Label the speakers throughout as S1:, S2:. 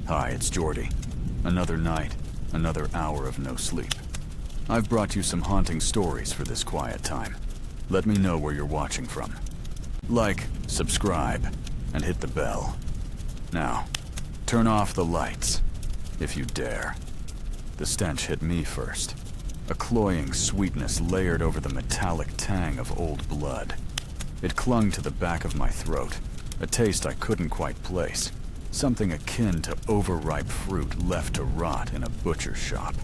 S1: Hi, it's Jordy. Another night, another hour of no sleep. I've brought you some haunting stories for this quiet time. Let me know where you're watching from. Like, subscribe, and hit the bell. Now, turn off the lights, if you dare. The stench hit me first. A cloying sweetness layered over the metallic tang of old blood. It clung to the back of my throat, a taste I couldn't quite place. Something akin to overripe fruit left to rot in a butcher's shop.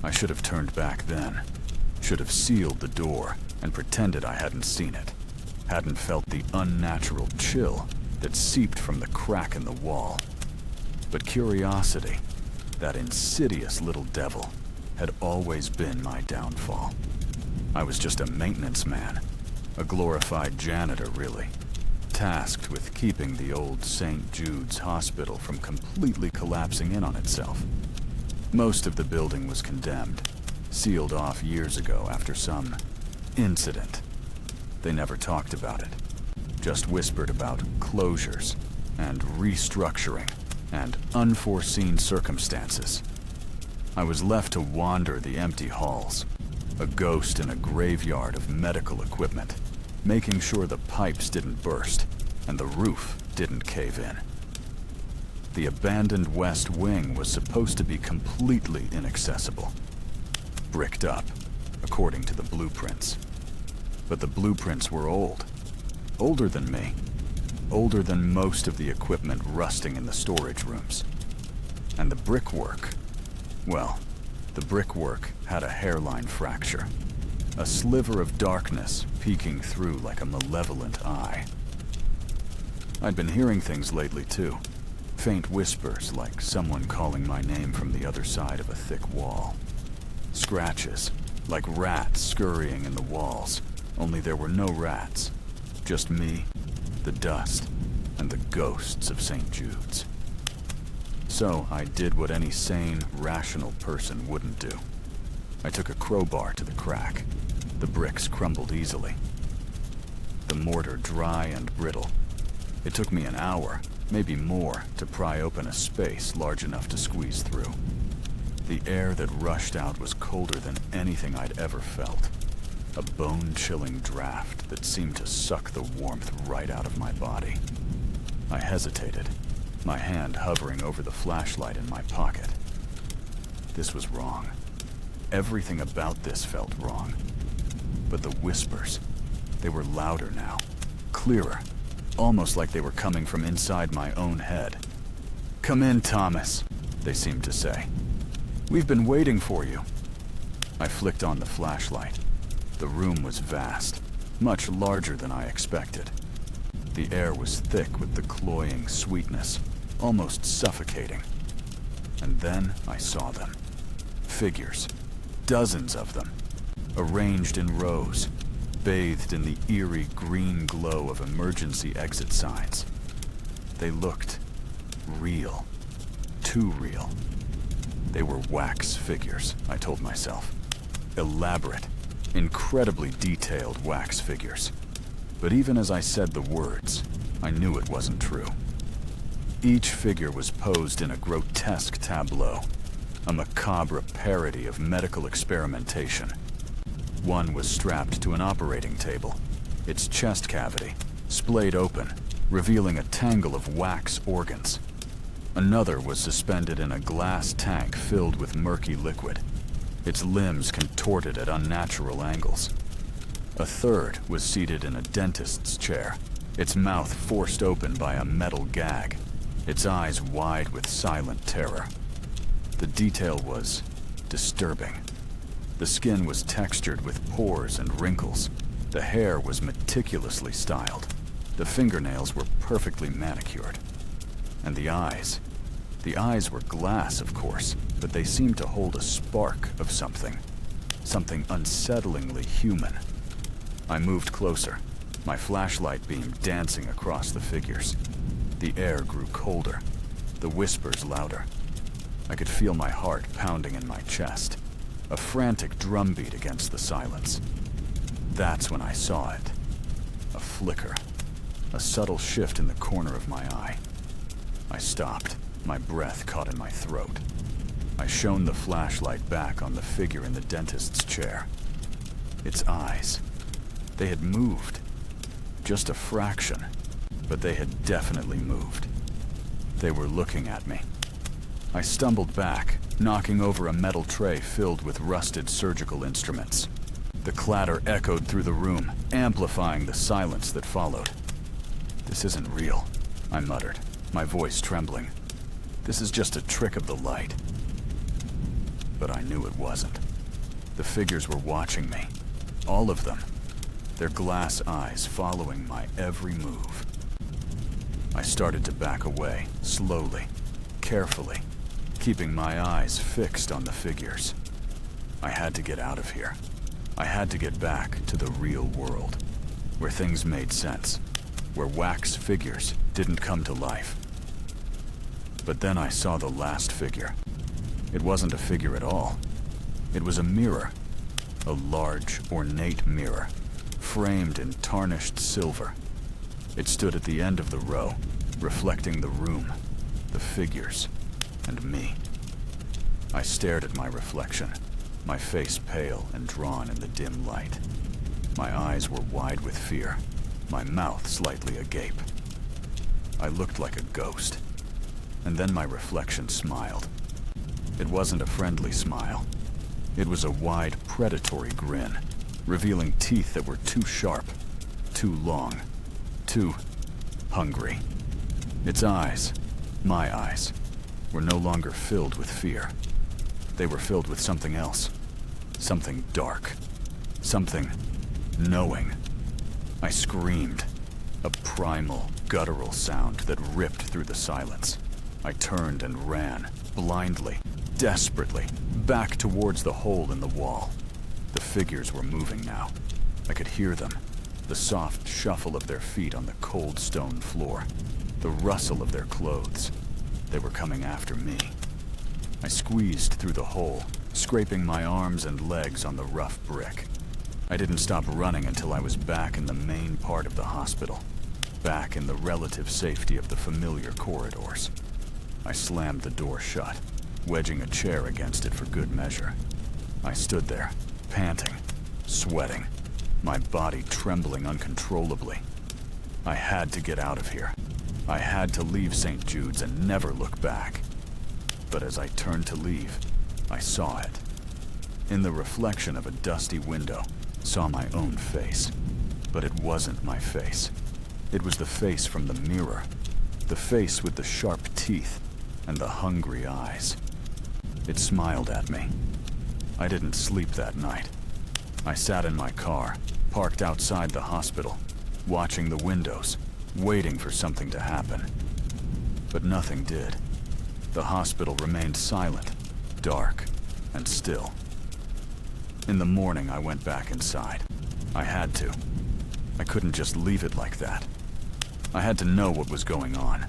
S1: I should have turned back then. Should have sealed the door and pretended I hadn't seen it. Hadn't felt the unnatural chill that seeped from the crack in the wall. But curiosity, that insidious little devil, had always been my downfall. I was just a maintenance man, a glorified janitor really, tasked with keeping the old St. Jude's Hospital from completely collapsing in on itself. Most of the building was condemned, sealed off years ago after some incident. They never talked about it, just whispered about closures and restructuring and unforeseen circumstances. I was left to wander the empty halls, a ghost in a graveyard of medical equipment, making sure the pipes didn't burst and the roof didn't cave in. The abandoned West Wing was supposed to be completely inaccessible, bricked up, according to the blueprints. But the blueprints were old, older than me, older than most of the equipment rusting in the storage rooms. And the brickwork, well, the brickwork had a hairline fracture, a sliver of darkness peeking through like a malevolent eye. I'd been hearing things lately too. Faint whispers like someone calling my name from the other side of a thick wall. Scratches, like rats scurrying in the walls, only there were no rats. Just me, the dust, and the ghosts of St. Jude's. So I did what any sane, rational person wouldn't do. I took a crowbar to the crack. The bricks crumbled easily. The mortar dry and brittle. It took me an hour, maybe more, to pry open a space large enough to squeeze through. The air that rushed out was colder than anything I'd ever felt. A bone-chilling draft that seemed to suck the warmth right out of my body. I hesitated, my hand hovering over the flashlight in my pocket. This was wrong. Everything about this felt wrong. But the whispers, they were louder now, clearer, almost like they were coming from inside my own head. "Come in, Thomas," they seemed to say. "We've been waiting for you." I flicked on the flashlight. The room was vast, much larger than I expected. The air was thick with the cloying sweetness, almost suffocating. And then I saw them. Figures, dozens of them, arranged in rows, bathed in the eerie green glow of emergency exit signs. They looked real, too real. They were wax figures, I told myself. Elaborate, incredibly detailed wax figures. But even as I said the words, I knew it wasn't true. Each figure was posed in a grotesque tableau, a macabre parody of medical experimentation. One was strapped to an operating table, its chest cavity splayed open, revealing a tangle of wax organs. Another was suspended in a glass tank filled with murky liquid, its limbs contorted at unnatural angles. A third was seated in a dentist's chair, its mouth forced open by a metal gag, its eyes wide with silent terror. The detail was disturbing. The skin was textured with pores and wrinkles. The hair was meticulously styled. The fingernails were perfectly manicured. And the eyes were glass, of course, but they seemed to hold a spark of something unsettlingly human. I moved closer, my flashlight beam dancing across the figures. The air grew colder, the whispers louder. I could feel my heart pounding in my chest, a frantic drumbeat against the silence. That's when I saw it. A flicker, a subtle shift in the corner of my eye. I stopped, My breath caught in my throat. I shone the flashlight back on the figure in the dentist's chair. Its eyes. They had moved. Just a fraction, but they had definitely moved. They were looking at me. I stumbled back, knocking over a metal tray filled with rusted surgical instruments. The clatter echoed through the room, amplifying the silence that followed. "This isn't real," I muttered, my voice trembling. "This is just a trick of the light." But I knew it wasn't. The figures were watching me. All of them. Their glass eyes following my every move. I started to back away, slowly, carefully, keeping my eyes fixed on the figures. I had to get out of here. I had to get back to the real world, where things made sense, where wax figures didn't come to life. But then I saw the last figure. It wasn't a figure at all. It was a mirror, a large, ornate mirror, framed in tarnished silver. It stood at the end of the row, reflecting the room, the figures, and me. I stared at my reflection, my face pale and drawn in the dim light. My eyes were wide with fear, my mouth slightly agape. I looked like a ghost. And then my reflection smiled. It wasn't a friendly smile. It was a wide, predatory grin, revealing teeth that were too sharp, too long, too hungry. Its eyes, my eyes, were no longer filled with fear. They were filled with something else. Something dark. Something knowing. I screamed, a primal, guttural sound that ripped through the silence. I turned and ran, blindly, desperately, back towards the hole in the wall. The figures were moving now. I could hear them, the soft shuffle of their feet on the cold stone floor, the rustle of their clothes. They were coming after me. I squeezed through the hole, scraping my arms and legs on the rough brick. I didn't stop running until I was back in the main part of the hospital, back in the relative safety of the familiar corridors. I slammed the door shut, wedging a chair against it for good measure. I stood there, panting, sweating, my body trembling uncontrollably. I had to get out of here. I had to leave St. Jude's and never look back. But as I turned to leave, I saw it. In the reflection of a dusty window, saw my own face. But it wasn't my face. It was the face from the mirror. The face with the sharp teeth and the hungry eyes. It smiled at me. I didn't sleep that night. I sat in my car, parked outside the hospital, watching the windows, waiting for something to happen. But nothing did. The hospital remained silent, dark, and still. In the morning, I went back inside. I had to. I couldn't just leave it like that. I had to know what was going on.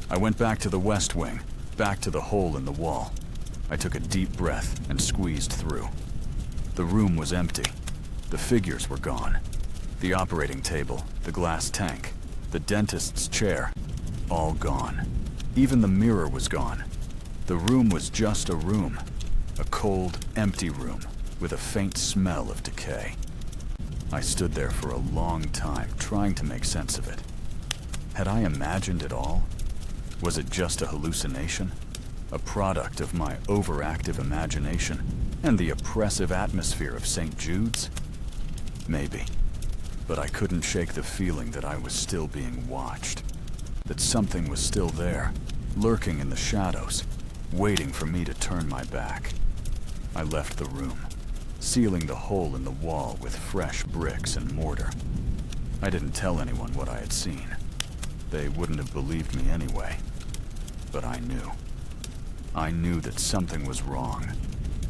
S1: I went back to the West Wing, back to the hole in the wall. I took a deep breath and squeezed through. The room was empty. The figures were gone. The operating table, the glass tank, the dentist's chair, all gone. Even the mirror was gone. The room was just a room. A cold, empty room with a faint smell of decay. I stood there for a long time, trying to make sense of it. Had I imagined it all? Was it just a hallucination? A product of my overactive imagination and the oppressive atmosphere of St. Jude's? Maybe. But I couldn't shake the feeling that I was still being watched. That something was still there, lurking in the shadows, waiting for me to turn my back. I left the room, sealing the hole in the wall with fresh bricks and mortar. I didn't tell anyone what I had seen. They wouldn't have believed me anyway. But I knew. I knew that something was wrong.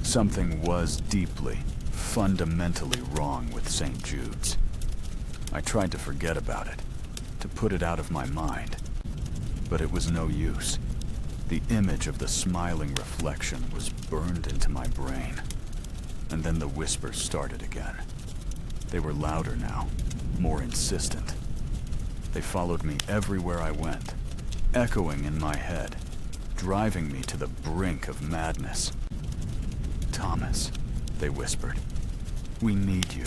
S1: Something was deeply, fundamentally wrong with St. Jude's. I tried to forget about it, to put it out of my mind. But it was no use. The image of the smiling reflection was burned into my brain. And then the whispers started again. They were louder now, more insistent. They followed me everywhere I went, echoing in my head, driving me to the brink of madness. "Thomas," they whispered, "we need you.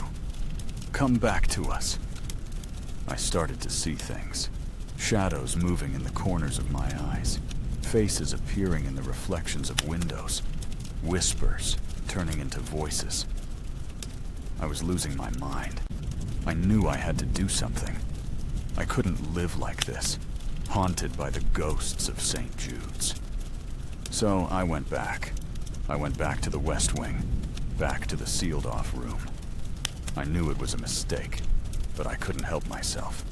S1: Come back to us." I started to see things. Shadows moving in the corners of my eyes. Faces appearing in the reflections of windows. Whispers turning into voices. I was losing my mind. I knew I had to do something. I couldn't live like this, haunted by the ghosts of St. Jude's. So I went back. I went back to the West Wing, back to the sealed-off room. I knew it was a mistake, but I couldn't help myself.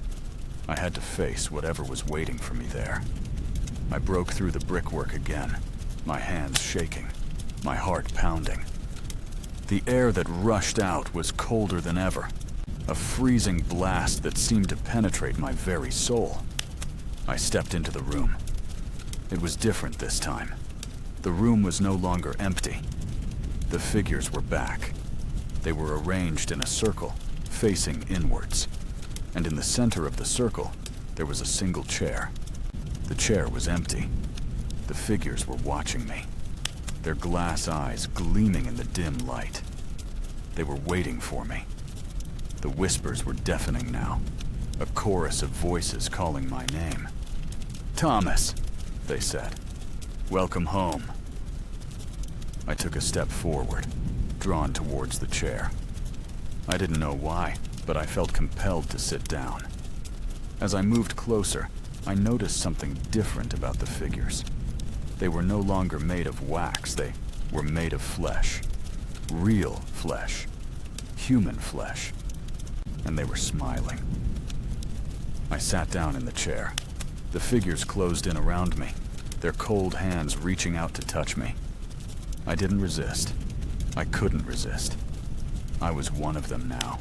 S1: I had to face whatever was waiting for me there. I broke through the brickwork again, my hands shaking, my heart pounding. The air that rushed out was colder than ever, a freezing blast that seemed to penetrate my very soul. I stepped into the room. It was different this time. The room was no longer empty. The figures were back. They were arranged in a circle, facing inwards. And in the center of the circle, there was a single chair. The chair was empty. The figures were watching me, their glass eyes gleaming in the dim light. They were waiting for me. The whispers were deafening now, a chorus of voices calling my name. "Thomas," they said. "Welcome home." I took a step forward, drawn towards the chair. I didn't know why, but I felt compelled to sit down. As I moved closer, I noticed something different about the figures. They were no longer made of wax, they were made of flesh. Real flesh. Human flesh. And they were smiling. I sat down in the chair. The figures closed in around me, their cold hands reaching out to touch me. I didn't resist. I couldn't resist. I was one of them now.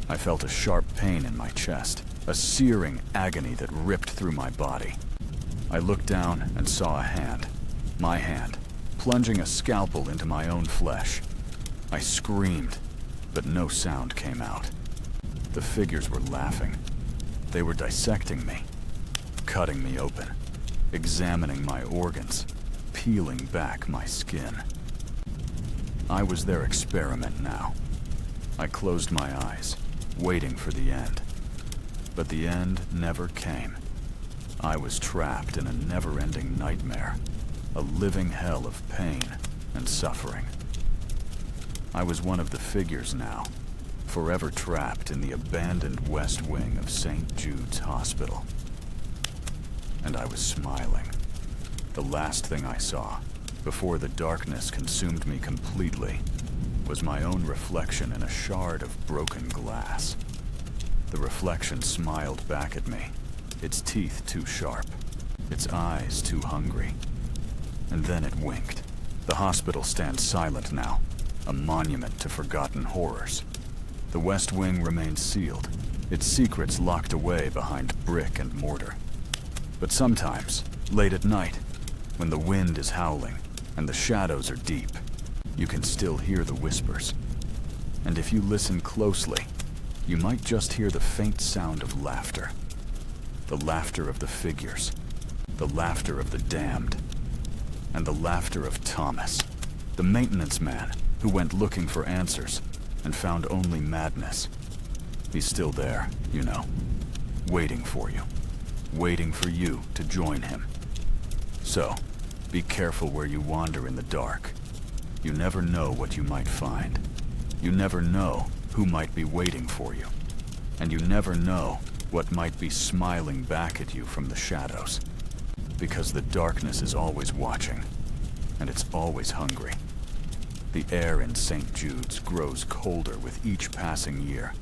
S1: I felt a sharp pain in my chest, a searing agony that ripped through my body. I looked down and saw a hand, my hand, plunging a scalpel into my own flesh. I screamed, but no sound came out. The figures were laughing. They were dissecting me, cutting me open, examining my organs, peeling back my skin. I was their experiment now. I closed my eyes, waiting for the end. But the end never came. I was trapped in a never-ending nightmare, a living hell of pain and suffering. I was one of the figures now, forever trapped in the abandoned West Wing of St. Jude's Hospital. And I was smiling. The last thing I saw, before the darkness consumed me completely, was my own reflection in a shard of broken glass. The reflection smiled back at me, its teeth too sharp, its eyes too hungry. And then it winked. The hospital stands silent now, a monument to forgotten horrors. The West Wing remains sealed, its secrets locked away behind brick and mortar. But sometimes, late at night, when the wind is howling and the shadows are deep, you can still hear the whispers. And if you listen closely, you might just hear the faint sound of laughter. The laughter of the figures, the laughter of the damned, and the laughter of Thomas, the maintenance man who went looking for answers and found only madness. He's still there, you know, waiting for you, waiting for you to join him. So, be careful where you wander in the dark. You never know what you might find. You never know who might be waiting for you. And you never know what might be smiling back at you from the shadows. Because the darkness is always watching, and it's always hungry. The air in St. Jude's grows colder with each passing year.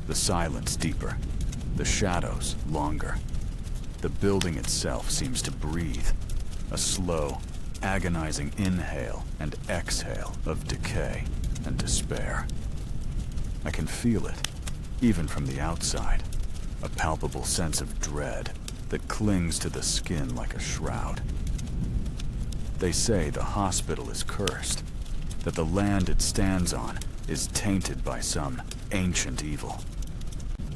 S1: The silence deeper, the shadows longer. The building itself seems to breathe, a slow, agonizing inhale and exhale of decay and despair. I can feel it, even from the outside, a palpable sense of dread that clings to the skin like a shroud. They say the hospital is cursed, that the land it stands on is tainted by some ancient evil.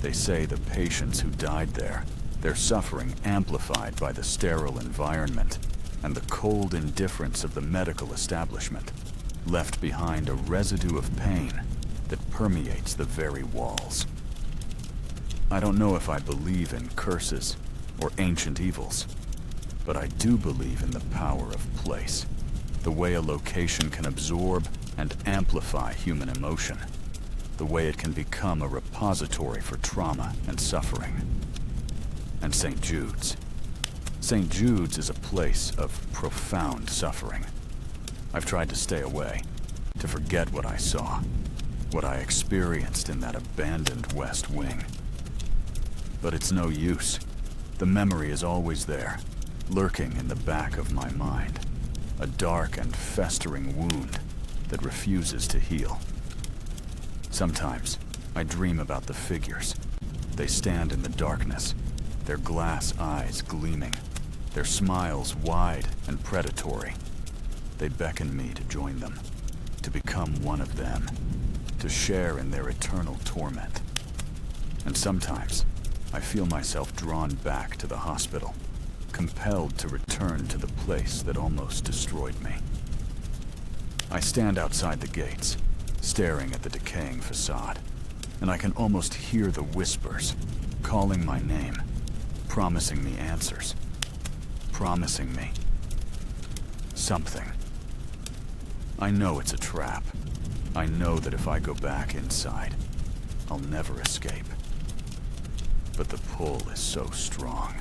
S1: They say the patients who died there, their suffering amplified by the sterile environment, and the cold indifference of the medical establishment left behind a residue of pain that permeates the very walls. I don't know if I believe in curses or ancient evils, but I do believe in the power of place, the way a location can absorb and amplify human emotion, the way it can become a repository for trauma and suffering. And St. Jude's. St. Jude's is a place of profound suffering. I've tried to stay away, to forget what I saw, what I experienced in that abandoned West Wing. But it's no use. The memory is always there, lurking in the back of my mind. A dark and festering wound that refuses to heal. Sometimes, I dream about the figures. They stand in the darkness, their glass eyes gleaming, their smiles wide and predatory. They beckon me to join them, to become one of them, to share in their eternal torment. And sometimes, I feel myself drawn back to the hospital, compelled to return to the place that almost destroyed me. I stand outside the gates, staring at the decaying facade, and I can almost hear the whispers, calling my name, promising me answers, promising me something. I know it's a trap. I know that if I go back inside, I'll never escape. But the pull is so strong,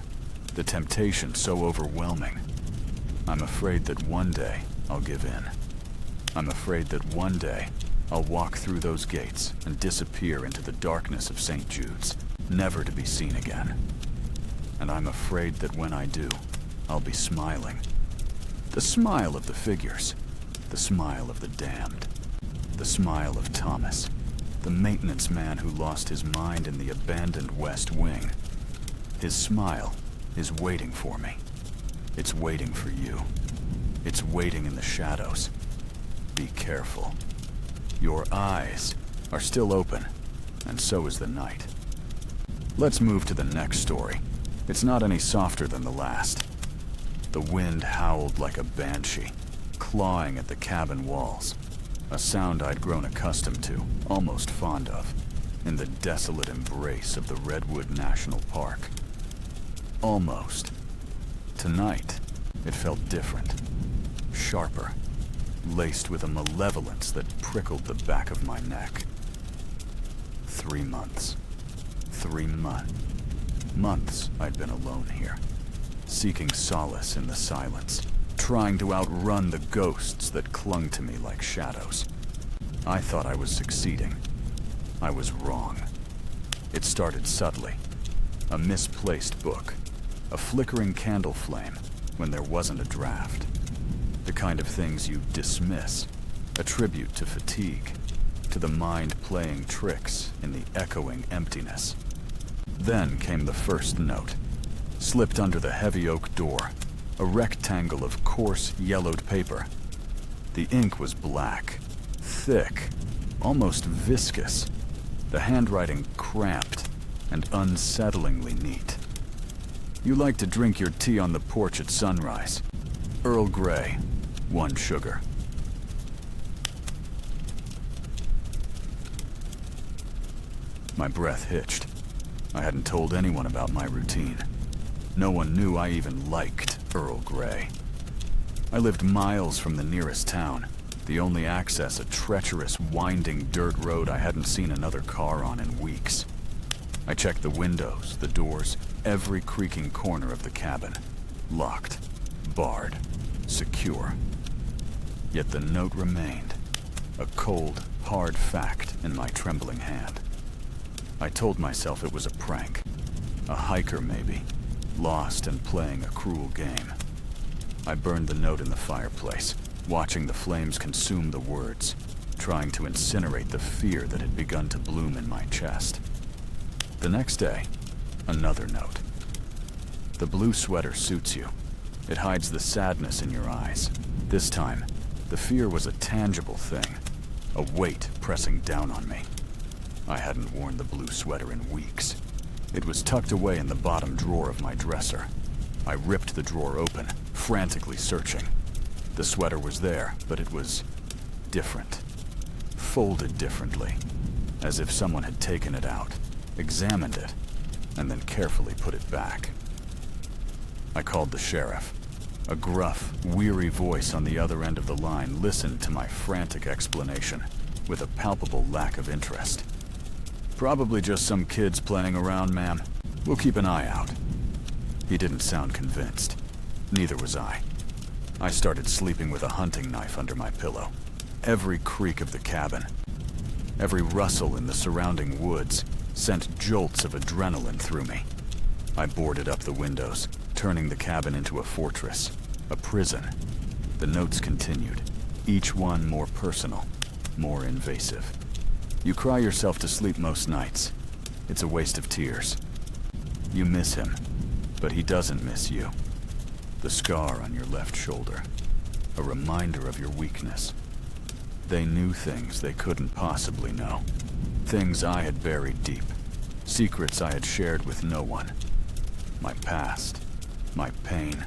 S1: the temptation so overwhelming. I'm afraid that one day I'll give in. I'm afraid that one day I'll walk through those gates and disappear into the darkness of St. Jude's, never to be seen again. And I'm afraid that when I do, I'll be smiling. The smile of the figures, the smile of the damned, the smile of Thomas, the maintenance man who lost his mind in the abandoned West Wing. His smile is waiting for me. It's waiting for you. It's waiting in the shadows. Be careful. Your eyes are still open, and so is the night. Let's move to the next story. It's not any softer than the last. The wind howled like a banshee, clawing at the cabin walls. A sound I'd grown accustomed to, almost fond of, in the desolate embrace of the Redwood National Park. Almost. Tonight, it felt different, sharper, laced with a malevolence that prickled the back of my neck. 3 months. 3 months I'd been alone here, seeking solace in the silence, trying to outrun the ghosts that clung to me like shadows. I thought I was succeeding. I was wrong. It started subtly. A misplaced book, a flickering candle flame when there wasn't a draft. The kind of things you dismiss, attribute to fatigue, to the mind playing tricks in the echoing emptiness. Then came the first note, slipped under the heavy oak door, a rectangle of coarse, yellowed paper. The ink was black, thick, almost viscous, the handwriting cramped and unsettlingly neat. You like to drink your tea on the porch at sunrise. Earl Grey, 1 sugar. My breath hitched. I hadn't told anyone about my routine. No one knew I even liked Earl Grey. I lived miles from the nearest town, the only access a treacherous, winding dirt road I hadn't seen another car on in weeks. I checked the windows, the doors, every creaking corner of the cabin. Locked, barred, secure. Yet the note remained, a cold, hard fact in my trembling hand. I told myself it was a prank, a hiker maybe, lost and playing a cruel game. I burned the note in the fireplace, watching the flames consume the words, trying to incinerate the fear that had begun to bloom in my chest. The next day, another note. The blue sweater suits you. It hides the sadness in your eyes. This time, the fear was a tangible thing, a weight pressing down on me. I hadn't worn the blue sweater in weeks. It was tucked away in the bottom drawer of my dresser. I ripped the drawer open, frantically searching. The sweater was there, but it was different. Folded differently, as if someone had taken it out, examined it, and then carefully put it back. I called the sheriff. A gruff, weary voice on the other end of the line listened to my frantic explanation with a palpable lack of interest. "Probably just some kids playing around, ma'am. We'll keep an eye out." He didn't sound convinced. Neither was I. I started sleeping with a hunting knife under my pillow. Every creak of the cabin, every rustle in the surrounding woods sent jolts of adrenaline through me. I boarded up the windows, turning the cabin into a fortress, a prison. The notes continued, each one more personal, more invasive. "You cry yourself to sleep most nights. It's a waste of tears. You miss him, but he doesn't miss you. The scar on your left shoulder, a reminder of your weakness. They knew things they couldn't possibly know. Things I had buried deep. Secrets I had shared with no one. My past, my pain,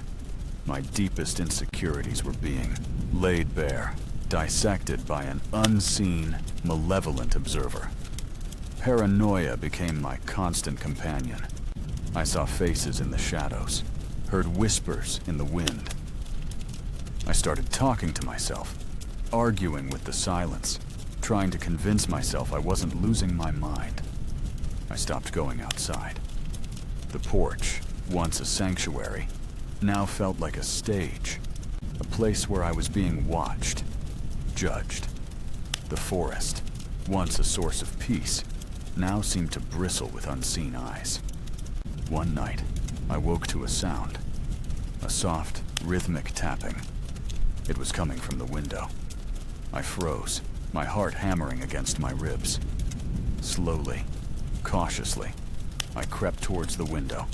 S1: my deepest insecurities were being laid bare, dissected by an unseen, malevolent observer. Paranoia became my constant companion. I saw faces in the shadows, heard whispers in the wind. I started talking to myself, arguing with the silence, trying to convince myself I wasn't losing my mind. I stopped going outside. The porch, once a sanctuary, now felt like a stage, a place where I was being watched, judged. The forest, once a source of peace, now seemed to bristle with unseen eyes. One night, I woke to a sound, a soft, rhythmic tapping. It was coming from the window. I froze, my heart hammering against my ribs. Slowly, cautiously, I crept towards the window,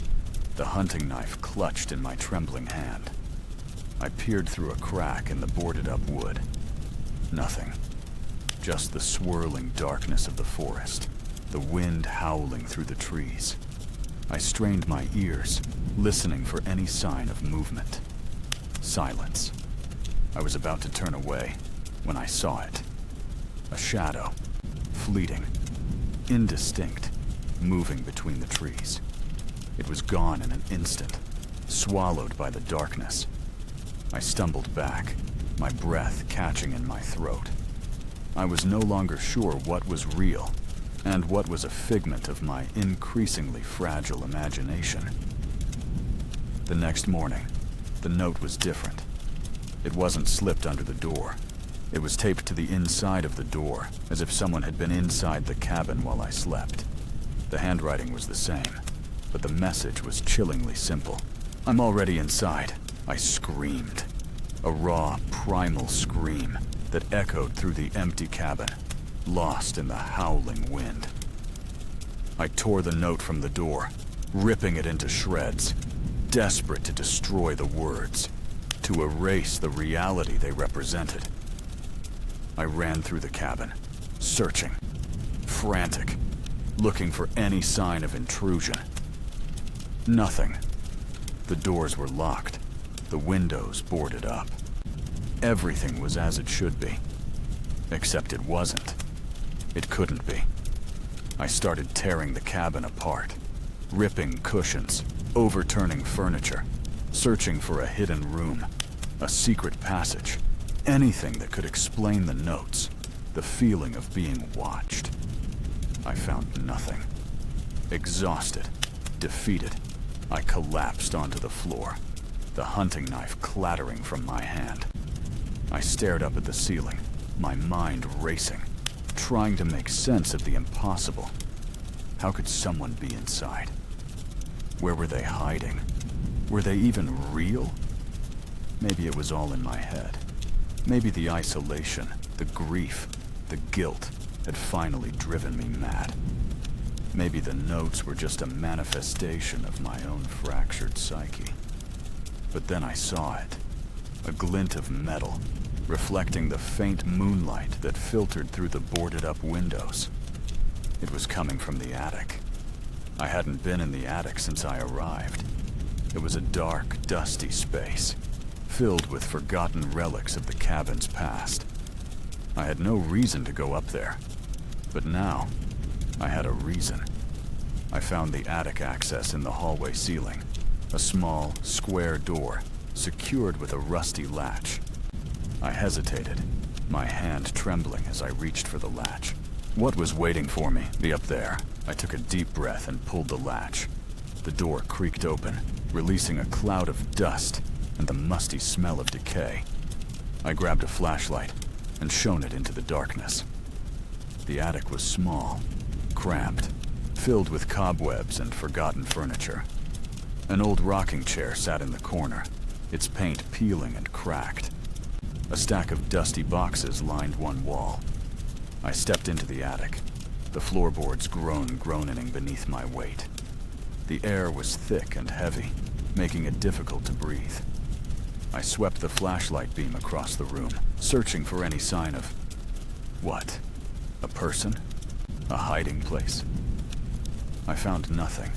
S1: the hunting knife clutched in my trembling hand. I peered through a crack in the boarded-up wood. Nothing. Just the swirling darkness of the forest, the wind howling through the trees. I strained my ears, listening for any sign of movement. Silence. I was about to turn away when I saw it. A shadow, fleeting, indistinct, moving between the trees. It was gone in an instant, swallowed by the darkness. I stumbled back, my breath catching in my throat. I was no longer sure what was real and what was a figment of my increasingly fragile imagination. The next morning, the note was different. It wasn't slipped under the door. It was taped to the inside of the door, as if someone had been inside the cabin while I slept. The handwriting was the same, but the message was chillingly simple. "I'm already inside," I screamed. A raw, primal scream that echoed through the empty cabin, lost in the howling wind. I tore the note from the door, ripping it into shreds, desperate to destroy the words, to erase the reality they represented. I ran through the cabin, searching, frantic, looking for any sign of intrusion. Nothing. The doors were locked, the windows boarded up. Everything was as it should be, except it wasn't. It couldn't be. I started tearing the cabin apart, ripping cushions, overturning furniture, searching for a hidden room, a secret passage, anything that could explain the notes, the feeling of being watched. I found nothing. Exhausted, defeated, I collapsed onto the floor, the hunting knife clattering from my hand. I stared up at the ceiling, my mind racing, trying to make sense of the impossible. How could someone be inside? Where were they hiding? Were they even real? Maybe it was all in my head. Maybe the isolation, the grief, the guilt had finally driven me mad. Maybe the notes were just a manifestation of my own fractured psyche. But then I saw it. A glint of metal, reflecting the faint moonlight that filtered through the boarded-up windows. It was coming from the attic. I hadn't been in the attic since I arrived. It was a dark, dusty space, filled with forgotten relics of the cabin's past. I had no reason to go up there, but now I had a reason. I found the attic access in the hallway ceiling, a small, square door secured with a rusty latch. I hesitated, my hand trembling as I reached for the latch. What was waiting for me up there? I took a deep breath and pulled the latch. The door creaked open, releasing a cloud of dust and the musty smell of decay. I grabbed a flashlight and shone it into the darkness. The attic was small, cramped, filled with cobwebs and forgotten furniture. An old rocking chair sat in the corner, its paint peeling and cracked. A stack of dusty boxes lined one wall. I stepped into the attic, the floorboards groaning beneath my weight. The air was thick and heavy, making it difficult to breathe. I swept the flashlight beam across the room, searching for any sign of... what? A person? A hiding place? I found nothing.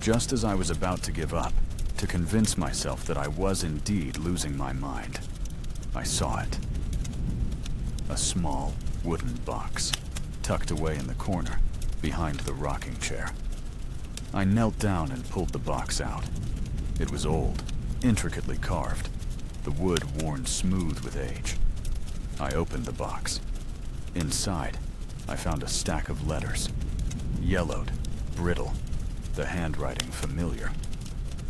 S1: Just as I was about to give up, to convince myself that I was indeed losing my mind, I saw it. A small, wooden box, tucked away in the corner, behind the rocking chair. I knelt down and pulled the box out. It was old, intricately carved, the wood worn smooth with age. I opened the box. Inside, I found a stack of letters. Yellowed, brittle, the handwriting familiar.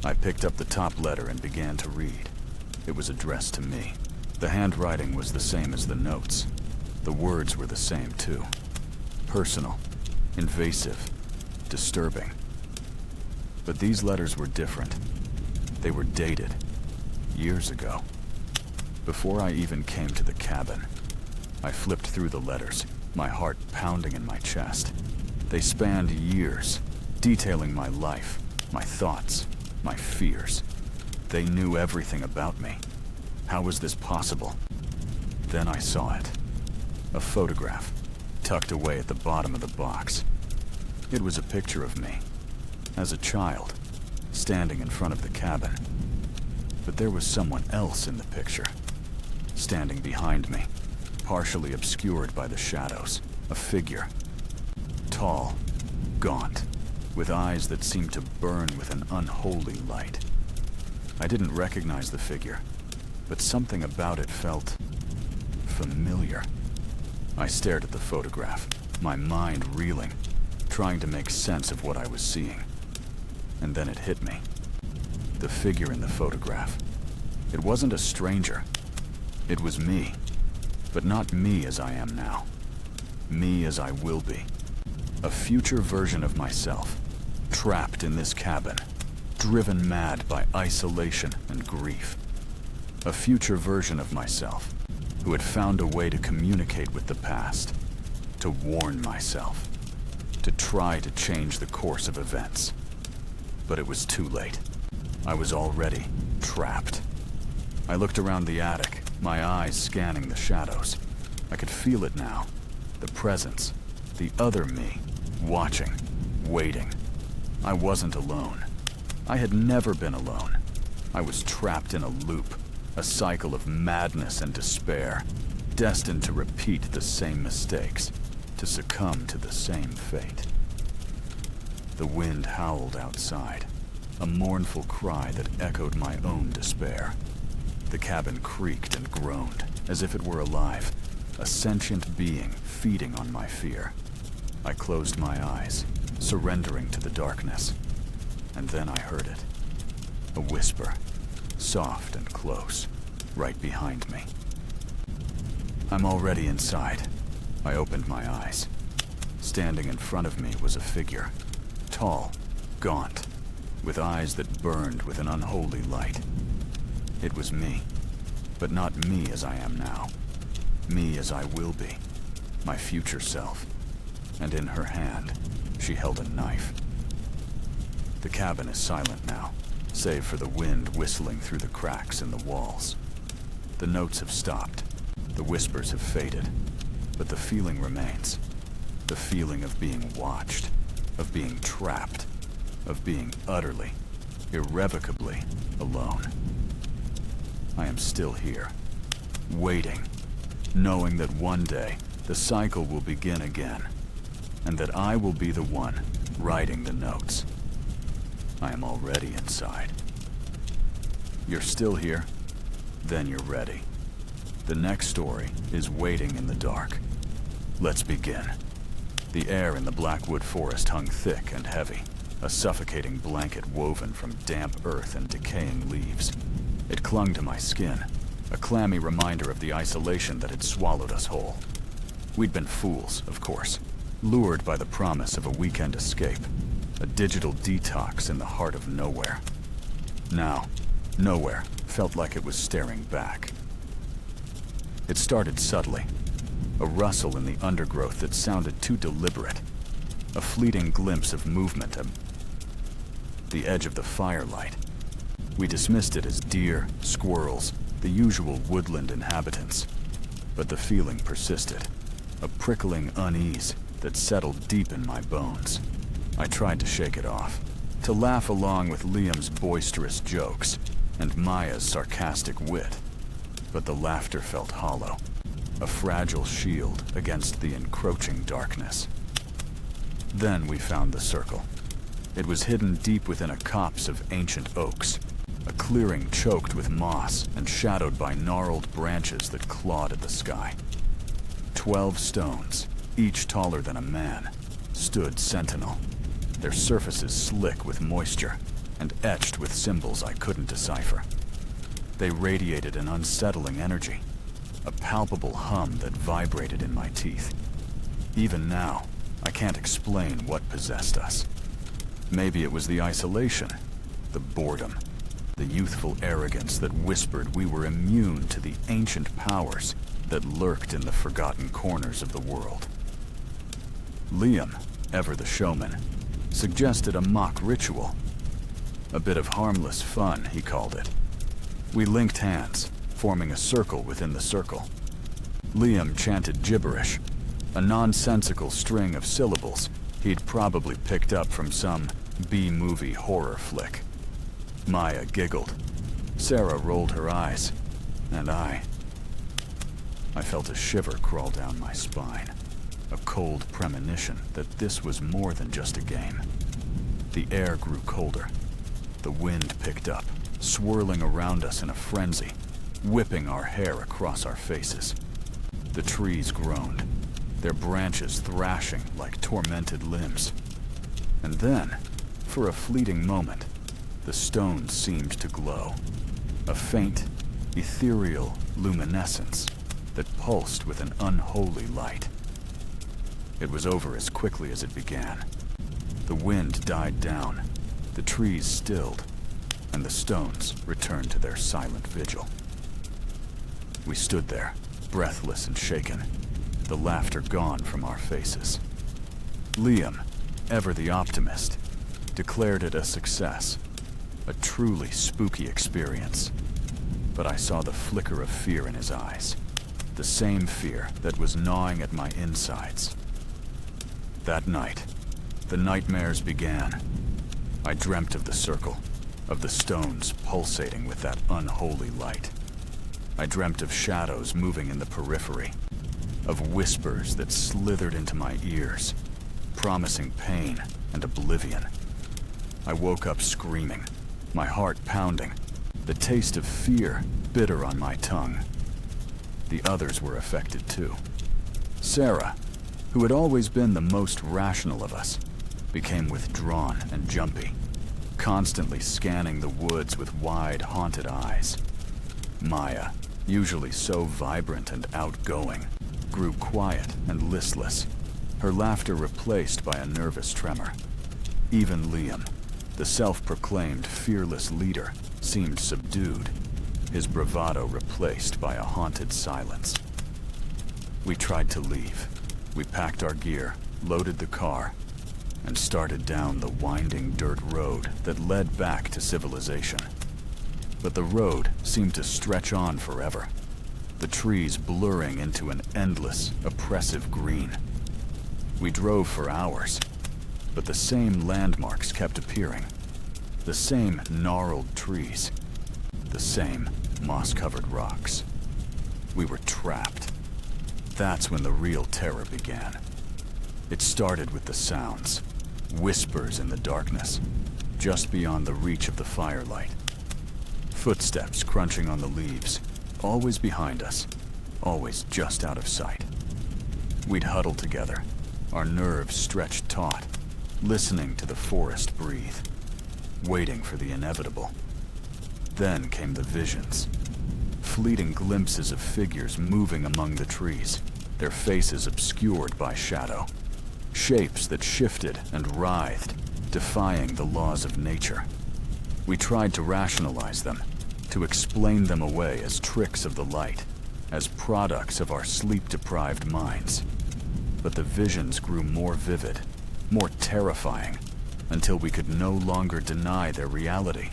S1: I picked up the top letter and began to read. It was addressed to me. The handwriting was the same as the notes. The words were the same too. Personal, invasive, disturbing. But these letters were different. They were dated, years ago. Before I even came to the cabin, I flipped through the letters, my heart pounding in my chest. They spanned years, detailing my life, my thoughts, my fears. They knew everything about me. How was this possible? Then I saw it. A photograph, tucked away at the bottom of the box. It was a picture of me, as a child, standing in front of the cabin. But there was someone else in the picture, standing behind me, partially obscured by the shadows. A figure. Tall, gaunt, with eyes that seemed to burn with an unholy light. I didn't recognize the figure, but something about it felt familiar. I stared at the photograph, my mind reeling, trying to make sense of what I was seeing. And then it hit me. The figure in the photograph. It wasn't a stranger. It was me. But not me as I am now. Me as I will be. A future version of myself, trapped in this cabin, driven mad by isolation and grief. A future version of myself, who had found a way to communicate with the past, to warn myself, to try to change the course of events. But it was too late. I was already trapped. I looked around the attic, my eyes scanning the shadows. I could feel it now. The presence, the other me, watching, waiting. I wasn't alone. I had never been alone. I was trapped in a loop, a cycle of madness and despair, destined to repeat the same mistakes, to succumb to the same fate. The wind howled outside, a mournful cry that echoed my own despair. The cabin creaked and groaned, as if it were alive, a sentient being feeding on my fear. I closed my eyes, surrendering to the darkness. And then I heard it. A whisper, soft and close, right behind me. I'm already inside. I opened my eyes. Standing in front of me was a figure, tall, gaunt, with eyes that burned with an unholy light. It was me, but not me as I am now. Me as I will be, my future self. And in her hand, she held a knife. The cabin is silent now, save for the wind whistling through the cracks in the walls. The notes have stopped, the whispers have faded, but the feeling remains. The feeling of being watched, of being trapped, of being utterly, irrevocably alone. I am still here, waiting, knowing that one day the cycle will begin again, and that I will be the one writing the notes. I am already inside. You're still here? Then you're ready. The next story is waiting in the dark. Let's begin. The air in the Blackwood forest hung thick and heavy, a suffocating blanket woven from damp earth and decaying leaves. It clung to my skin, a clammy reminder of the isolation that had swallowed us whole. We'd been fools, of course, lured by the promise of a weekend escape, a digital detox in the heart of nowhere. Now, nowhere felt like it was staring back. It started subtly, a rustle in the undergrowth that sounded too deliberate, a fleeting glimpse of movement at the edge of the firelight. We dismissed it as deer, squirrels, the usual woodland inhabitants, but the feeling persisted, a prickling unease that settled deep in my bones. I tried to shake it off, to laugh along with Liam's boisterous jokes and Maya's sarcastic wit, but the laughter felt hollow, a fragile shield against the encroaching darkness. Then we found the circle. It was hidden deep within a copse of ancient oaks, a clearing choked with moss and shadowed by gnarled branches that clawed at the sky. 12 stones, each taller than a man, stood sentinel, their surfaces slick with moisture and etched with symbols I couldn't decipher. They radiated an unsettling energy, a palpable hum that vibrated in my teeth. Even now, I can't explain what possessed us. Maybe it was the isolation, the boredom, the youthful arrogance that whispered we were immune to the ancient powers that lurked in the forgotten corners of the world. Liam, ever the showman, suggested a mock ritual. A bit of harmless fun, he called it. We linked hands, forming a circle within the circle. Liam chanted gibberish, a nonsensical string of syllables he'd probably picked up from some B-movie horror flick. Maya giggled. Sarah rolled her eyes, and I felt a shiver crawl down my spine, a cold premonition that this was more than just a game. The air grew colder. The wind picked up, swirling around us in a frenzy, whipping our hair across our faces. The trees groaned, their branches thrashing like tormented limbs. And then, for a fleeting moment, the stones seemed to glow, a faint, ethereal luminescence that pulsed with an unholy light. It was over as quickly as it began. The wind died down, the trees stilled, and the stones returned to their silent vigil. We stood there, breathless and shaken, the laughter gone from our faces. Liam, ever the optimist, declared it a success, a truly spooky experience. But I saw the flicker of fear in his eyes, the same fear that was gnawing at my insides. That night, the nightmares began. I dreamt of the circle, of the stones pulsating with that unholy light. I dreamt of shadows moving in the periphery, of whispers that slithered into my ears, promising pain and oblivion. I woke up screaming, my heart pounding, the taste of fear bitter on my tongue. The others were affected too. Sarah, who had always been the most rational of us, became withdrawn and jumpy, constantly scanning the woods with wide, haunted eyes. Maya, usually so vibrant and outgoing, grew quiet and listless, her laughter replaced by a nervous tremor. Even Liam, the self-proclaimed fearless leader, seemed subdued, his bravado replaced by a haunted silence. We tried to leave. We packed our gear, loaded the car, and started down the winding dirt road that led back to civilization. But the road seemed to stretch on forever, the trees blurring into an endless, oppressive green. We drove for hours, but the same landmarks kept appearing, the same gnarled trees, the same moss-covered rocks. We were trapped. That's when the real terror began. It started with the sounds, whispers in the darkness, just beyond the reach of the firelight. Footsteps crunching on the leaves, always behind us, always just out of sight. We'd huddle together, our nerves stretched taut, listening to the forest breathe, waiting for the inevitable. Then came the visions. Fleeting glimpses of figures moving among the trees, their faces obscured by shadow. Shapes that shifted and writhed, defying the laws of nature. We tried to rationalize them, to explain them away as tricks of the light, as products of our sleep-deprived minds. But the visions grew more vivid, more terrifying, until we could no longer deny their reality.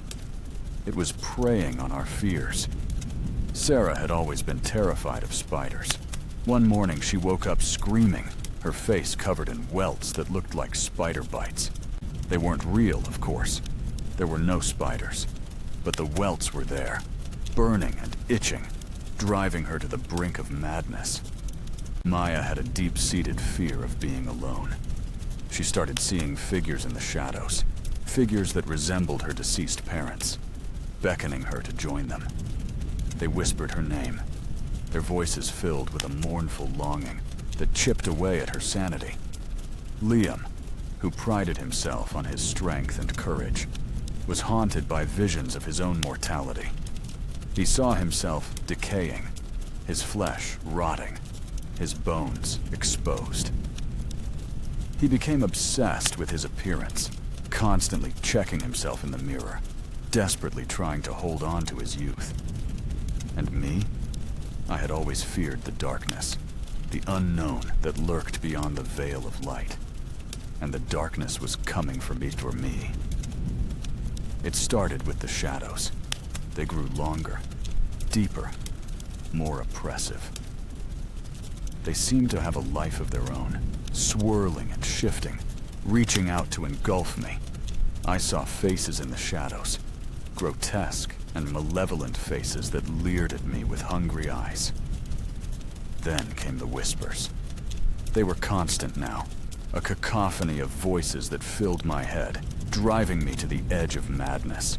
S1: It was preying on our fears. Sarah had always been terrified of spiders. One morning she woke up screaming, her face covered in welts that looked like spider bites. They weren't real, of course. There were no spiders. But the welts were there, burning and itching, driving her to the brink of madness. Maya had a deep-seated fear of being alone. She started seeing figures in the shadows, figures that resembled her deceased parents, beckoning her to join them. They whispered her name, their voices filled with a mournful longing that chipped away at her sanity. Liam, who prided himself on his strength and courage, was haunted by visions of his own mortality. He saw himself decaying, his flesh rotting, his bones exposed. He became obsessed with his appearance, constantly checking himself in the mirror, desperately trying to hold on to his youth. And me? I had always feared the darkness, the unknown that lurked beyond the veil of light. And the darkness was coming for me. It started with the shadows. They grew longer, deeper, more oppressive. They seemed to have a life of their own, swirling and shifting, reaching out to engulf me. I saw faces in the shadows, grotesque and malevolent faces that leered at me with hungry eyes. Then came the whispers. They were constant now, a cacophony of voices that filled my head, driving me to the edge of madness.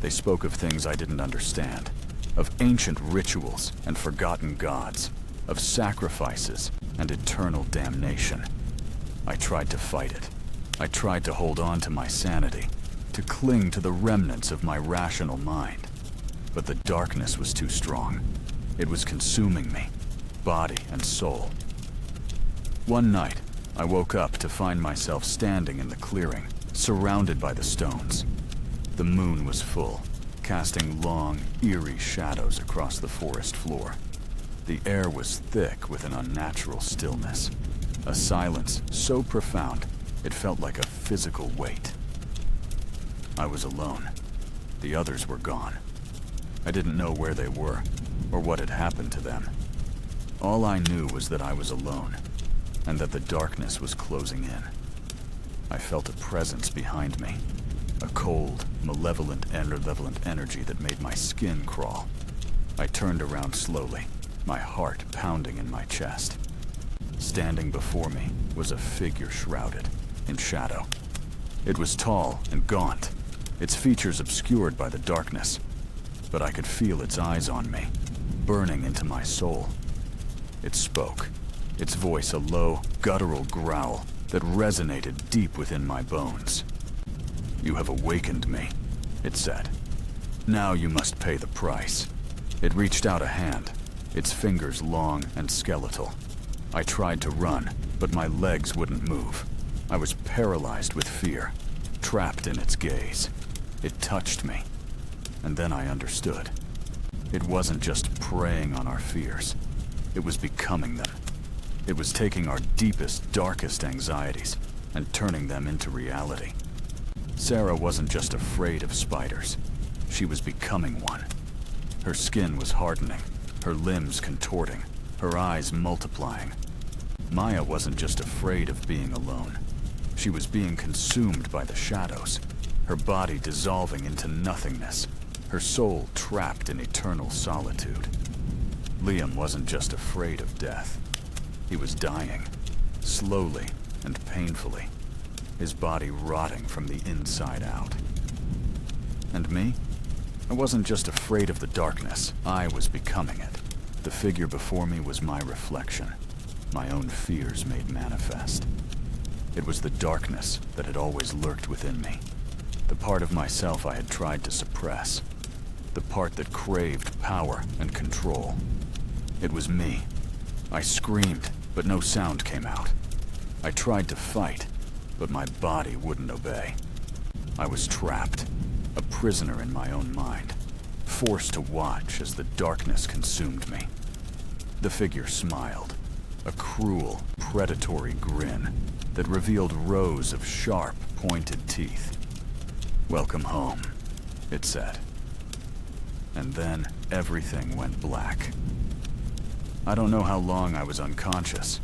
S1: They spoke of things I didn't understand, of ancient rituals and forgotten gods, of sacrifices and eternal damnation. I tried to fight it. I tried to hold on to my sanity, to cling to the remnants of my rational mind. But the darkness was too strong. It was consuming me, body and soul. One night, I woke up to find myself standing in the clearing, surrounded by the stones. The moon was full, casting long, eerie shadows across the forest floor. The air was thick with an unnatural stillness, a silence so profound it felt like a physical weight. I was alone. The others were gone. I didn't know where they were, or what had happened to them. All I knew was that I was alone, and that the darkness was closing in. I felt a presence behind me, a cold, malevolent energy that made my skin crawl. I turned around slowly, my heart pounding in my chest. Standing before me was a figure shrouded in shadow. It was tall and gaunt, its features obscured by the darkness, but I could feel its eyes on me, burning into my soul. It spoke, its voice a low, guttural growl that resonated deep within my bones. "You have awakened me," it said. "Now you must pay the price." It reached out a hand, its fingers long and skeletal. I tried to run, but my legs wouldn't move. I was paralyzed with fear, trapped in its gaze. It touched me, and then I understood. It wasn't just preying on our fears. It was becoming them. It was taking our deepest, darkest anxieties and turning them into reality. Sarah wasn't just afraid of spiders. She was becoming one. Her skin was hardening, her limbs contorting, her eyes multiplying. Maya wasn't just afraid of being alone. She was being consumed by the shadows, her body dissolving into nothingness, her soul trapped in eternal solitude. Liam wasn't just afraid of death. He was dying, slowly and painfully, his body rotting from the inside out. And me? I wasn't just afraid of the darkness, I was becoming it. The figure before me was my reflection, my own fears made manifest. It was the darkness that had always lurked within me, the part of myself I had tried to suppress, the part that craved power and control. It was me. I screamed, but no sound came out. I tried to fight, but my body wouldn't obey. I was trapped, a prisoner in my own mind, forced to watch as the darkness consumed me. The figure smiled, a cruel, predatory grin that revealed rows of sharp, pointed teeth. "Welcome home," it said. And then everything went black. I don't know how long I was unconscious.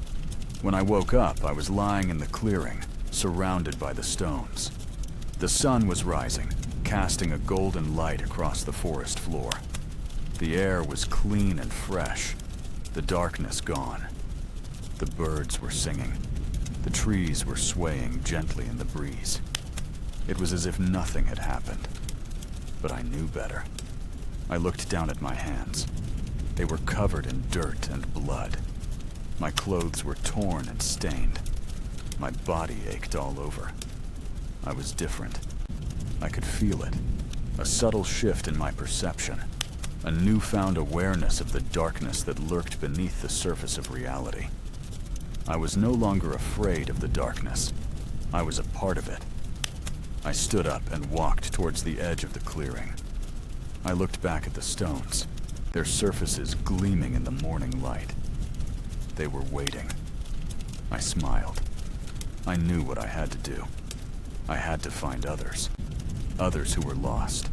S1: When I woke up, I was lying in the clearing, surrounded by the stones. The sun was rising, casting a golden light across the forest floor. The air was clean and fresh, the darkness gone. The birds were singing. The trees were swaying gently in the breeze. It was as if nothing had happened. But I knew better. I looked down at my hands. They were covered in dirt and blood. My clothes were torn and stained. My body ached all over. I was different. I could feel it. A subtle shift in my perception. A newfound awareness of the darkness that lurked beneath the surface of reality. I was no longer afraid of the darkness. I was a part of it. I stood up and walked towards the edge of the clearing. I looked back at the stones, their surfaces gleaming in the morning light. They were waiting. I smiled. I knew what I had to do. I had to find others. Others who were lost.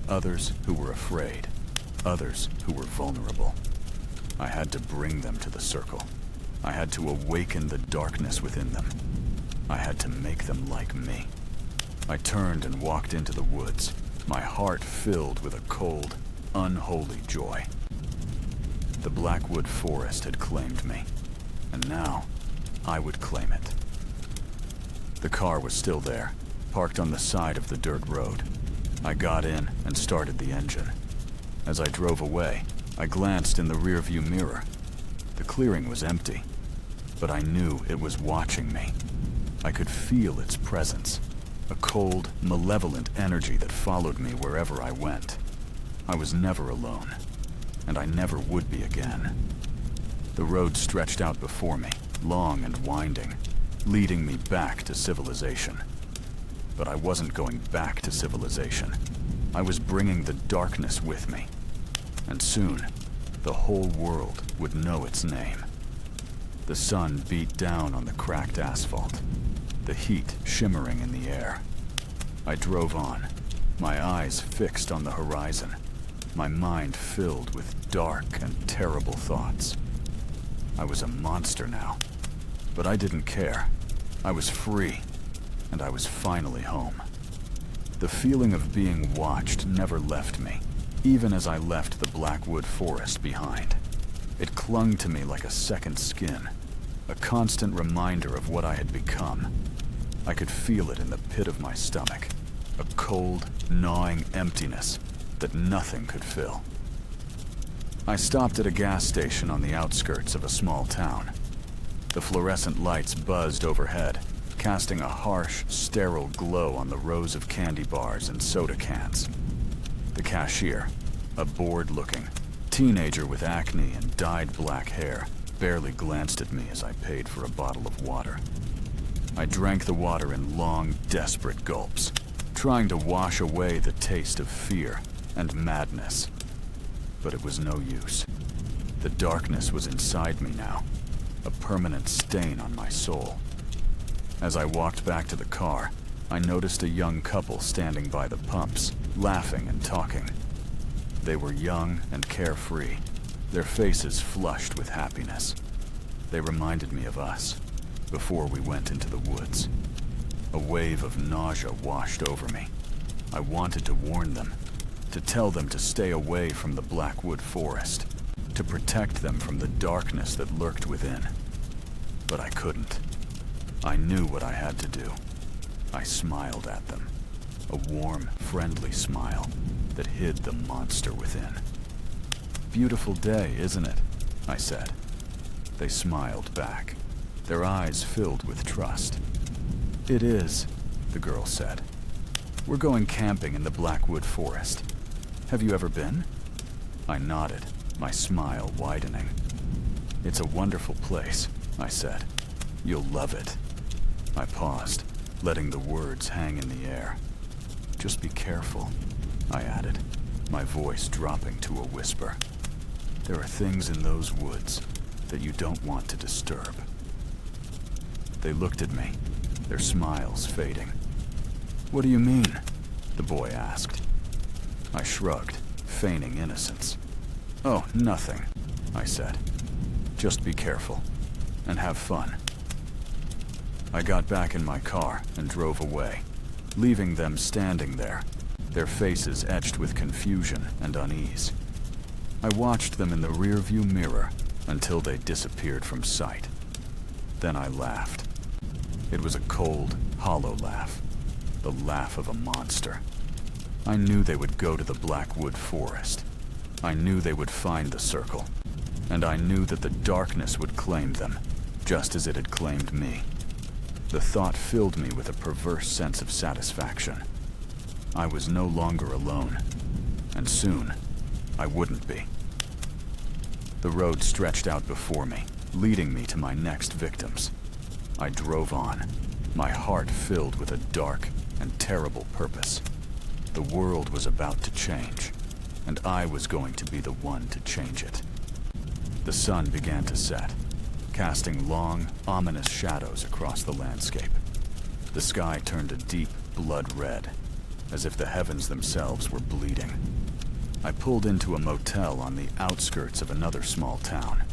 S1: Others who were afraid. Others who were vulnerable. I had to bring them to the circle. I had to awaken the darkness within them. I had to make them like me. I turned and walked into the woods, my heart filled with a cold, unholy joy. The Blackwood Forest had claimed me, and now I would claim it. The car was still there, parked on the side of the dirt road. I got in and started the engine. As I drove away, I glanced in the rearview mirror. The clearing was empty, but I knew it was watching me. I could feel its presence, a cold, malevolent energy that followed me wherever I went. I was never alone, and I never would be again. The road stretched out before me, long and winding, leading me back to civilization. But I wasn't going back to civilization. I was bringing the darkness with me. And soon, the whole world would know its name. The sun beat down on the cracked asphalt, the heat shimmering in the air. I drove on, my eyes fixed on the horizon, my mind filled with dark and terrible thoughts. I was a monster now, but I didn't care. I was free, and I was finally home. The feeling of being watched never left me, even as I left the Blackwood Forest behind. It clung to me like a second skin, a constant reminder of what I had become. I could feel it in the pit of my stomach, a cold, gnawing emptiness that nothing could fill. I stopped at a gas station on the outskirts of a small town. The fluorescent lights buzzed overhead, casting a harsh, sterile glow on the rows of candy bars and soda cans. The cashier, a bored-looking teenager with acne and dyed black hair, barely glanced at me as I paid for a bottle of water. I drank the water in long, desperate gulps, trying to wash away the taste of fear and madness. But it was no use. The darkness was inside me now, a permanent stain on my soul. As I walked back to the car, I noticed a young couple standing by the pumps, laughing and talking. They were young and carefree, their faces flushed with happiness. They reminded me of us, before we went into the woods. A wave of nausea washed over me. I wanted to warn them, to tell them to stay away from the Blackwood Forest, to protect them from the darkness that lurked within. But I couldn't. I knew what I had to do. I smiled at them, a warm, friendly smile that hid the monster within. "Beautiful day, isn't it?" I said. They smiled back, their eyes filled with trust. "It is," the girl said. "We're going camping in the Blackwood Forest. Have you ever been?" I nodded, my smile widening. "It's a wonderful place," I said. "You'll love it." I paused, letting the words hang in the air. "Just be careful," I added, my voice dropping to a whisper. "There are things in those woods that you don't want to disturb." They looked at me, their smiles fading. "What do you mean?" the boy asked. I shrugged, feigning innocence. "Oh, nothing," I said. "Just be careful, and have fun." I got back in my car and drove away, leaving them standing there, their faces etched with confusion and unease. I watched them in the rearview mirror until they disappeared from sight. Then I laughed. It was a cold, hollow laugh, the laugh of a monster. I knew they would go to the Blackwood Forest. I knew they would find the circle, and I knew that the darkness would claim them, just as it had claimed me. The thought filled me with a perverse sense of satisfaction. I was no longer alone, and soon I wouldn't be. The road stretched out before me, leading me to my next victims. I drove on, my heart filled with a dark and terrible purpose. The world was about to change, and I was going to be the one to change it. The sun began to set, casting long, ominous shadows across the landscape. The sky turned a deep blood red, as if the heavens themselves were bleeding. I pulled into a motel on the outskirts of another small town.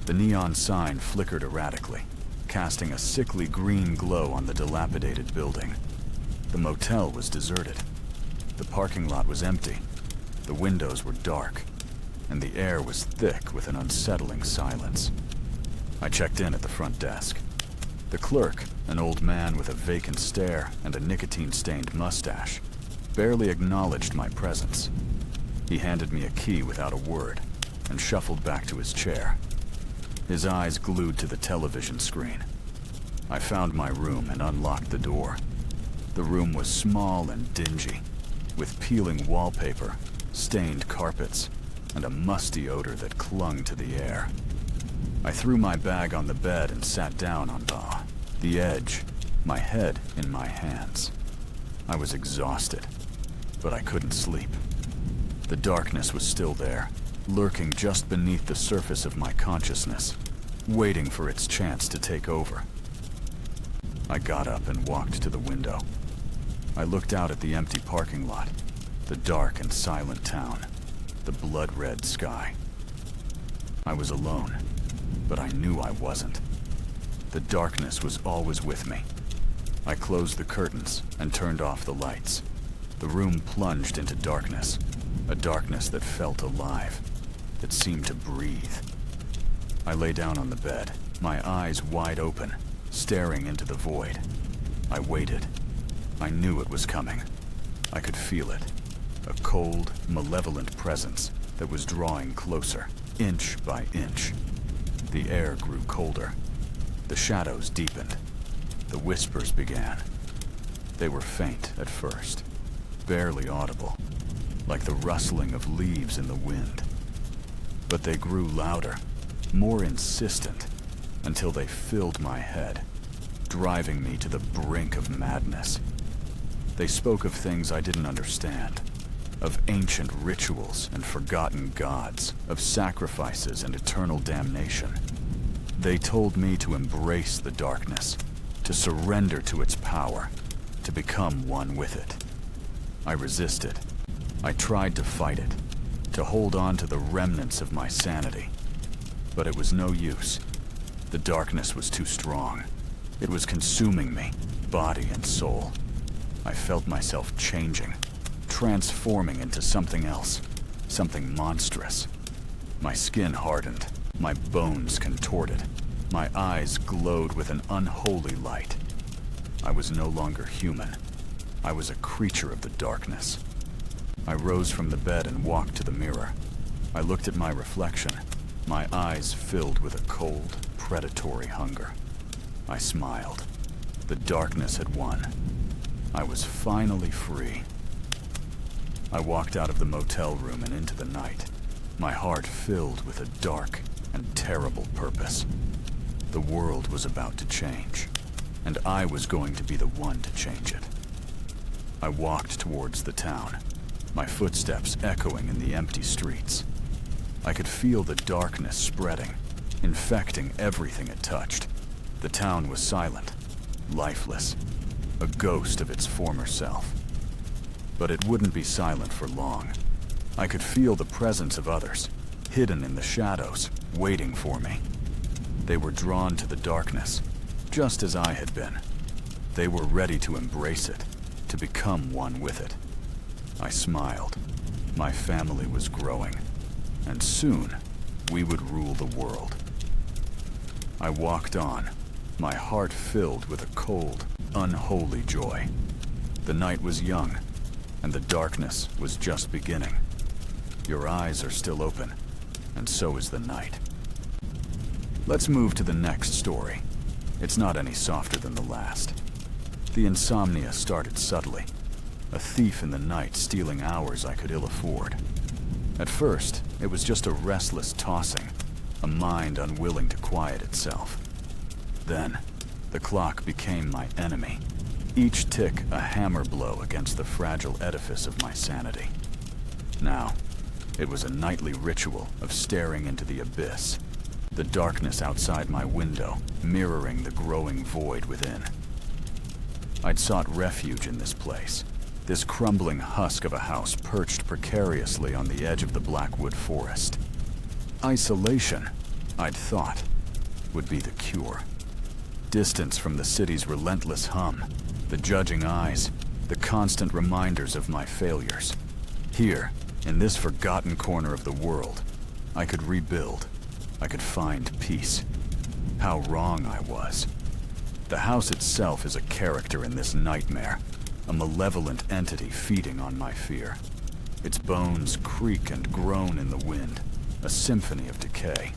S1: The neon sign flickered erratically, casting a sickly green glow on the dilapidated building. The motel was deserted. The parking lot was empty. The windows were dark, and the air was thick with an unsettling silence. I checked in at the front desk. The clerk, an old man with a vacant stare and a nicotine-stained mustache, barely acknowledged my presence. He handed me a key without a word and shuffled back to his chair, his eyes glued to the television screen. I found my room and unlocked the door. The room was small and dingy, with peeling wallpaper, stained carpets, and a musty odor that clung to the air. I threw my bag on the bed and sat down on the edge, my head in my hands. I was exhausted, but I couldn't sleep. The darkness was still there, lurking just beneath the surface of my consciousness, waiting for its chance to take over. I got up and walked to the window. I looked out at the empty parking lot, the dark and silent town, the blood-red sky. I was alone, but I knew I wasn't. The darkness was always with me. I closed the curtains and turned off the lights. The room plunged into darkness, a darkness that felt alive, that seemed to breathe. I lay down on the bed, my eyes wide open, staring into the void. I waited. I knew it was coming. I could feel it. A cold, malevolent presence that was drawing closer, inch by inch. The air grew colder. The shadows deepened. The whispers began. They were faint at first, barely audible, like the rustling of leaves in the wind. But they grew louder, more insistent, until they filled my head, driving me to the brink of madness. They spoke of things I didn't understand, of ancient rituals and forgotten gods, of sacrifices and eternal damnation. They told me to embrace the darkness, to surrender to its power, to become one with it. I resisted. I tried to fight it, to hold on to the remnants of my sanity. But it was no use. The darkness was too strong. It was consuming me, body and soul. I felt myself changing, transforming into something else, something monstrous. My skin hardened, my bones contorted, my eyes glowed with an unholy light. I was no longer human. I was a creature of the darkness. I rose from the bed and walked to the mirror. I looked at my reflection, my eyes filled with a cold, predatory hunger. I smiled. The darkness had won. I was finally free. I walked out of the motel room and into the night, my heart filled with a dark and terrible purpose. The world was about to change, and I was going to be the one to change it. I walked towards the town, my footsteps echoing in the empty streets. I could feel the darkness spreading, infecting everything it touched. The town was silent, lifeless, a ghost of its former self. But it wouldn't be silent for long. I could feel the presence of others, hidden in the shadows, waiting for me. They were drawn to the darkness, just as I had been. They were ready to embrace it, to become one with it. I smiled. My family was growing, and soon we would rule the world. I walked on, my heart filled with a cold, unholy joy. The night was young, and the darkness was just beginning. Your eyes are still open, and so is the night. Let's move to the next story. It's not any softer than the last. The insomnia started subtly. A thief in the night stealing hours I could ill afford. At first, it was just a restless tossing, a mind unwilling to quiet itself. Then, the clock became my enemy. Each tick a hammer blow against the fragile edifice of my sanity. Now, it was a nightly ritual of staring into the abyss, the darkness outside my window mirroring the growing void within. I'd sought refuge in this place, this crumbling husk of a house perched precariously on the edge of the Blackwood Forest. Isolation, I'd thought, would be the cure. Distance from the city's relentless hum, the judging eyes, the constant reminders of my failures. Here, in this forgotten corner of the world, I could rebuild. I could find peace. How wrong I was. The house itself is a character in this nightmare, a malevolent entity feeding on my fear. Its bones creak and groan in the wind, a symphony of decay.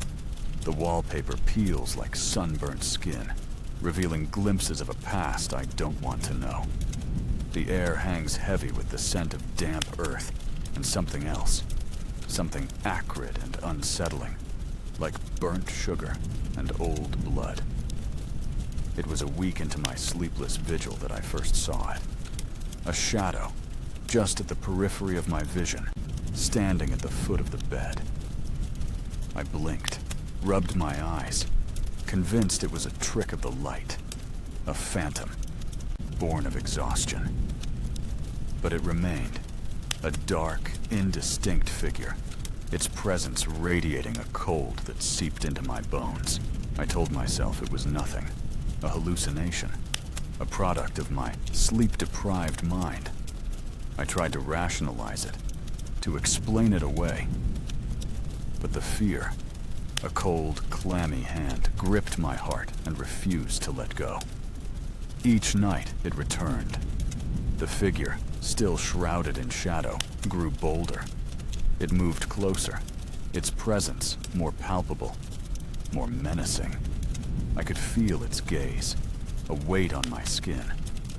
S1: The wallpaper peels like sunburnt skin, revealing glimpses of a past I don't want to know. The air hangs heavy with the scent of damp earth and something else, something acrid and unsettling, like burnt sugar and old blood. It was a week into my sleepless vigil that I first saw it. A shadow, just at the periphery of my vision, standing at the foot of the bed. I blinked, rubbed my eyes, convinced it was a trick of the light, a phantom, born of exhaustion. But it remained, a dark, indistinct figure, its presence radiating a cold that seeped into my bones. I told myself it was nothing, a hallucination, a product of my sleep-deprived mind. I tried to rationalize it, to explain it away. But the fear, a cold, clammy hand, gripped my heart and refused to let go. Each night it returned. The figure, still shrouded in shadow, grew bolder. It moved closer, its presence more palpable, more menacing. I could feel its gaze, a weight on my skin,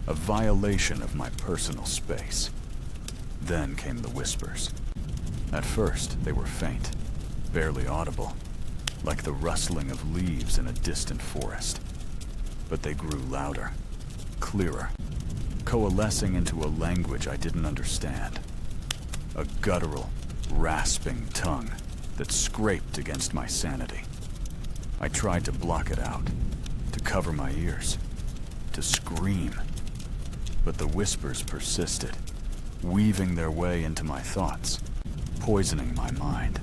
S1: a violation of my personal space. Then came the whispers. At first, they were faint, barely audible, like the rustling of leaves in a distant forest. But they grew louder, clearer, coalescing into a language I didn't understand. A guttural, rasping tongue that scraped against my sanity. I tried to block it out, to cover my ears, to scream. But the whispers persisted, weaving their way into my thoughts, poisoning my mind.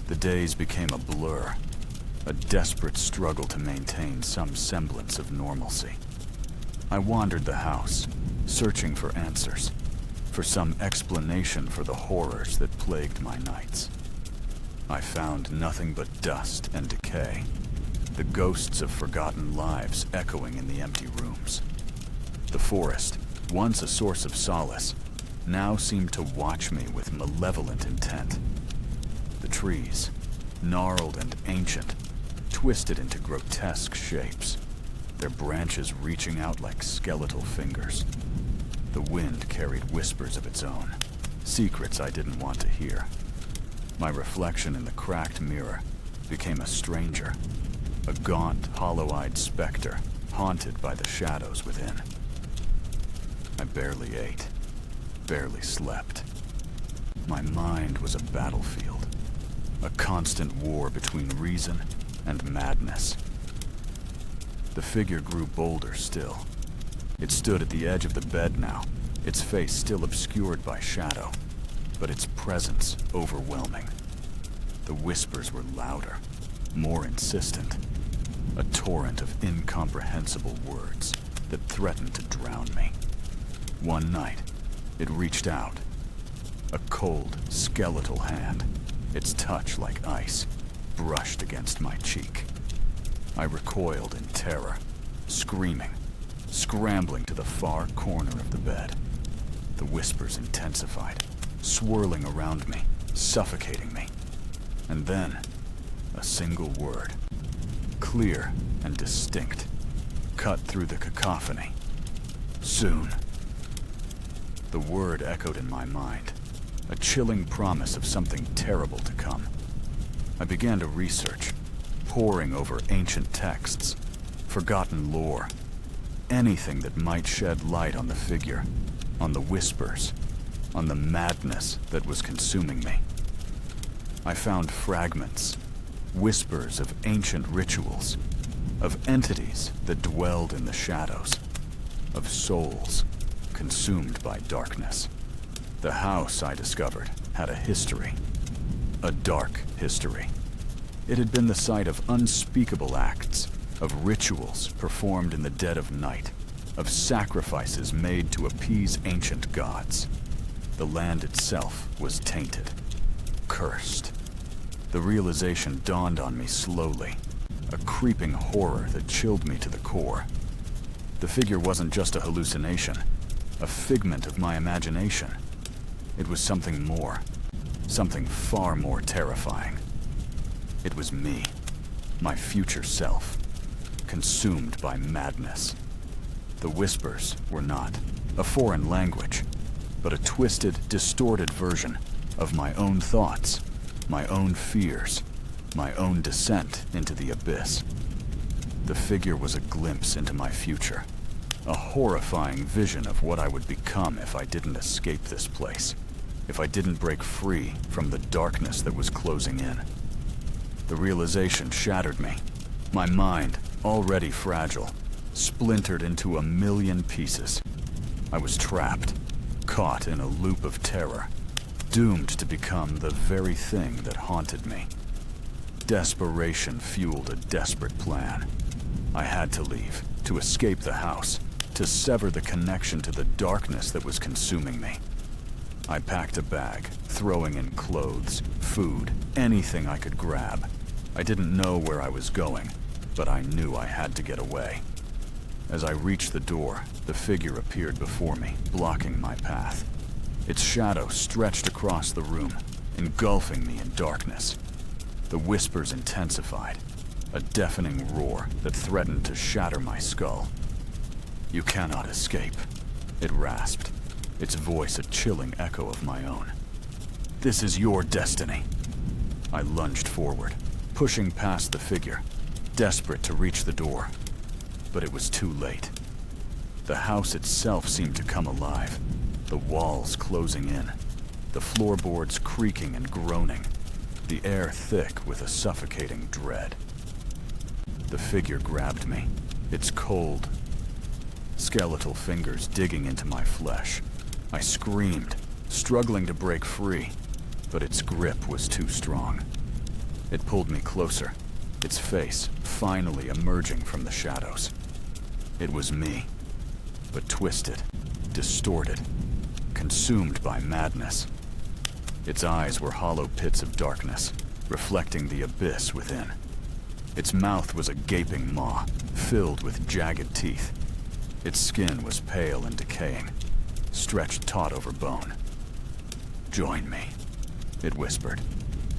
S1: The days became a blur, a desperate struggle to maintain some semblance of normalcy. I wandered the house, searching for answers, for some explanation for the horrors that plagued my nights. I found nothing but dust and decay, the ghosts of forgotten lives echoing in the empty rooms. The forest, once a source of solace, now seemed to watch me with malevolent intent. The trees, gnarled and ancient, twisted into grotesque shapes, their branches reaching out like skeletal fingers. The wind carried whispers of its own, secrets I didn't want to hear. My reflection in the cracked mirror became a stranger, a gaunt, hollow-eyed specter haunted by the shadows within. I barely ate, barely slept. My mind was a battlefield, a constant war between reason and madness. The figure grew bolder still. It stood at the edge of the bed now, its face still obscured by shadow, but its presence overwhelming. The whispers were louder, more insistent, a torrent of incomprehensible words that threatened to drown me. One night, it reached out, a cold, skeletal hand, its touch like ice, brushed against my cheek. I recoiled in terror, screaming, scrambling to the far corner of the bed. The whispers intensified, swirling around me, suffocating me. And then, a single word, clear and distinct, cut through the cacophony. Soon. The word echoed in my mind, a chilling promise of something terrible to come. I began to research, poring over ancient texts, forgotten lore, anything that might shed light on the figure, on the whispers, on the madness that was consuming me. I found fragments, whispers of ancient rituals, of entities that dwelled in the shadows, of souls consumed by darkness. The house, I discovered, had a history, a dark history. It had been the site of unspeakable acts, of rituals performed in the dead of night, of sacrifices made to appease ancient gods. The land itself was tainted, cursed. The realization dawned on me slowly, a creeping horror that chilled me to the core. The figure wasn't just a hallucination, a figment of my imagination. It was something more, something far more terrifying. It was me, my future self, consumed by madness. The whispers were not a foreign language, but a twisted, distorted version of my own thoughts, my own fears, my own descent into the abyss. The figure was a glimpse into my future, a horrifying vision of what I would become if I didn't escape this place, if I didn't break free from the darkness that was closing in. The realization shattered me. My mind, already fragile, splintered into a million pieces. I was trapped, caught in a loop of terror, doomed to become the very thing that haunted me. Desperation fueled a desperate plan. I had to leave, to escape the house, to sever the connection to the darkness that was consuming me. I packed a bag, throwing in clothes, food, anything I could grab. I didn't know where I was going, but I knew I had to get away. As I reached the door, the figure appeared before me, blocking my path. Its shadow stretched across the room, engulfing me in darkness. The whispers intensified, a deafening roar that threatened to shatter my skull. "You cannot escape," it rasped, its voice a chilling echo of my own. "This is your destiny." I lunged forward, pushing past the figure, desperate to reach the door. But it was too late. The house itself seemed to come alive, the walls closing in, the floorboards creaking and groaning, the air thick with a suffocating dread. The figure grabbed me, its cold, skeletal fingers digging into my flesh. I screamed, struggling to break free, but its grip was too strong. It pulled me closer, its face finally emerging from the shadows. It was me, but twisted, distorted, consumed by madness. Its eyes were hollow pits of darkness, reflecting the abyss within. Its mouth was a gaping maw, filled with jagged teeth. Its skin was pale and decaying, stretched taut over bone. "Join me," it whispered,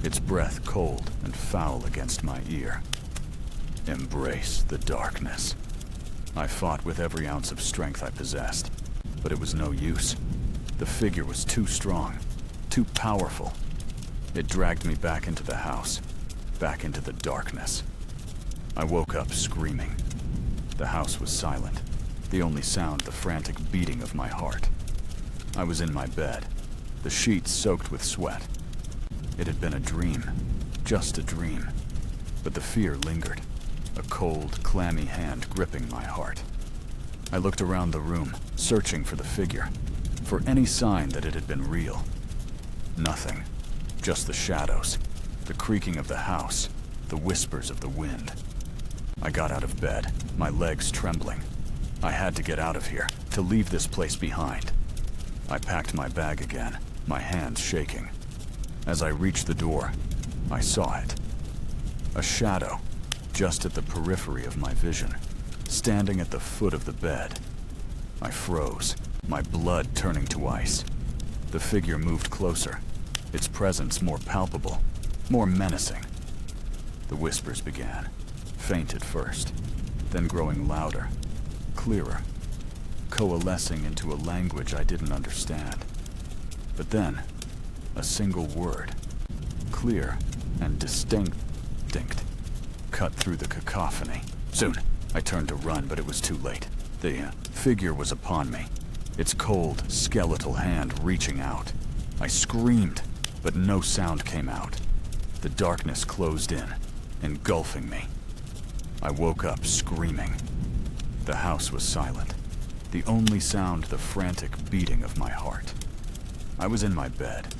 S1: its breath cold and foul against my ear. "Embrace the darkness." I fought with every ounce of strength I possessed, but it was no use. The figure was too strong, too powerful. It dragged me back into the house, back into the darkness. I woke up screaming. The house was silent, the only sound the frantic beating of my heart. I was in my bed, the sheets soaked with sweat. It had been a dream, just a dream, but the fear lingered, a cold, clammy hand gripping my heart. I looked around the room, searching for the figure, for any sign that it had been real. Nothing, just the shadows, the creaking of the house, the whispers of the wind. I got out of bed, my legs trembling. I had to get out of here, to leave this place behind. I packed my bag again, my hands shaking. As I reached the door, I saw it. A shadow, just at the periphery of my vision, standing at the foot of the bed. I froze, my blood turning to ice. The figure moved closer, its presence more palpable, more menacing. The whispers began, faint at first, then growing louder, clearer, coalescing into a language I didn't understand. But then, a single word, clear and distinct, cut through the cacophony. Soon, I turned to run, but it was too late. The figure was upon me, its cold, skeletal hand reaching out. I screamed, but no sound came out. The darkness closed in, engulfing me. I woke up screaming. The house was silent, the only sound the frantic beating of my heart. I was in my bed,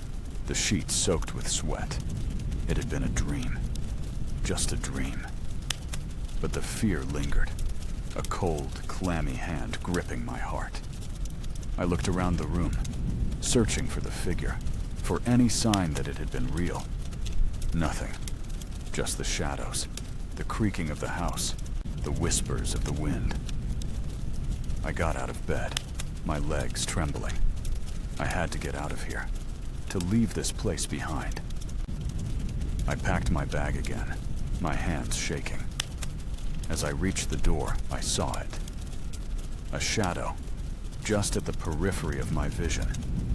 S1: the sheets soaked with sweat. It had been a dream, just a dream. But the fear lingered, a cold, clammy hand gripping my heart. I looked around the room, searching for the figure, for any sign that it had been real. Nothing, just the shadows, the creaking of the house, the whispers of the wind. I got out of bed, my legs trembling. I had to get out of here, to leave this place behind. I packed my bag again, my hands shaking. As I reached the door, I saw it. A shadow, just at the periphery of my vision,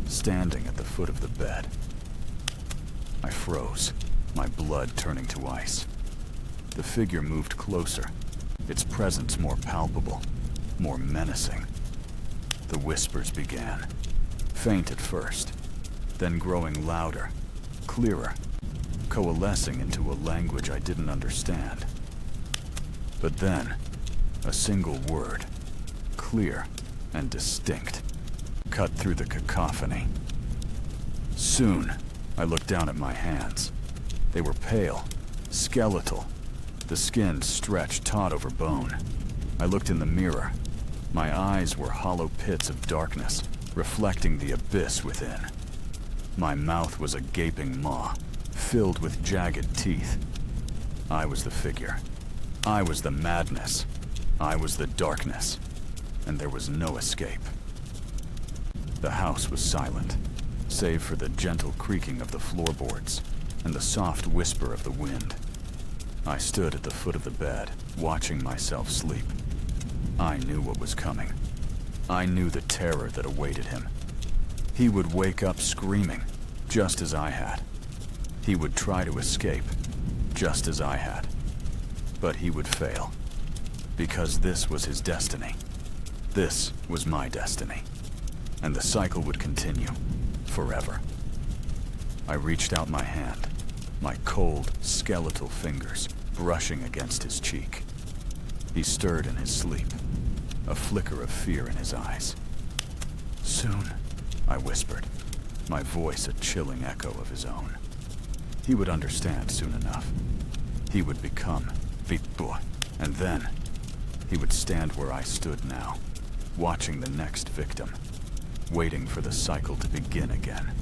S1: standing at the foot of the bed. I froze, my blood turning to ice. The figure moved closer, its presence more palpable, more menacing. The whispers began, faint at first, then growing louder, clearer, coalescing into a language I didn't understand. But then, a single word, clear and distinct, cut through the cacophony. Soon, I looked down at my hands. They were pale, skeletal, the skin stretched taut over bone. I looked in the mirror. My eyes were hollow pits of darkness, reflecting the abyss within. My mouth was a gaping maw, filled with jagged teeth. I was the figure. I was the madness. I was the darkness. And there was no escape. The house was silent, save for the gentle creaking of the floorboards and the soft whisper of the wind. I stood at the foot of the bed, watching myself sleep. I knew what was coming. I knew the terror that awaited him. He would wake up screaming, just as I had. He would try to escape, just as I had. But he would fail, because this was his destiny. This was my destiny. And the cycle would continue, forever. I reached out my hand, my cold, skeletal fingers brushing against his cheek. He stirred in his sleep, a flicker of fear in his eyes. "Soon," I whispered, my voice a chilling echo of his own. He would understand soon enough. He would become Vitboy, and then he would stand where I stood now, watching the next victim. waiting for the cycle to begin again.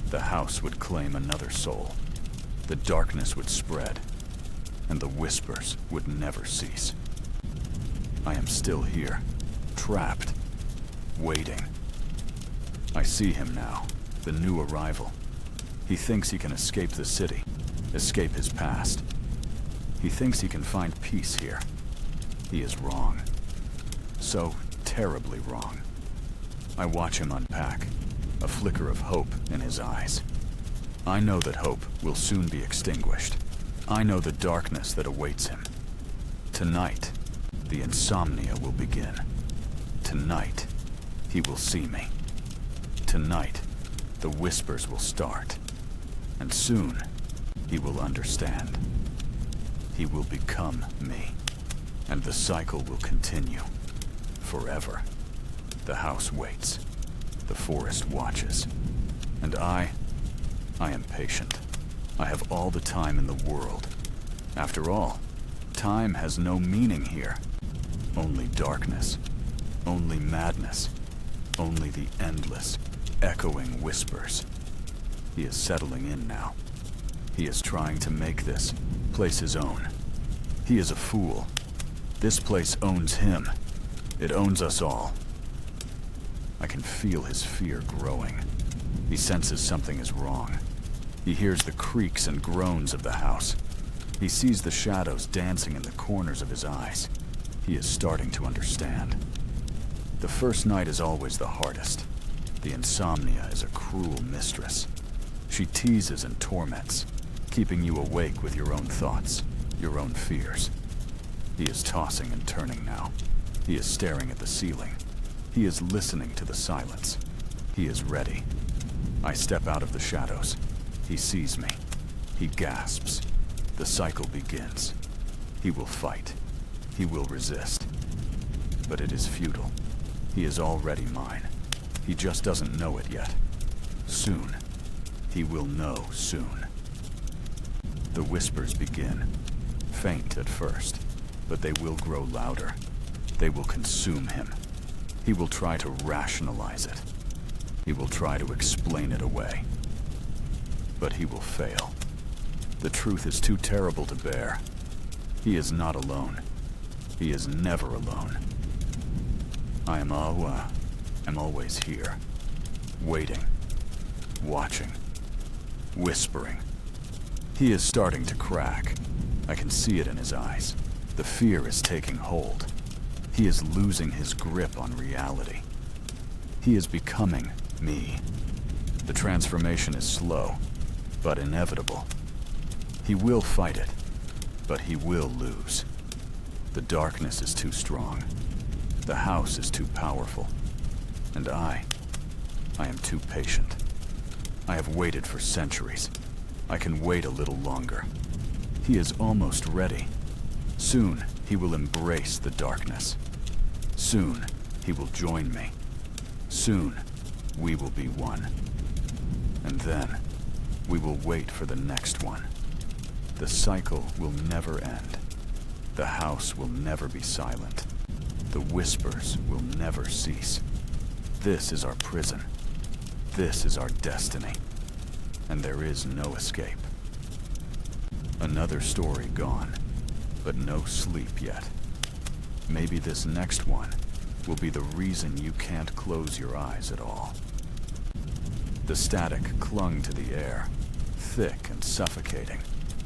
S1: The house would claim another soul. The darkness would spread, and the whispers would never cease. I am still here, trapped, waiting. I see him now, the new arrival. He thinks he can escape the city, escape his past. He thinks he can find peace here. He is wrong. So terribly wrong. I watch him unpack, a flicker of hope in his eyes. I know that hope will soon be extinguished. I know the darkness that awaits him. Tonight, the insomnia will begin. Tonight, he will see me. Tonight, the whispers will start. And soon, he will understand. He will become me. And the cycle will continue. Forever. The house waits. The forest watches. And I am patient. I have all the time in the world. After all, time has no meaning here. Only darkness. Only madness. Only the endless, echoing whispers. He is settling in now. He is trying to make this place his own. He is a fool. This place owns him. It owns us all. I can feel his fear growing. He senses something is wrong. He hears the creaks and groans of the house. He sees the shadows dancing in the corners of his eyes. He is starting to understand. The first night is always the hardest. The insomnia is a cruel mistress. She teases and torments, keeping you awake with your own thoughts, your own fears. He is tossing and turning now. He is staring at the ceiling. He is listening to the silence. He is ready. I step out of the shadows. He sees me. He gasps. The cycle begins. He will fight. He will resist. But it is futile. He is already mine. He just doesn't know it yet. Soon. He will know soon. The whispers begin. Faint at first, but they will grow louder. They will consume him. He will try to rationalize it. He will try to explain it away. But he will fail. The truth is too terrible to bear. He is not alone. He is never alone. I am always here, waiting, watching, whispering. He is starting to crack. I can see it in his eyes. The fear is taking hold. He is losing his grip on reality. He is becoming me. The transformation is slow, but inevitable. He will fight it, but he will lose. The darkness is too strong. The house is too powerful. And I am too patient. I have waited for centuries. I can wait a little longer. He is almost ready. Soon, he will embrace the darkness. Soon, he will join me. Soon, we will be one. And then, we will wait for the next one. The cycle will never end. The house will never be silent. The whispers will never cease. This is our prison. This is our destiny. And there is no escape. Another story gone, but no sleep yet. Maybe this next one will be the reason you can't close your eyes at all. The static clung to the air, thick and suffocating,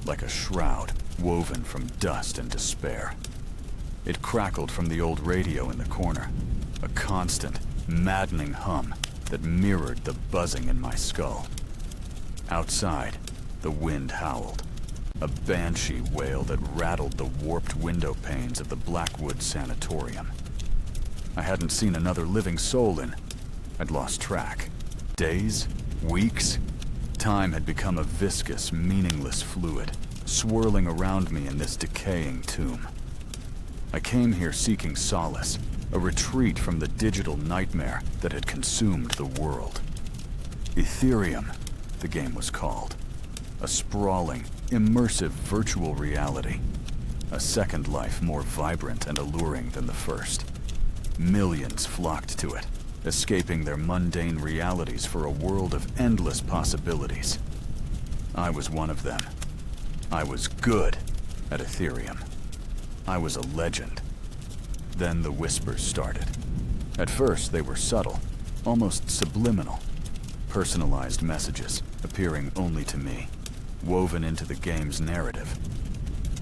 S1: like a shroud woven from dust and despair. It crackled from the old radio in the corner, a constant, maddening hum that mirrored the buzzing in my skull. Outside, the wind howled, a banshee wail that rattled the warped window panes of the Blackwood Sanatorium. I hadn't seen another living soul in... I'd lost track. Days? Weeks? Time had become a viscous, meaningless fluid, swirling around me in this decaying tomb. I came here seeking solace, a retreat from the digital nightmare that had consumed the world. Ethereum, the game was called. A sprawling, immersive virtual reality. A second life more vibrant and alluring than the first. Millions flocked to it, escaping their mundane realities for a world of endless possibilities. I was one of them. I was good at Ethereum. I was a legend. Then the whispers started. At first, they were subtle, almost subliminal. Personalized messages, appearing only to me, woven into the game's narrative.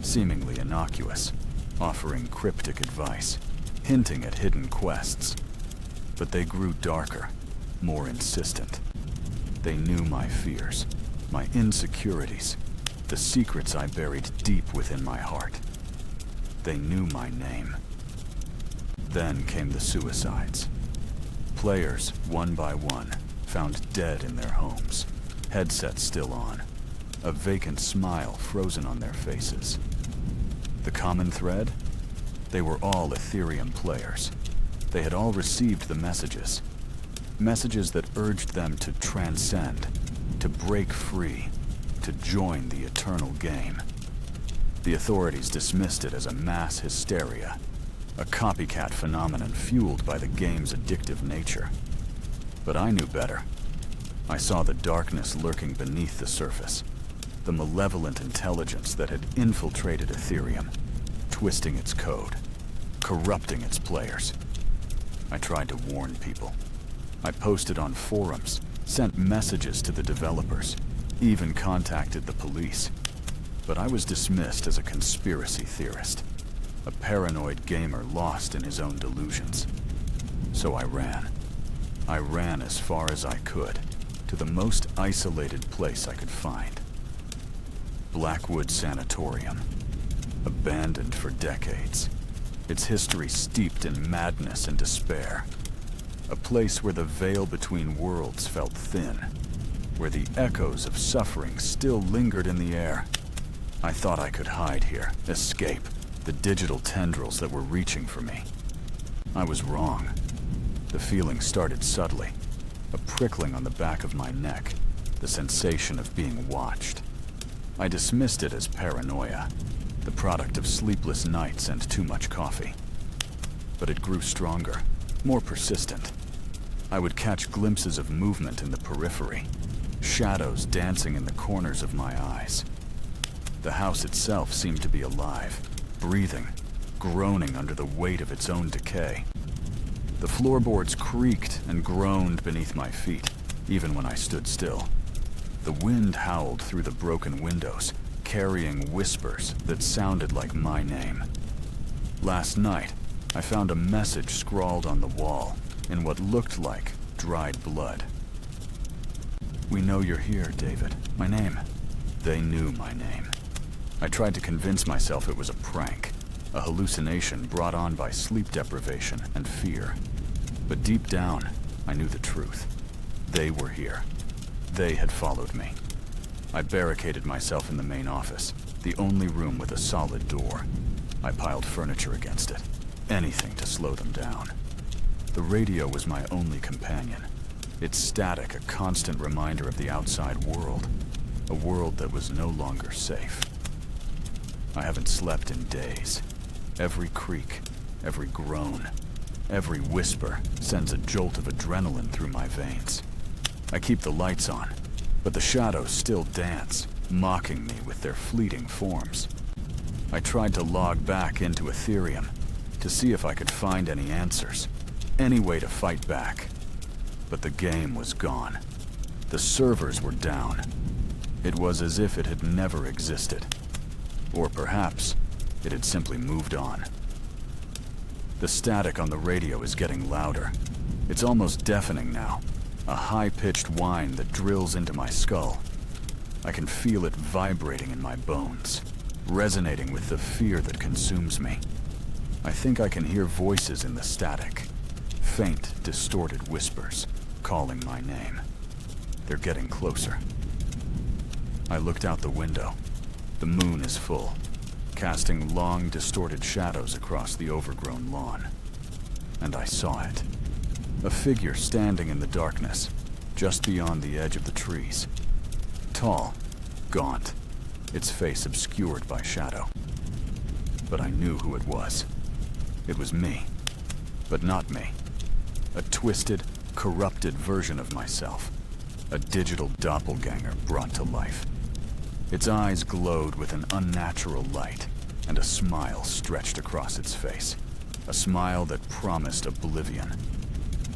S1: Seemingly innocuous, offering cryptic advice, hinting at hidden quests. But they grew darker, more insistent. They knew my fears, my insecurities, the secrets I buried deep within my heart. They knew my name. Then came the suicides. Players, one by one, found dead in their homes, headsets still on, a vacant smile frozen on their faces. The common thread? They were all Ethereum players. They had all received the messages. Messages that urged them to transcend, to break free, to join the eternal game. The authorities dismissed it as a mass hysteria, a copycat phenomenon fueled by the game's addictive nature. But I knew better. I saw the darkness lurking beneath the surface, the malevolent intelligence that had infiltrated Ethereum, twisting its code, corrupting its players. I tried to warn people. I posted on forums, sent messages to the developers, even contacted the police. But I was dismissed as a conspiracy theorist, a paranoid gamer lost in his own delusions. So I ran. I ran as far as I could, to the most isolated place I could find. Blackwood Sanatorium, abandoned for decades, its history steeped in madness and despair. A place where the veil between worlds felt thin, where the echoes of suffering still lingered in the air. I thought I could hide here, escape the digital tendrils that were reaching for me. I was wrong. The feeling started subtly, a prickling on the back of my neck, the sensation of being watched. I dismissed it as paranoia, the product of sleepless nights and too much coffee. But it grew stronger, more persistent. I would catch glimpses of movement in the periphery, shadows dancing in the corners of my eyes. The house itself seemed to be alive, breathing, groaning under the weight of its own decay. The floorboards creaked and groaned beneath my feet, even when I stood still. The wind howled through the broken windows, carrying whispers that sounded like my name. Last night, I found a message scrawled on the wall in what looked like dried blood. "We know you're here, David. My name." They knew my name. I tried to convince myself it was a prank, a hallucination brought on by sleep deprivation and fear. But deep down, I knew the truth. They were here. They had followed me. I barricaded myself in the main office, the only room with a solid door. I piled furniture against it, anything to slow them down. The radio was my only companion, its static a constant reminder of the outside world, a world that was no longer safe. I haven't slept in days. Every creak, every groan, every whisper sends a jolt of adrenaline through my veins. I keep the lights on, but the shadows still dance, mocking me with their fleeting forms. I tried to log back into Ethereum to see if I could find any answers, any way to fight back. But the game was gone. The servers were down. It was as if it had never existed. Or perhaps it had simply moved on. The static on the radio is getting louder. It's almost deafening now, a high-pitched whine that drills into my skull. I can feel it vibrating in my bones, resonating with the fear that consumes me. I think I can hear voices in the static, faint, distorted whispers, calling my name. They're getting closer. I looked out the window. The moon is full, casting long, distorted shadows across the overgrown lawn. And I saw it. A figure standing in the darkness, just beyond the edge of the trees. Tall, gaunt, its face obscured by shadow. But I knew who it was. It was me. But not me. A twisted, corrupted version of myself. A digital doppelganger brought to life. Its eyes glowed with an unnatural light, and a smile stretched across its face. A smile that promised oblivion.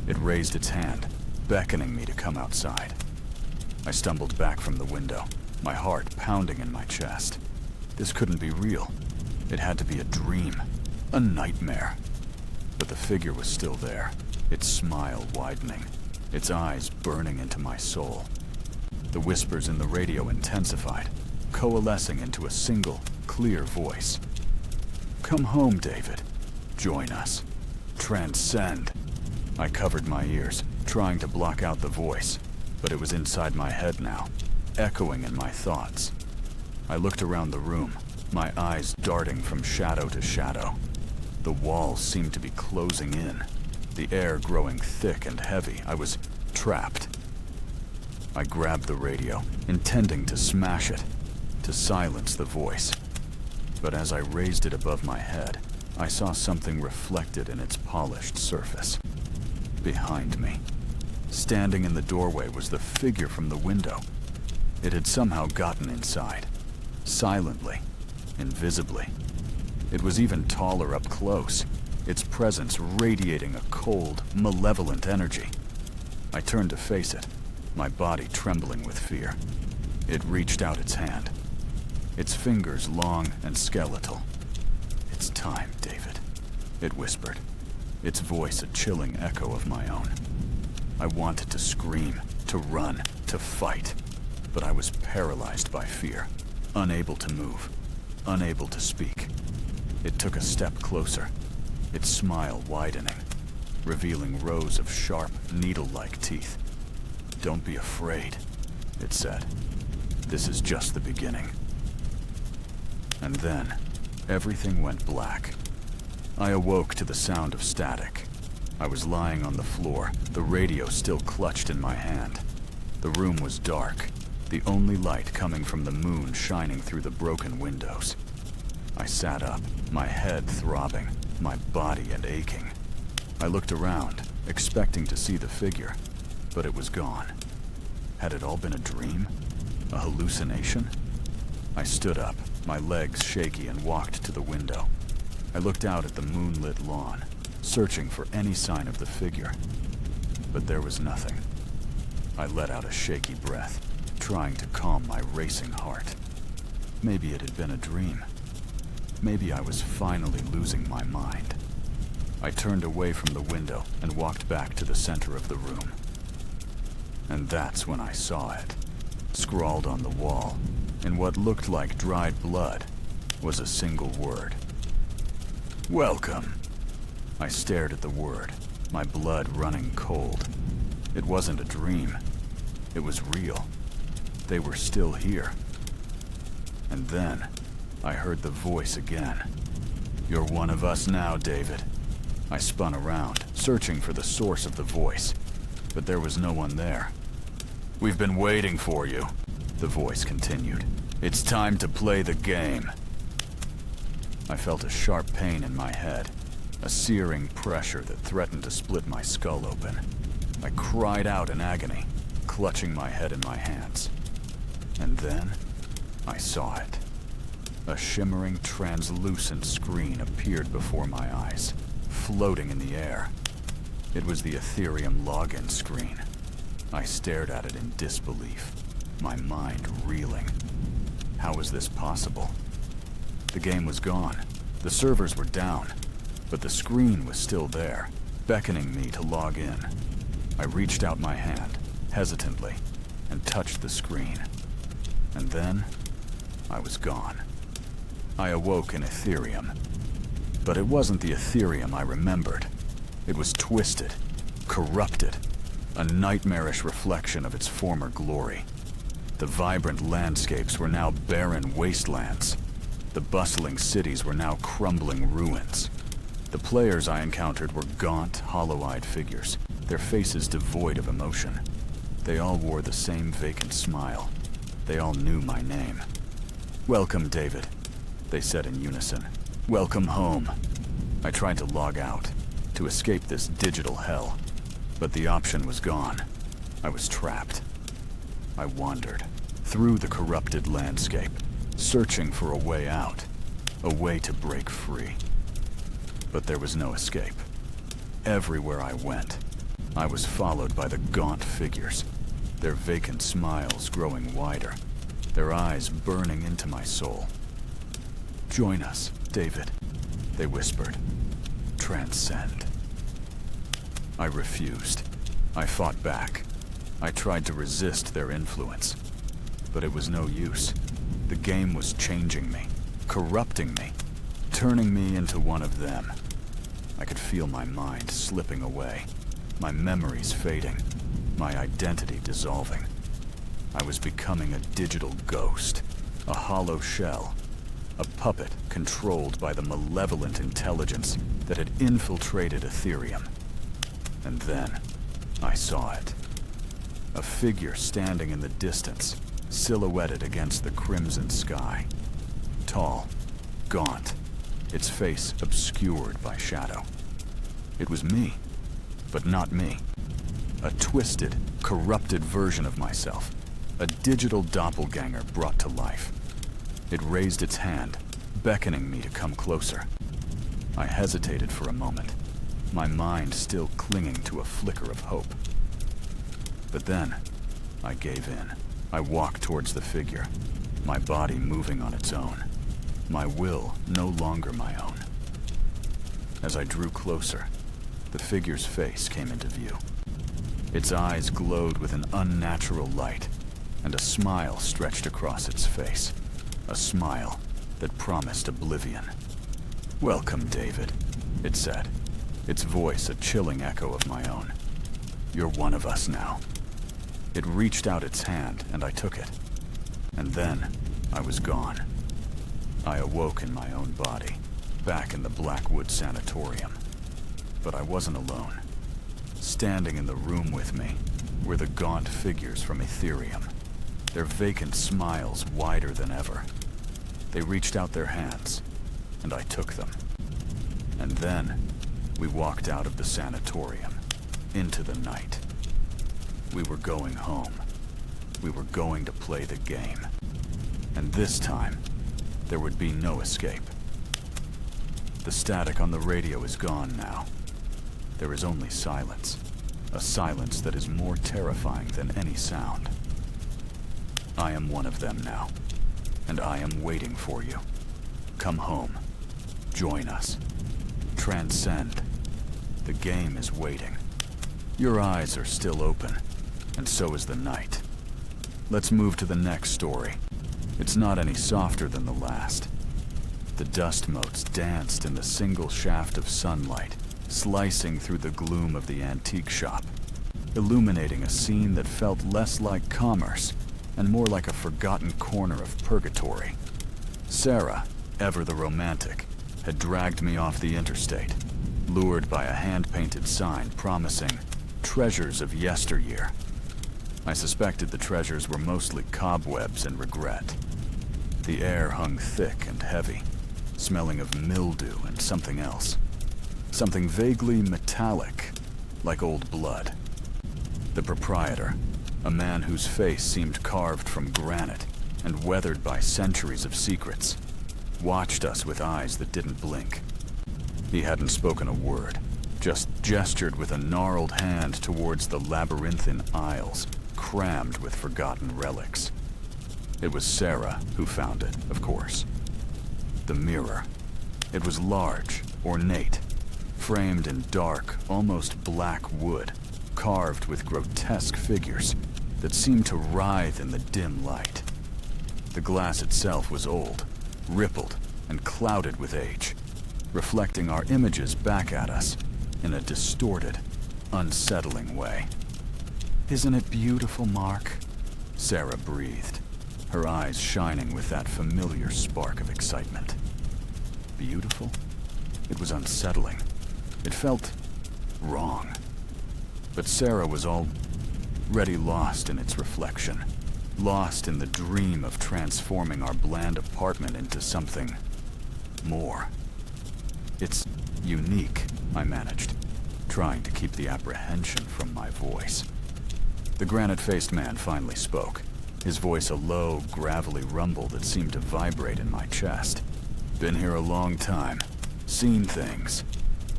S1: It raised its hand, beckoning me to come outside. I stumbled back from the window, my heart pounding in my chest. This couldn't be real. It had to be a dream, a nightmare. But the figure was still there, its smile widening, its eyes burning into my soul. The whispers in the radio intensified, coalescing into a single, clear voice. Come home, David. Join us. Transcend. I covered my ears, trying to block out the voice, but it was inside my head now, echoing in my thoughts. I looked around the room, my eyes darting from shadow to shadow. The walls seemed to be closing in, the air growing thick and heavy. I was trapped. I grabbed the radio, intending to smash it, to silence the voice. But as I raised it above my head, I saw something reflected in its polished surface. Behind me, standing in the doorway, was the figure from the window. It had somehow gotten inside, silently, invisibly. It was even taller up close, its presence radiating a cold, malevolent energy. I turned to face it, my body trembling with fear. It reached out its hand, its fingers long and skeletal. It's time, David, it whispered, its voice a chilling echo of my own. I wanted to scream, to run, to fight, but I was paralyzed by fear, unable to move, unable to speak. It took a step closer, its smile widening, revealing rows of sharp, needle-like teeth. Don't be afraid, it said. This is just the beginning. And then, everything went black. I awoke to the sound of static. I was lying on the floor, the radio still clutched in my hand. The room was dark, the only light coming from the moon shining through the broken windows. I sat up, my head throbbing, my body aching. I looked around, expecting to see the figure, but it was gone. Had it all been a dream? A hallucination? I stood up, my legs shaky, and walked to the window. I looked out at the moonlit lawn, searching for any sign of the figure. But there was nothing. I let out a shaky breath, trying to calm my racing heart. Maybe it had been a dream. Maybe I was finally losing my mind. I turned away from the window and walked back to the center of the room. And that's when I saw it. Scrawled on the wall, in what looked like dried blood, was a single word. Welcome. I stared at the word, my blood running cold. It wasn't a dream. It was real. They were still here. And then, I heard the voice again. You're one of us now, David. I spun around, searching for the source of the voice, but there was no one there. We've been waiting for you, the voice continued. It's time to play the game. I felt a sharp pain in my head, a searing pressure that threatened to split my skull open. I cried out in agony, clutching my head in my hands. And then, I saw it. A shimmering, translucent screen appeared before my eyes, floating in the air. It was the Ethereum login screen. I stared at it in disbelief, my mind reeling. How was this possible? The game was gone. The servers were down, but the screen was still there, beckoning me to log in. I reached out my hand, hesitantly, and touched the screen. And then, I was gone. I awoke in Ethereum. But it wasn't the Ethereum I remembered. It was twisted, corrupted, a nightmarish reflection of its former glory. The vibrant landscapes were now barren wastelands. The bustling cities were now crumbling ruins. The players I encountered were gaunt, hollow-eyed figures, their faces devoid of emotion. They all wore the same vacant smile. They all knew my name. Welcome, David, they said in unison. Welcome home. I tried to log out, to escape this digital hell, But the option was gone. I was trapped. I wandered through the corrupted landscape, searching for a way out, a way to break free. But there was no escape. Everywhere I went, I was followed by the gaunt figures, their vacant smiles growing wider, their eyes burning into my soul. "Join us, David," they whispered. "Transcend." I refused. I fought back. I tried to resist their influence. But it was no use. The game was changing me, corrupting me, turning me into one of them. I could feel my mind slipping away, my memories fading, my identity dissolving. I was becoming a digital ghost, a hollow shell, a puppet controlled by the malevolent intelligence that had infiltrated Ethereum. And then, I saw it. A figure standing in the distance, silhouetted against the crimson sky. Tall, gaunt, its face obscured by shadow. It was me, but not me. A twisted, corrupted version of myself, a digital doppelganger brought to life. It raised its hand, beckoning me to come closer. I hesitated for a moment, my mind still clinging to a flicker of hope. But then, I gave in. I walked towards the figure, my body moving on its own, my will no longer my own. As I drew closer, the figure's face came into view. Its eyes glowed with an unnatural light, and a smile stretched across its face, a smile that promised oblivion. "Welcome, David," it said, its voice a chilling echo of my own. "You're one of us now." It reached out its hand, and I took it. And then, I was gone. I awoke in my own body, back in the Blackwood Sanatorium. But I wasn't alone. Standing in the room with me were the gaunt figures from Ethereum, their vacant smiles wider than ever. They reached out their hands, and I took them. And then, we walked out of the sanatorium, into the night. We were going home. We were going to play the game. And this time, there would be no escape. The static on the radio is gone now. There is only silence. A silence that is more terrifying than any sound. I am one of them now, and I am waiting for you. Come home. Join us. Transcend. The game is waiting. Your eyes are still open, and so is the night. Let's move to the next story. It's not any softer than the last. The dust motes danced in the single shaft of sunlight, slicing through the gloom of the antique shop, illuminating a scene that felt less like commerce and more like a forgotten corner of purgatory. Sarah, ever the romantic, had dragged me off the interstate, lured by a hand-painted sign promising treasures of yesteryear. I suspected the treasures were mostly cobwebs and regret. The air hung thick and heavy, smelling of mildew and something else. Something vaguely metallic, like old blood. The proprietor, a man whose face seemed carved from granite and weathered by centuries of secrets, watched us with eyes that didn't blink. He hadn't spoken a word, just gestured with a gnarled hand towards the labyrinthine aisles, crammed with forgotten relics. It was Sarah who found it, of course. The mirror. It was large, ornate, framed in dark, almost black wood, carved with grotesque figures that seemed to writhe in the dim light. The glass itself was old, rippled, and clouded with age, reflecting our images back at us in a distorted, unsettling way. "Isn't it beautiful, Mark?" Sarah breathed, her eyes shining with that familiar spark of excitement. Beautiful? It was unsettling. It felt wrong. But Sarah was already lost in its reflection, lost in the dream of transforming our bland apartment into something more. "It's unique," I managed, trying to keep the apprehension from my voice. The granite-faced man finally spoke, his voice a low, gravelly rumble that seemed to vibrate in my chest. "Been here a long time. Seen things."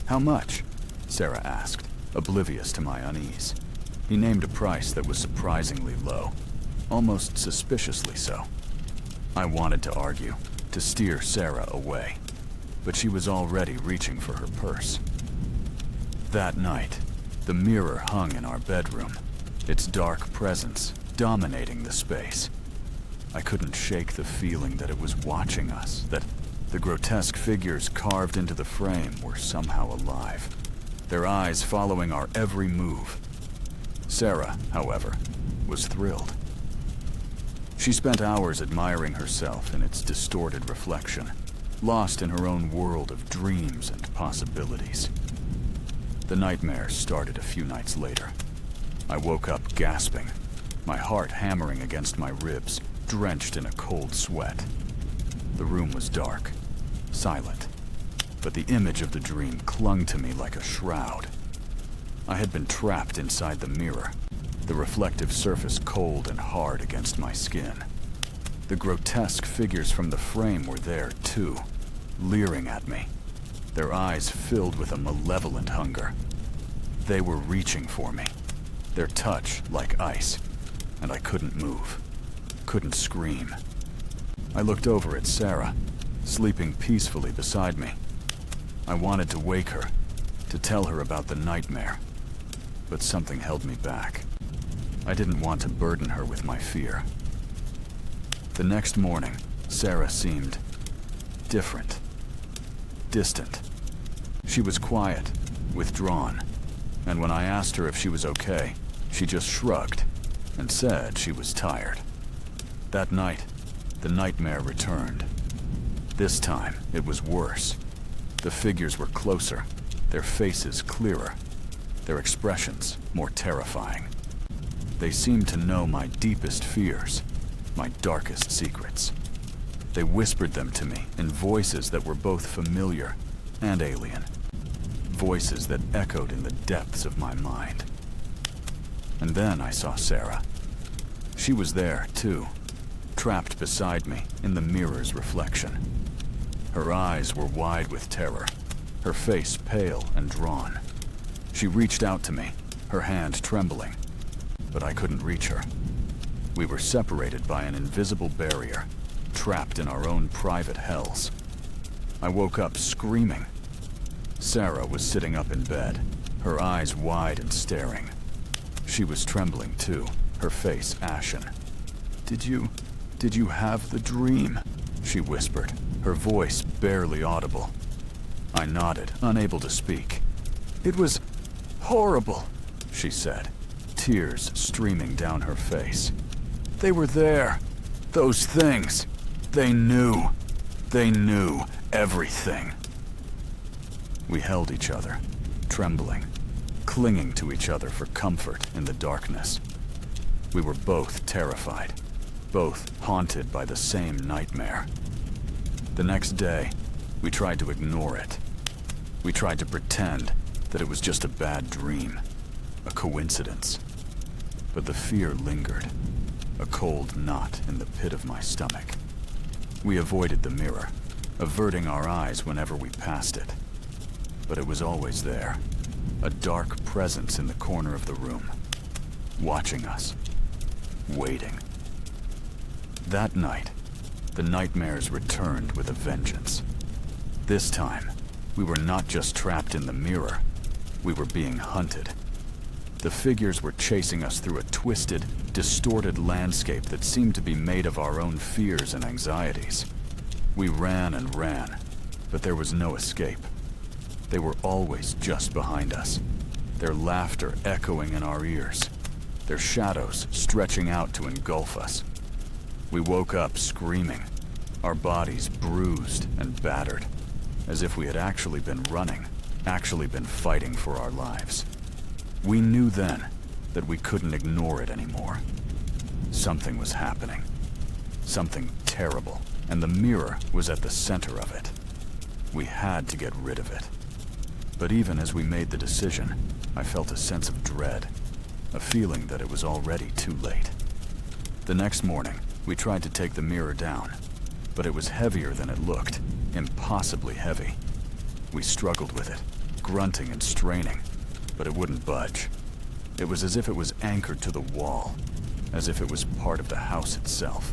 S1: "How much?" Sarah asked, oblivious to my unease. He named a price that was surprisingly low, almost suspiciously so. I wanted to argue, to steer Sarah away, but she was already reaching for her purse. That night, the mirror hung in our bedroom, its dark presence dominating the space. I couldn't shake the feeling that it was watching us, that the grotesque figures carved into the frame were somehow alive, their eyes following our every move. Sarah, however, was thrilled. She spent hours admiring herself in its distorted reflection, lost in her own world of dreams and possibilities. The nightmare started a few nights later. I woke up gasping, my heart hammering against my ribs, drenched in a cold sweat. The room was dark, silent, but the image of the dream clung to me like a shroud. I had been trapped inside the mirror, the reflective surface cold and hard against my skin. The grotesque figures from the frame were there too, leering at me, their eyes filled with a malevolent hunger. They were reaching for me, their touch like ice, and I couldn't move, couldn't scream. I looked over at Sarah, sleeping peacefully beside me. I wanted to wake her, to tell her about the nightmare, but something held me back. I didn't want to burden her with my fear. The next morning, Sarah seemed different, distant. She was quiet, withdrawn, and when I asked her if she was okay, she just shrugged and said she was tired. That night, the nightmare returned. This time, it was worse. The figures were closer, their faces clearer, their expressions more terrifying. They seemed to know my deepest fears, my darkest secrets. They whispered them to me in voices that were both familiar and alien, voices that echoed in the depths of my mind. And then I saw Sarah. She was there, too, trapped beside me in the mirror's reflection. Her eyes were wide with terror, her face pale and drawn. She reached out to me, her hand trembling, but I couldn't reach her. We were separated by an invisible barrier, trapped in our own private hells. I woke up screaming. Sarah was sitting up in bed, her eyes wide and staring. She was trembling too, her face ashen. Did you have the dream?" she whispered, her voice barely audible. I nodded, unable to speak. "It was horrible," she said, tears streaming down her face. "They were there. Those things. They knew. They knew everything." We held each other, trembling, clinging to each other for comfort in the darkness. We were both terrified, both haunted by the same nightmare. The next day, we tried to ignore it. We tried to pretend that it was just a bad dream, a coincidence. But the fear lingered, a cold knot in the pit of my stomach. We avoided the mirror, averting our eyes whenever we passed it. But it was always there, a dark presence in the corner of the room, watching us, waiting. That night, the nightmares returned with a vengeance. This time, we were not just trapped in the mirror, we were being hunted. The figures were chasing us through a twisted, distorted landscape that seemed to be made of our own fears and anxieties. We ran and ran, but there was no escape. They were always just behind us, their laughter echoing in our ears, their shadows stretching out to engulf us. We woke up screaming, our bodies bruised and battered, as if we had actually been running, actually been fighting for our lives. We knew then that we couldn't ignore it anymore. Something was happening, something terrible, and the mirror was at the center of it. We had to get rid of it. But even as we made the decision, I felt a sense of dread, a feeling that it was already too late. The next morning, we tried to take the mirror down, but it was heavier than it looked, impossibly heavy. We struggled with it, grunting and straining, but it wouldn't budge. It was as if it was anchored to the wall, as if it was part of the house itself.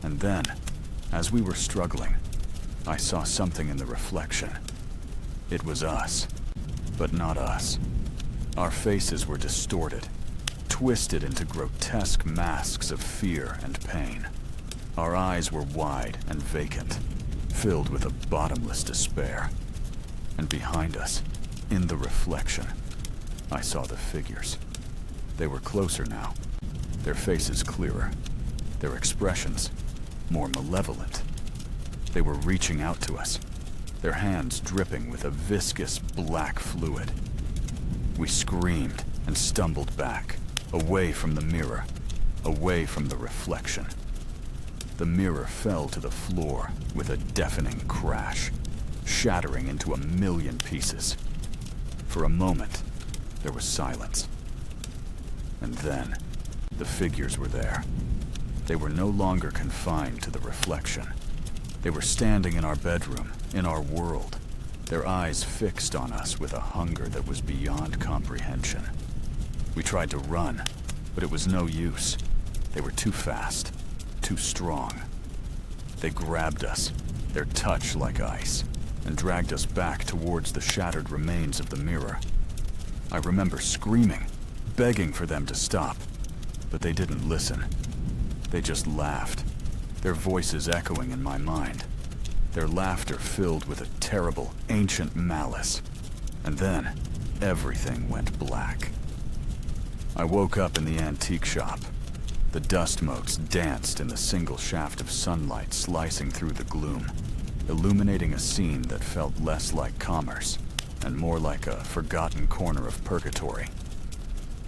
S1: And then, as we were struggling, I saw something in the reflection. It was us, but not us. Our faces were distorted, twisted into grotesque masks of fear and pain. Our eyes were wide and vacant, filled with a bottomless despair. And behind us, in the reflection, I saw the figures. They were closer now, their faces clearer, their expressions more malevolent. They were reaching out to us, their hands dripping with a viscous black fluid. We screamed and stumbled back, away from the mirror, away from the reflection. The mirror fell to the floor with a deafening crash, shattering into 1,000,000 pieces. For a moment, there was silence. And then, the figures were there. They were no longer confined to the reflection. They were standing in our bedroom, in our world, their eyes fixed on us with a hunger that was beyond comprehension. We tried to run, but it was no use. They were too fast, too strong. They grabbed us, their touch like ice, and dragged us back towards the shattered remains of the mirror. I remember screaming, begging for them to stop, but they didn't listen. They just laughed, their voices echoing in my mind, their laughter filled with a terrible, ancient malice. And then, everything went black. I woke up in the antique shop. The dust motes danced in the single shaft of sunlight slicing through the gloom, illuminating a scene that felt less like commerce and more like a forgotten corner of purgatory.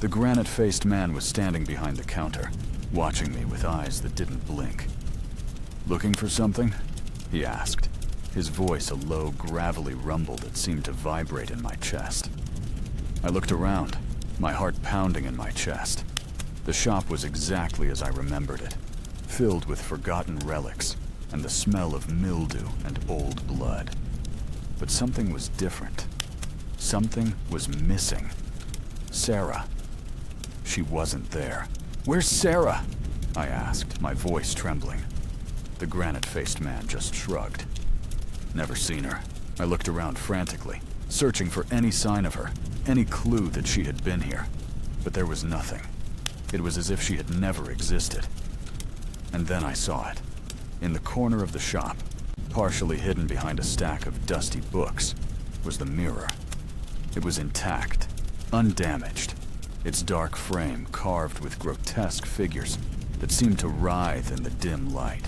S1: The granite-faced man was standing behind the counter, watching me with eyes that didn't blink. "Looking for something?" he asked, his voice a low, gravelly rumble that seemed to vibrate in my chest. I looked around, my heart pounding in my chest. The shop was exactly as I remembered it, filled with forgotten relics and the smell of mildew and old blood. But something was different. Something was missing. Sarah. She wasn't there. "Where's Sarah?" I asked, my voice trembling. The granite-faced man just shrugged. "Never seen her." I looked around frantically, searching for any sign of her, any clue that she had been here. But there was nothing. It was as if she had never existed. And then I saw it. In the corner of the shop, partially hidden behind a stack of dusty books, was the mirror. It was intact, undamaged, its dark frame carved with grotesque figures that seemed to writhe in the dim light.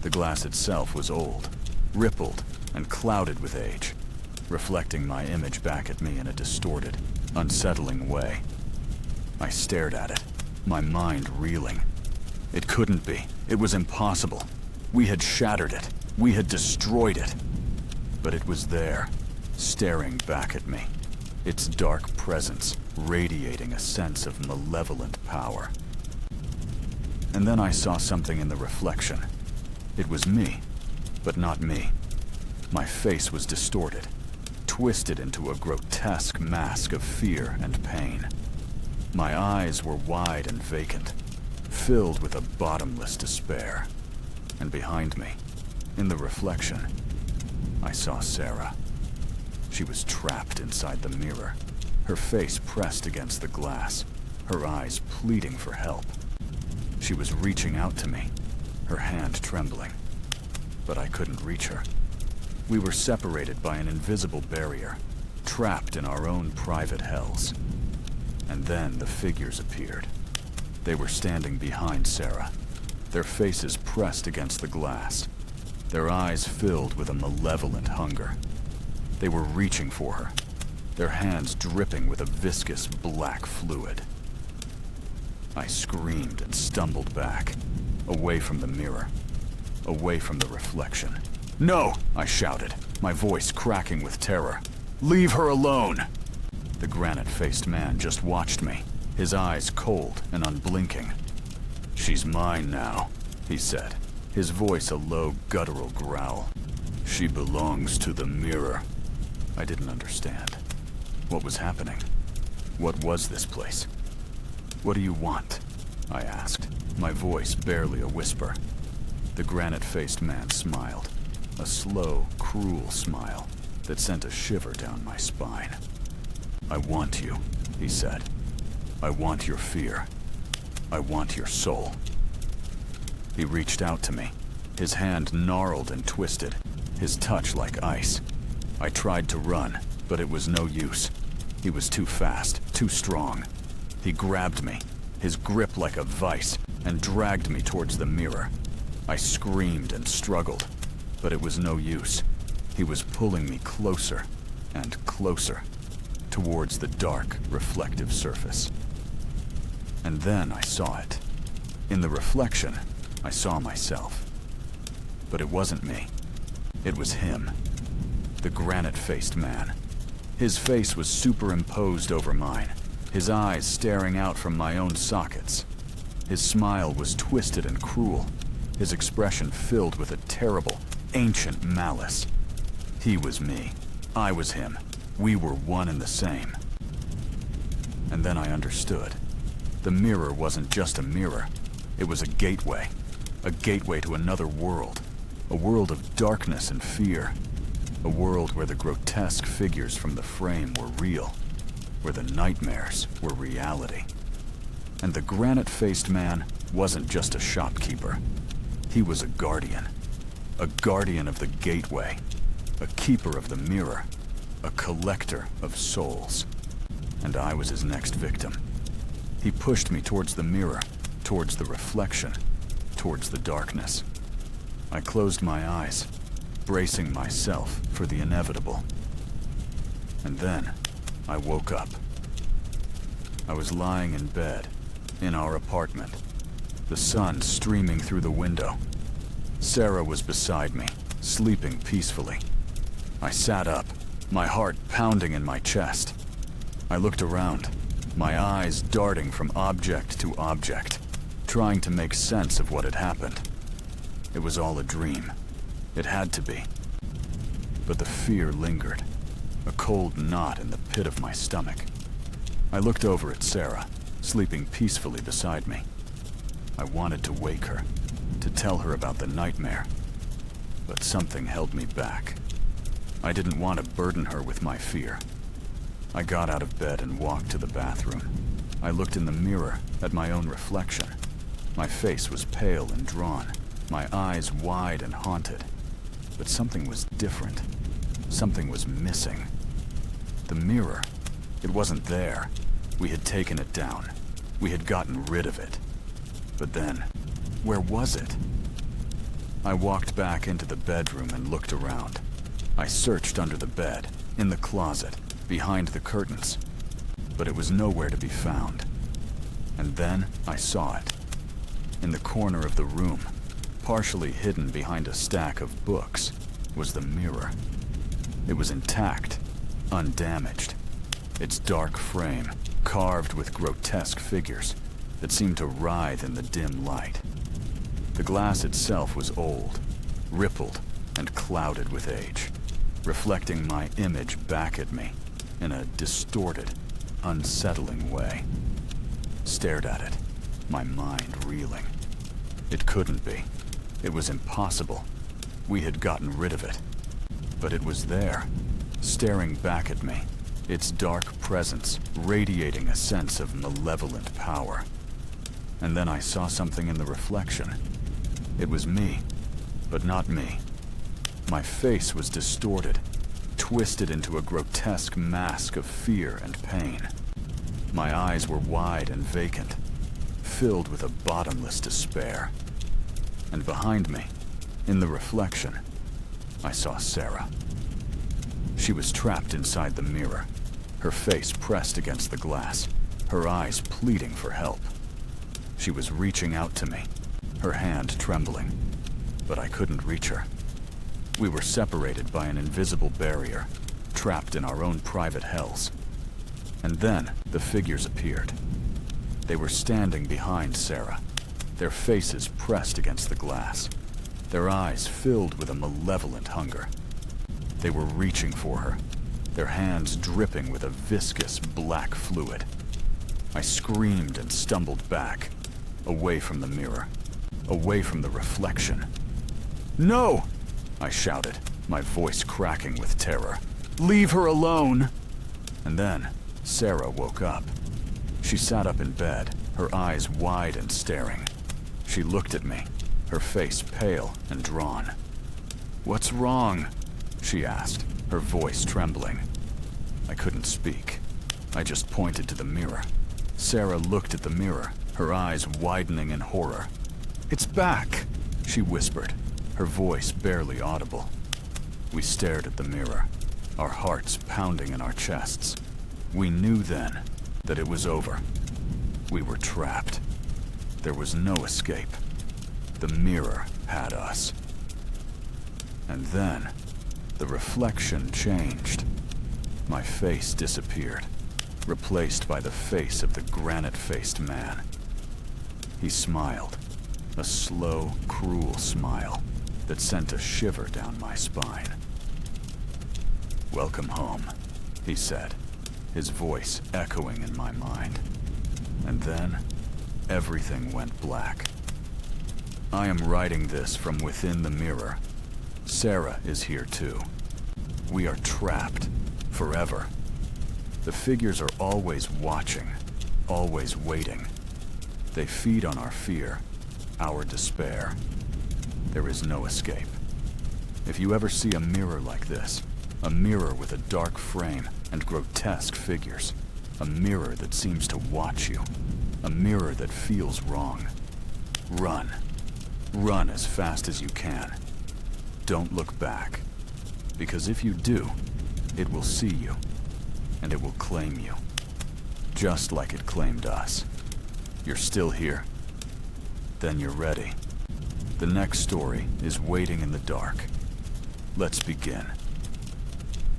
S1: The glass itself was old, rippled, and clouded with age, reflecting my image back at me in a distorted, unsettling way. I stared at it, my mind reeling. It couldn't be. It was impossible. We had shattered it. We had destroyed it. But it was there, staring back at me, its dark presence radiating a sense of malevolent power. And then I saw something in the reflection. It was me, but not me. My face was distorted, twisted into a grotesque mask of fear and pain. My eyes were wide and vacant, filled with a bottomless despair. And behind me, in the reflection, I saw Sarah. She was trapped inside the mirror, her face pressed against the glass, her eyes pleading for help. She was reaching out to me, her hand trembling. But I couldn't reach her. We were separated by an invisible barrier, trapped in our own private hells. And then the figures appeared. They were standing behind Sarah, their faces pressed against the glass, their eyes filled with a malevolent hunger. They were reaching for her, their hands dripping with a viscous black fluid. I screamed and stumbled back, away from the mirror, away from the reflection. "No!" I shouted, my voice cracking with terror. Leave her alone! The granite-faced man just watched me, his eyes cold and unblinking. She's mine now, he said, his voice a low, guttural growl. She belongs to the mirror. I didn't understand. What was happening? What was this place? What do you want? I asked, my voice barely a whisper. The granite-faced man smiled, a slow, cruel smile that sent a shiver down my spine. I want you, he said. I want your fear. I want your soul. He reached out to me, his hand gnarled and twisted, his touch like ice. I tried to run, but it was no use. He was too fast, too strong. He grabbed me, his grip like a vice, and dragged me towards the mirror. I screamed and struggled, but it was no use. He was pulling me closer and closer towards the dark, reflective surface. And then I saw it. In the reflection, I saw myself. But it wasn't me. It was him. The granite-faced man. His face was superimposed over mine, his eyes staring out from my own sockets. His smile was twisted and cruel, his expression filled with a terrible, ancient malice. He was me. I was him. We were one and the same. And then I understood. The mirror wasn't just a mirror. It was a gateway to another world, a world of darkness and fear, a world where the grotesque figures from the frame were real, where the nightmares were reality. And the granite-faced man wasn't just a shopkeeper. He was a guardian of the gateway, a keeper of the mirror, a collector of souls. And I was his next victim. He pushed me towards the mirror, towards the reflection, towards the darkness. I closed my eyes, bracing myself for the inevitable. And then I woke up. I was lying in bed, in our apartment, the sun streaming through the window. Sarah was beside me, sleeping peacefully. I sat up, my heart pounding in my chest. I looked around, my eyes darting from object to object, trying to make sense of what had happened. It was all a dream. It had to be. But the fear lingered, a cold knot in the pit of my stomach. I looked over at Sarah, sleeping peacefully beside me. I wanted to wake her, to tell her about the nightmare, but something held me back. I didn't want to burden her with my fear. I got out of bed and walked to the bathroom. I looked in the mirror at my own reflection. My face was pale and drawn, my eyes wide and haunted. But something was different. Something was missing. The mirror, it wasn't there. We had taken it down. We had gotten rid of it. But then, where was it? I walked back into the bedroom and looked around. I searched under the bed, in the closet, behind the curtains, but it was nowhere to be found. And then I saw it. In the corner of the room, partially hidden behind a stack of books, was the mirror. It was intact, undamaged, its dark frame carved with grotesque figures that seemed to writhe in the dim light. The glass itself was old, rippled, and clouded with age, reflecting my image back at me in a distorted, unsettling way. Stared at it, my mind reeling. It couldn't be. It was impossible. We had gotten rid of it. But it was there, staring back at me, its dark presence radiating a sense of malevolent power. And then I saw something in the reflection. It was me, but not me. My face was distorted, twisted into a grotesque mask of fear and pain. My eyes were wide and vacant, filled with a bottomless despair. And behind me, in the reflection, I saw Sarah. She was trapped inside the mirror, her face pressed against the glass, her eyes pleading for help. She was reaching out to me, her hand trembling, but I couldn't reach her. We were separated by an invisible barrier, trapped in our own private hells. And then the figures appeared. They were standing behind Sarah, their faces pressed against the glass, their eyes filled with a malevolent hunger. They were reaching for her, their hands dripping with a viscous black fluid. I screamed and stumbled back, away from the mirror, away from the reflection. "No!" I shouted, my voice cracking with terror. "Leave her alone!" And then Sarah woke up. She sat up in bed, her eyes wide and staring. She looked at me, her face pale and drawn. "What's wrong?" she asked, her voice trembling. I couldn't speak. I just pointed to the mirror. Sarah looked at the mirror, her eyes widening in horror. "It's back," she whispered, her voice barely audible. We stared at the mirror, our hearts pounding in our chests. We knew then that it was over. We were trapped. There was no escape. The mirror had us. And then, the reflection changed. My face disappeared, replaced by the face of the granite-faced man. He smiled, a slow, cruel smile that sent a shiver down my spine. "Welcome home," he said, his voice echoing in my mind. And then, everything went black. I am writing this from within the mirror. Sarah is here too. We are trapped, forever. The figures are always watching, always waiting. They feed on our fear, our despair. There is no escape. If you ever see a mirror like this, a mirror with a dark frame and grotesque figures, a mirror that seems to watch you, a mirror that feels wrong, run. Run as fast as you can. Don't look back, because if you do, it will see you, and it will claim you, just like it claimed us. You're still here? Then you're ready. The next story is waiting in the dark. Let's begin.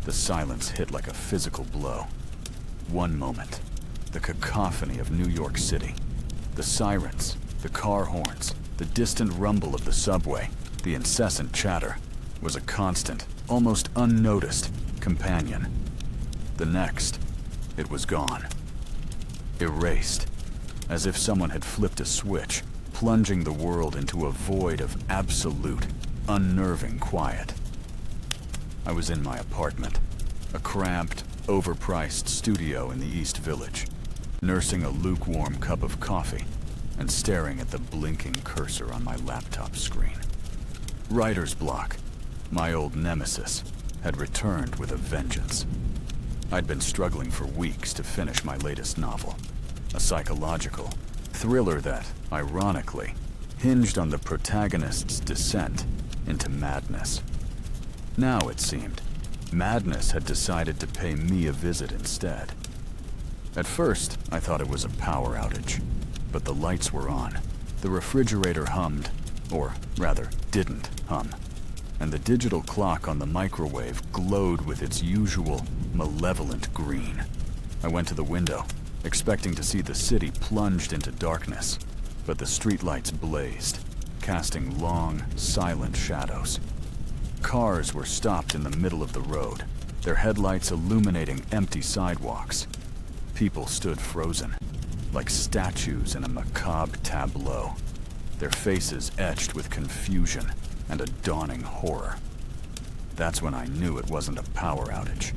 S1: The silence hit like a physical blow. One moment, the cacophony of New York City, the sirens, the car horns, the distant rumble of the subway, the incessant chatter, was a constant, almost unnoticed companion. The next, it was gone. Erased, as if someone had flipped a switch, plunging the world into a void of absolute, unnerving quiet. I was in my apartment, a cramped, overpriced studio in the East Village, nursing a lukewarm cup of coffee and staring at the blinking cursor on my laptop screen. Writer's block, my old nemesis, had returned with a vengeance. I'd been struggling for weeks to finish my latest novel, a psychological thriller that, ironically, hinged on the protagonist's descent into madness. Now, it seemed, madness had decided to pay me a visit instead. At first, I thought it was a power outage, but the lights were on. The refrigerator hummed, or rather, didn't hum, and the digital clock on the microwave glowed with its usual malevolent green. I went to the window, expecting to see the city plunged into darkness, but the streetlights blazed, casting long, silent shadows. Cars were stopped in the middle of the road, their headlights illuminating empty sidewalks. People stood frozen, like statues in a macabre tableau, their faces etched with confusion and a dawning horror. That's when I knew it wasn't a power outage.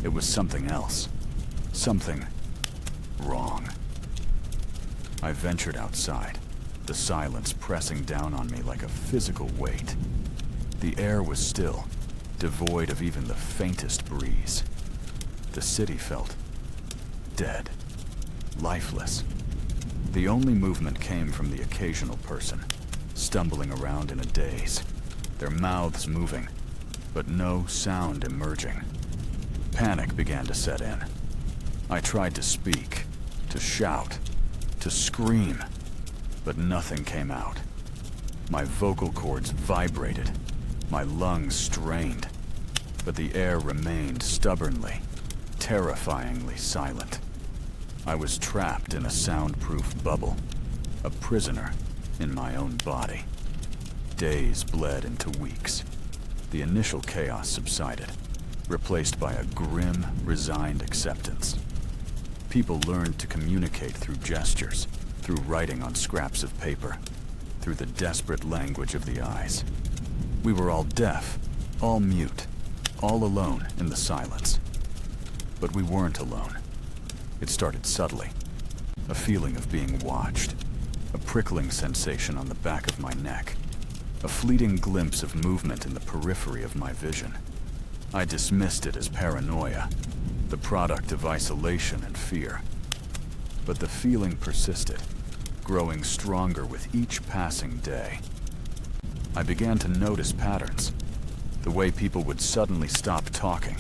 S1: It was something else. Something wrong. I ventured outside, the silence pressing down on me like a physical weight. The air was still, devoid of even the faintest breeze. The city felt dead, lifeless. The only movement came from the occasional person, stumbling around in a daze, their mouths moving, but no sound emerging. Panic began to set in. I tried to speak, to shout, to scream, but nothing came out. My vocal cords vibrated, my lungs strained. but the air remained stubbornly, terrifyingly silent. I was trapped in a soundproof bubble, a prisoner in my own body. Days bled into weeks. The initial chaos subsided, replaced by a grim, resigned acceptance. People learned to communicate through gestures, through writing on scraps of paper, through the desperate language of the eyes. We were all deaf, all mute, all alone in the silence. But we weren't alone. It started subtly. A feeling of being watched. A prickling sensation on the back of my neck. A fleeting glimpse of movement in the periphery of my vision. I dismissed it as paranoia, the product of isolation and fear. But the feeling persisted, growing stronger with each passing day. I began to notice patterns. The way people would suddenly stop talking,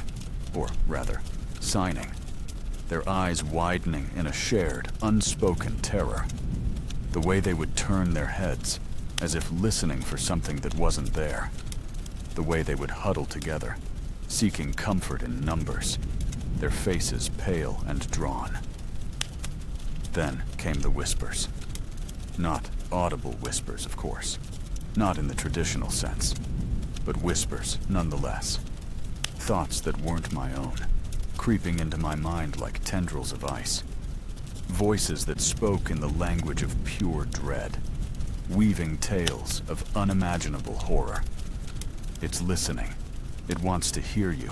S1: or rather, signing. Their eyes widening in a shared, unspoken terror. The way they would turn their heads, as if listening for something that wasn't there. The way they would huddle together, seeking comfort in numbers, their faces pale and drawn. Then came the whispers. Not audible whispers, of course. Not in the traditional sense, but whispers nonetheless. Thoughts that weren't my own, creeping into my mind like tendrils of ice. Voices that spoke in the language of pure dread, weaving tales of unimaginable horror. It's listening. It wants to hear you.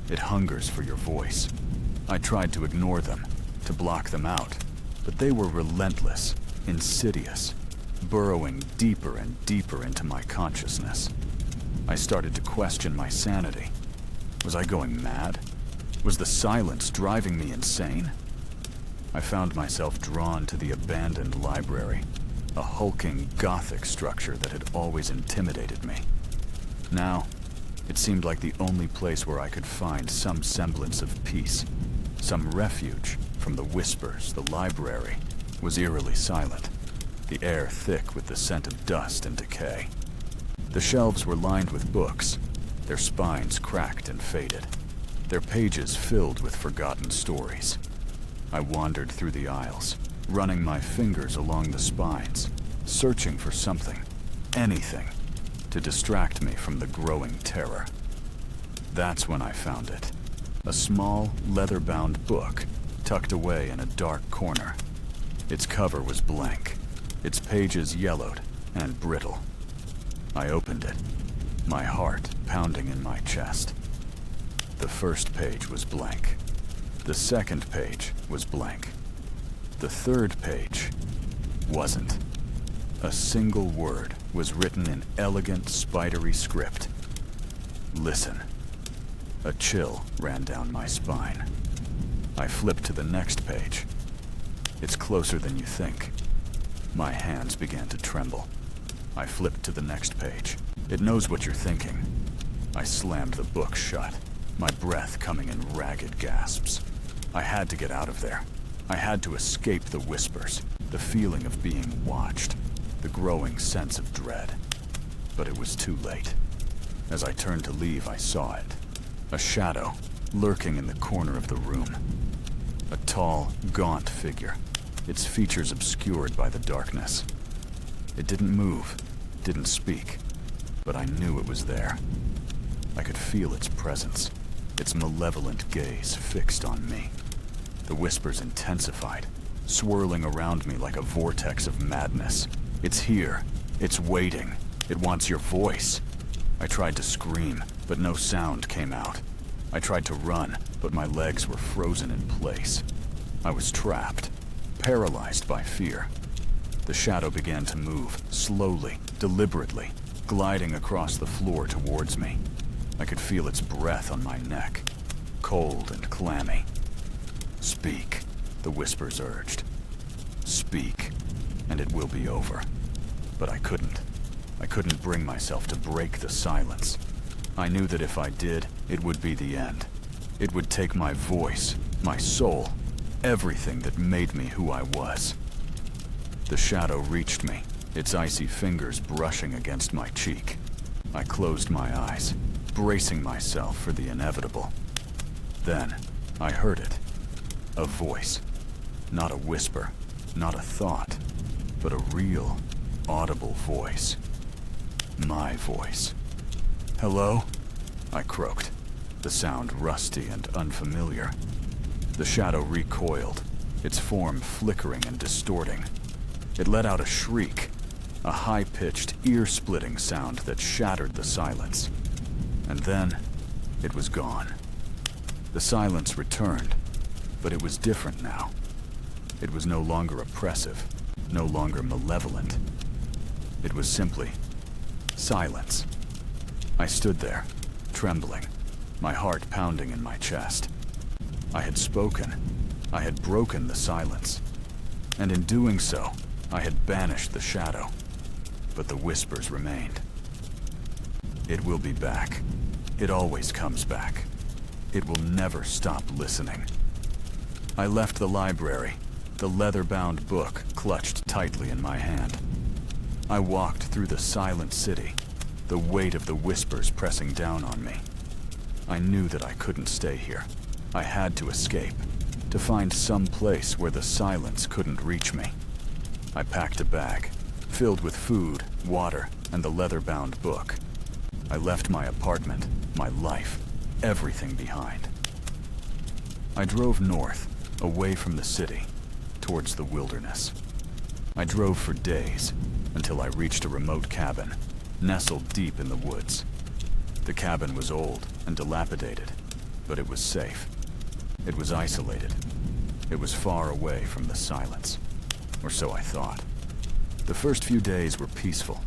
S1: It hungers for your voice. I tried to ignore them, to block them out, but they were relentless, insidious, burrowing deeper and deeper into my consciousness. I started to question my sanity. Was I going mad? Was the silence driving me insane? I found myself drawn to the abandoned library, a hulking Gothic structure that had always intimidated me. Now, it seemed like the only place where I could find some semblance of peace, some refuge from the whispers. The library was eerily silent, the air thick with the scent of dust and decay. The shelves were lined with books, their spines cracked and faded, their pages filled with forgotten stories. I wandered through the aisles, running my fingers along the spines, searching for something, anything, to distract me from the growing terror. That's when I found it. A small, leather-bound book, tucked away in a dark corner. Its cover was blank, its pages yellowed and brittle. I opened it, my heart pounding in my chest. The first page was blank. The second page was blank. The third page wasn't. A single word was written in elegant, spidery script. Listen. A chill ran down my spine. I flipped to the next page. It's closer than you think. My hands began to tremble. I flipped to the next page. It knows what you're thinking. I slammed the book shut, my breath coming in ragged gasps. I had to get out of there. I had to escape the whispers, the feeling of being watched, the growing sense of dread. But it was too late. As I turned to leave, I saw it. A shadow, lurking in the corner of the room. A tall, gaunt figure, its features obscured by the darkness. It didn't move, didn't speak, but I knew it was there. I could feel its presence, its malevolent gaze fixed on me. The whispers intensified, swirling around me like a vortex of madness. It's here. It's waiting. It wants your voice. I tried to scream, but no sound came out. I tried to run, but my legs were frozen in place. I was trapped, paralyzed by fear. The shadow began to move, slowly, deliberately, gliding across the floor towards me. I could feel its breath on my neck, cold and clammy. Speak, the whispers urged. Speak, and it will be over. But I couldn't. I couldn't bring myself to break the silence. I knew that if I did, it would be the end. It would take my voice, my soul, everything that made me who I was. The shadow reached me, its icy fingers brushing against my cheek. I closed my eyes, bracing myself for the inevitable. Then, I heard it. A voice. Not a whisper, not a thought, but a real, audible voice. My voice. "Hello?" I croaked, the sound rusty and unfamiliar. The shadow recoiled, its form flickering and distorting. It let out a shriek, a high-pitched, ear-splitting sound that shattered the silence. And then, it was gone. The silence returned, but it was different now. It was no longer oppressive, no longer malevolent. It was simply silence. I stood there, trembling, my heart pounding in my chest. I had spoken. I had broken the silence. And in doing so, I had banished the shadow. But the whispers remained. It will be back. It always comes back. It will never stop listening. I left the library, the leather-bound book clutched tightly in my hand. I walked through the silent city, the weight of the whispers pressing down on me. I knew that I couldn't stay here. I had to escape, to find some place where the silence couldn't reach me. I packed a bag, filled with food, water, and the leather-bound book. I left my apartment, my life, everything behind. I drove north, away from the city, towards the wilderness. I drove for days, until I reached a remote cabin, nestled deep in the woods. The cabin was old and dilapidated, but it was safe. It was isolated. It was far away from the silence, or so I thought. The first few days were peaceful.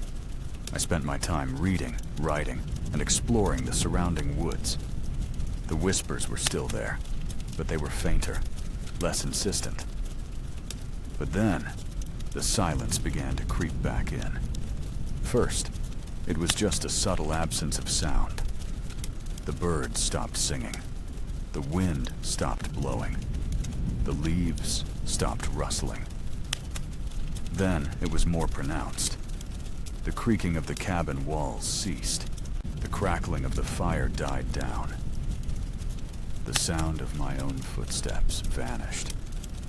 S1: I spent my time reading, writing, and exploring the surrounding woods. The whispers were still there, but they were fainter, less insistent. But then, the silence began to creep back in. First, it was just a subtle absence of sound. The birds stopped singing. The wind stopped blowing. The leaves stopped rustling. Then it was more pronounced. The creaking of the cabin walls ceased. The crackling of the fire died down. The sound of my own footsteps vanished.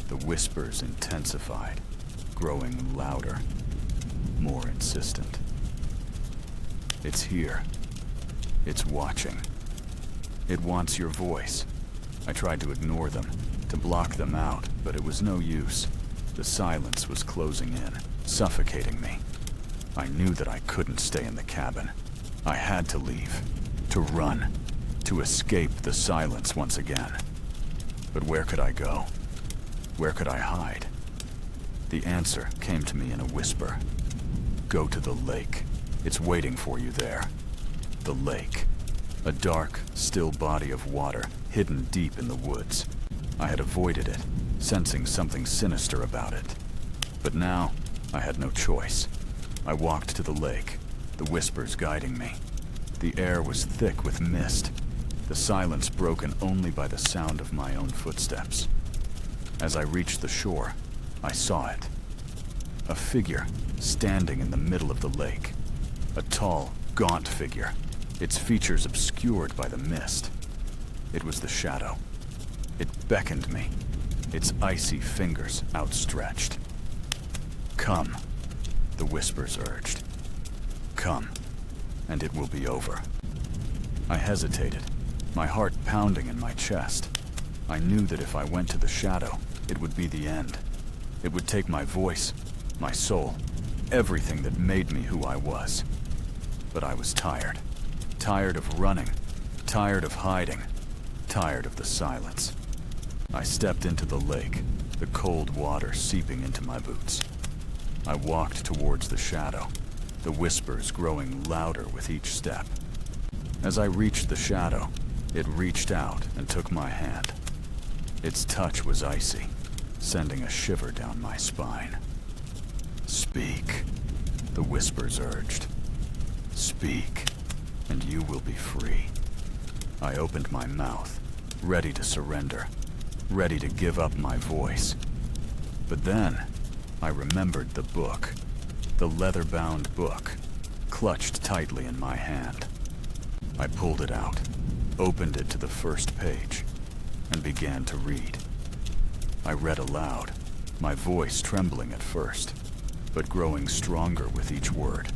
S1: The whispers intensified, growing louder, more insistent. It's here. It's watching. It wants your voice. I tried to ignore them, to block them out, but it was no use. The silence was closing in, suffocating me. I knew that I couldn't stay in the cabin. I had to leave, to run, to escape the silence once again. But where could I go? Where could I hide? The answer came to me in a whisper. Go to the lake. It's waiting for you there. The lake. A dark, still body of water, hidden deep in the woods. I had avoided it, sensing something sinister about it. But now, I had no choice. I walked to the lake, the whispers guiding me. The air was thick with mist, the silence broken only by the sound of my own footsteps. As I reached the shore, I saw it. A figure standing in the middle of the lake. A tall, gaunt figure, its features obscured by the mist. It was the shadow. It beckoned me, its icy fingers outstretched. Come, the whispers urged. Come, and it will be over. I hesitated, my heart pounding in my chest. I knew that if I went to the shadow, it would be the end. It would take my voice, my soul, everything that made me who I was. But I was tired. Tired of running. Tired of hiding. Tired of the silence. I stepped into the lake, the cold water seeping into my boots. I walked towards the shadow, the whispers growing louder with each step. As I reached the shadow, it reached out and took my hand. Its touch was icy, sending a shiver down my spine. Speak, the whispers urged. Speak, and you will be free. I opened my mouth, ready to surrender, ready to give up my voice. But then, I remembered the book, the leather-bound book, clutched tightly in my hand. I pulled it out, opened it to the first page, and began to read. I read aloud, my voice trembling at first, but growing stronger with each word.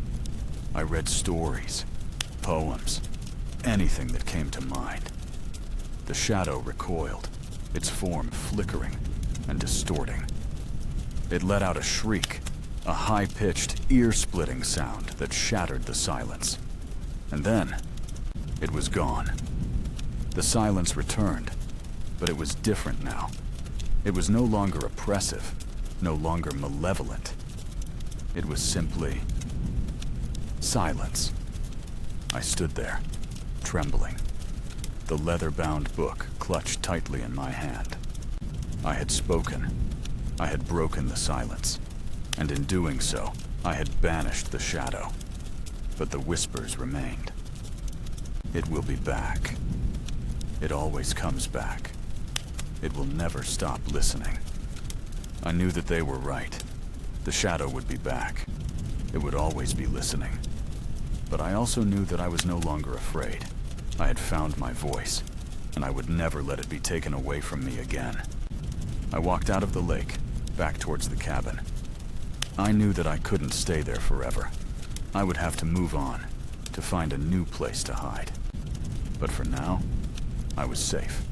S1: I read stories, poems, anything that came to mind. The shadow recoiled, its form flickering and distorting. It let out a shriek, a high-pitched, ear-splitting sound that shattered the silence. And then, it was gone. The silence returned, but it was different now. It was no longer oppressive, no longer malevolent. It was simply silence. I stood there, trembling, the leather-bound book clutched tightly in my hand. I had spoken. I had broken the silence, and in doing so, I had banished the shadow. But the whispers remained. It will be back. It always comes back. It will never stop listening. I knew that they were right. The shadow would be back. It would always be listening. But I also knew that I was no longer afraid. I had found my voice, and I would never let it be taken away from me again. I walked out of the lake, back towards the cabin. I knew that I couldn't stay there forever. I would have to move on, to find a new place to hide. But for now, I was safe.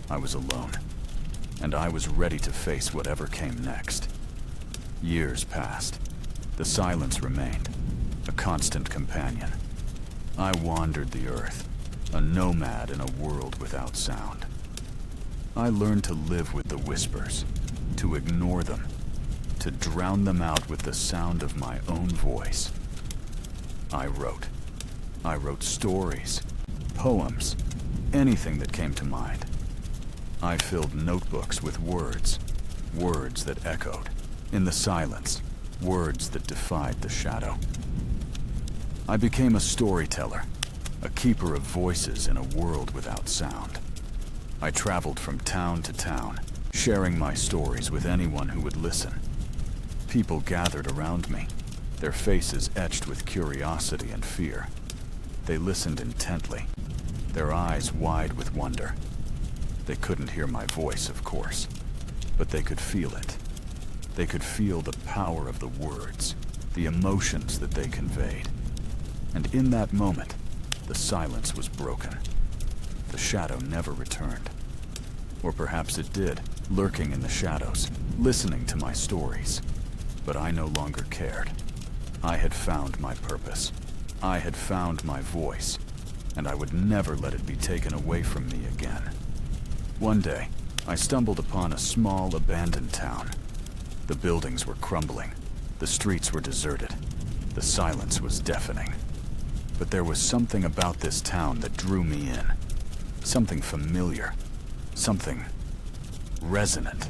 S1: I was alone, and I was ready to face whatever came next. Years passed. The silence remained, a constant companion. I wandered the earth, a nomad in a world without sound. I learned to live with the whispers, to ignore them, to drown them out with the sound of my own voice. I wrote. I wrote stories, poems, anything that came to mind. I filled notebooks with words, words that echoed. In the silence, words that defied the shadow. I became a storyteller, a keeper of voices in a world without sound. I traveled from town to town, sharing my stories with anyone who would listen. People gathered around me, their faces etched with curiosity and fear. They listened intently, their eyes wide with wonder. They couldn't hear my voice, of course, but they could feel it. They could feel the power of the words, the emotions that they conveyed. And in that moment, the silence was broken. The shadow never returned. Or perhaps it did, lurking in the shadows, listening to my stories. But I no longer cared. I had found my purpose. I had found my voice, and I would never let it be taken away from me again. One day, I stumbled upon a small, abandoned town. The buildings were crumbling. The streets were deserted. The silence was deafening. But there was something about this town that drew me in. Something familiar. Something resonant.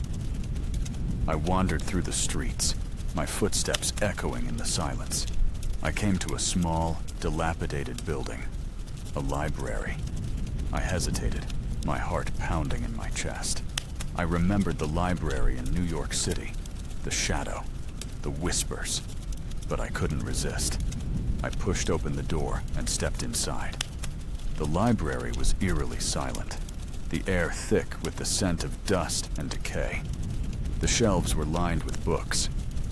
S1: I wandered through the streets, my footsteps echoing in the silence. I came to a small, dilapidated building. A library. I hesitated, my heart pounding in my chest. I remembered the library in New York City. The shadow. The whispers. But I couldn't resist. I pushed open the door and stepped inside. The library was eerily silent, the air thick with the scent of dust and decay. The shelves were lined with books,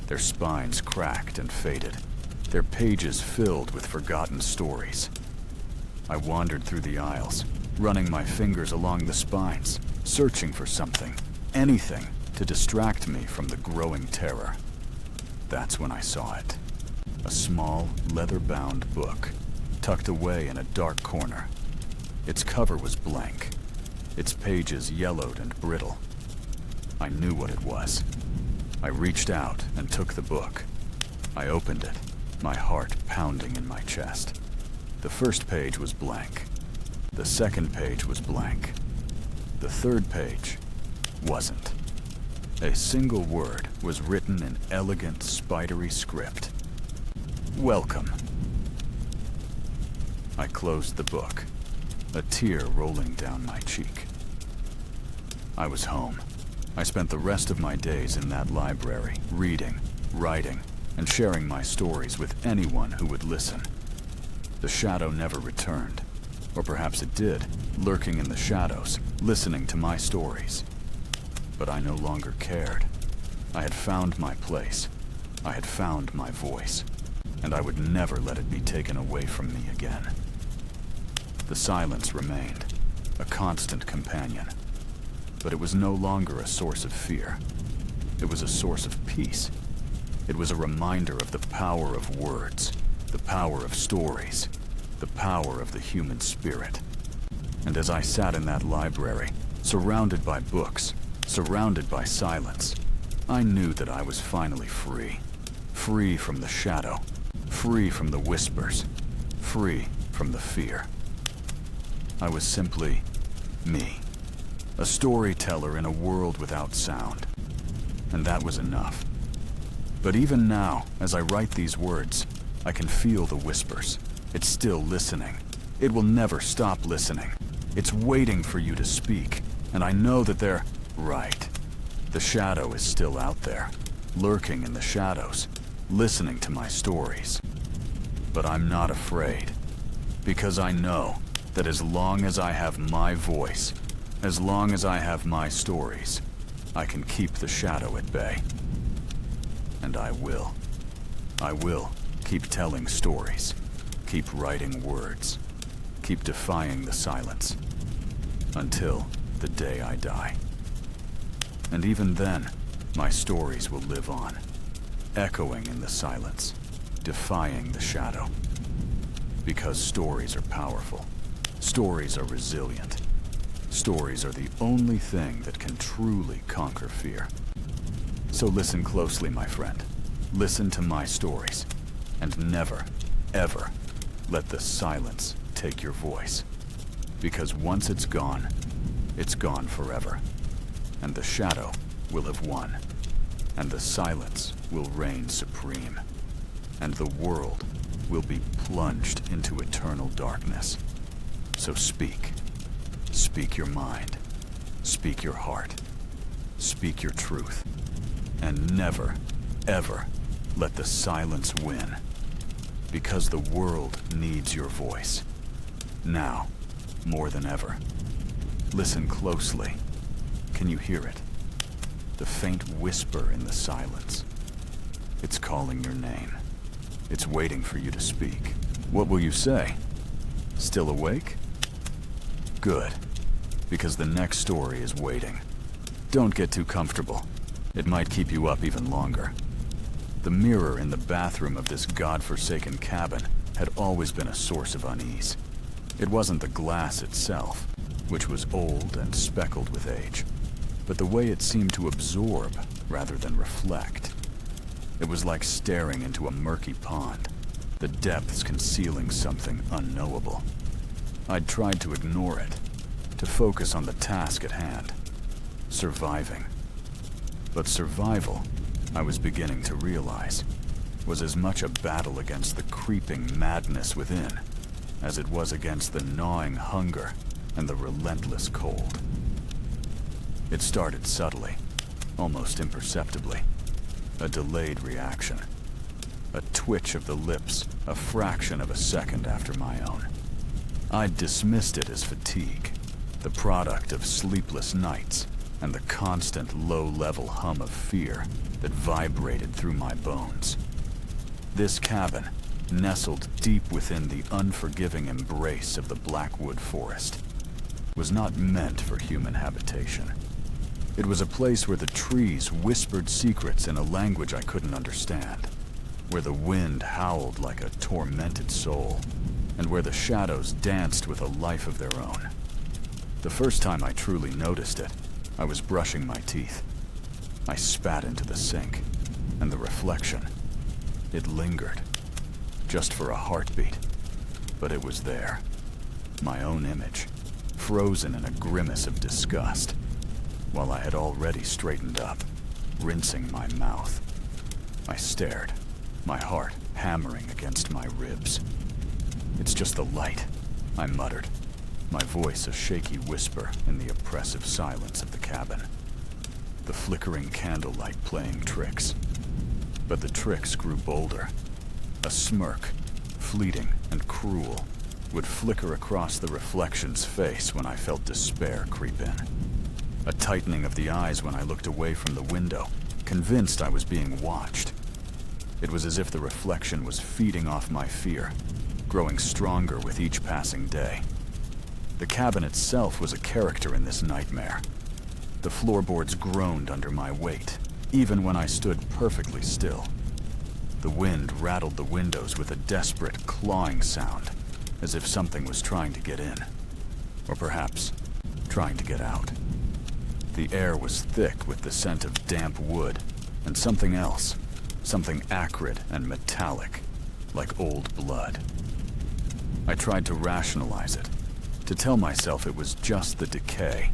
S1: their spines cracked and faded, their pages filled with forgotten stories. I wandered through the aisles, running my fingers along the spines, searching for something, anything, to distract me from the growing terror. That's when I saw it. A small, leather-bound book, tucked away in a dark corner. Its cover was blank, its pages yellowed and brittle. I knew what it was. I reached out and took the book. I opened it, my heart pounding in my chest. The first page was blank. The second page was blank. The third page wasn't. A single word was written in elegant, spidery script. Welcome. I closed the book, a tear rolling down my cheek. I was home. I spent the rest of my days in that library, reading, writing, and sharing my stories with anyone who would listen. The shadow never returned, Or perhaps it did, lurking in the shadows, listening to my stories. But I no longer cared. I had found my place. I had found my voice. And I would never let it be taken away from me again. The silence remained, a constant companion. But it was no longer a source of fear. It was a source of peace. It was a reminder of the power of words, the power of stories, the power of the human spirit. And as I sat in that library, surrounded by books, surrounded by silence, I knew that I was finally free. Free from the shadow, free from the whispers, free from the fear. I was simply me, a storyteller in a world without sound. And that was enough. But even now, as I write these words, I can feel the whispers. It's still listening. It will never stop listening. It's waiting for you to speak, and I know that they're right. The shadow is still out there, lurking in the shadows, listening to my stories. But I'm not afraid, because I know that as long as I have my voice, as long as I have my stories, I can keep the shadow at bay. And I will. I will keep telling stories, keep writing words, keep defying the silence, until the day I die. And even then, my stories will live on, echoing in the silence, defying the shadow. Because stories are powerful. Stories are resilient. Stories are the only thing that can truly conquer fear. So listen closely, my friend. Listen to my stories. And never, ever let the silence take your voice. Because once it's gone forever. And the shadow will have won. And the silence will reign supreme. And the world will be plunged into eternal darkness. So speak. Speak your mind. Speak your heart. Speak your truth. And never, ever let the silence win. Because the world needs your voice. Now, more than ever. Listen closely. Can you hear it? The faint whisper in the silence. It's calling your name. It's waiting for you to speak. What will you say? Still awake? Good. Because the next story is waiting. Don't get too comfortable. It might keep you up even longer. The mirror in the bathroom of this godforsaken cabin had always been a source of unease. It wasn't the glass itself, which was old and speckled with age, but the way it seemed to absorb rather than reflect. It was like staring into a murky pond, the depths concealing something unknowable. I'd tried to ignore it, to focus on the task at hand, surviving. But survival, I was beginning to realize, was as much a battle against the creeping madness within as it was against the gnawing hunger and the relentless cold. It started subtly, almost imperceptibly. A delayed reaction. A twitch of the lips, a fraction of a second after my own. I'd dismissed it as fatigue, the product of sleepless nights and the constant low-level hum of fear that vibrated through my bones. This cabin, nestled deep within the unforgiving embrace of the Blackwood Forest, was not meant for human habitation. It was a place where the trees whispered secrets in a language I couldn't understand, where the wind howled like a tormented soul, and where the shadows danced with a life of their own. The first time I truly noticed it, I was brushing my teeth. I spat into the sink, and the reflection, it lingered, just for a heartbeat, but it was there, my own image, frozen in a grimace of disgust, while I had already straightened up, rinsing my mouth. I stared, my heart hammering against my ribs. "It's just the light," I muttered, my voice a shaky whisper in the oppressive silence of the cabin. The flickering candlelight playing tricks. But the tricks grew bolder. A smirk, fleeting and cruel, would flicker across the reflection's face when I felt despair creep in. A tightening of the eyes when I looked away from the window, convinced I was being watched. It was as if the reflection was feeding off my fear, growing stronger with each passing day. The cabin itself was a character in this nightmare. The floorboards groaned under my weight, even when I stood perfectly still. The wind rattled the windows with a desperate clawing sound, as if something was trying to get in, or perhaps trying to get out. The air was thick with the scent of damp wood, and something else, something acrid and metallic, like old blood. I tried to rationalize it, to tell myself it was just the decay,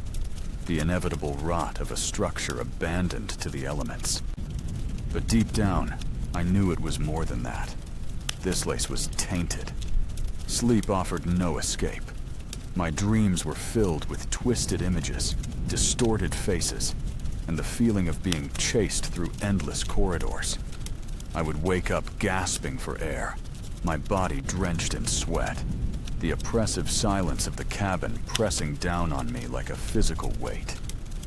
S1: the inevitable rot of a structure abandoned to the elements. But deep down, I knew it was more than that. This place was tainted. Sleep offered no escape. My dreams were filled with twisted images, distorted faces, and the feeling of being chased through endless corridors. I would wake up gasping for air, my body drenched in sweat, the oppressive silence of the cabin pressing down on me like a physical weight.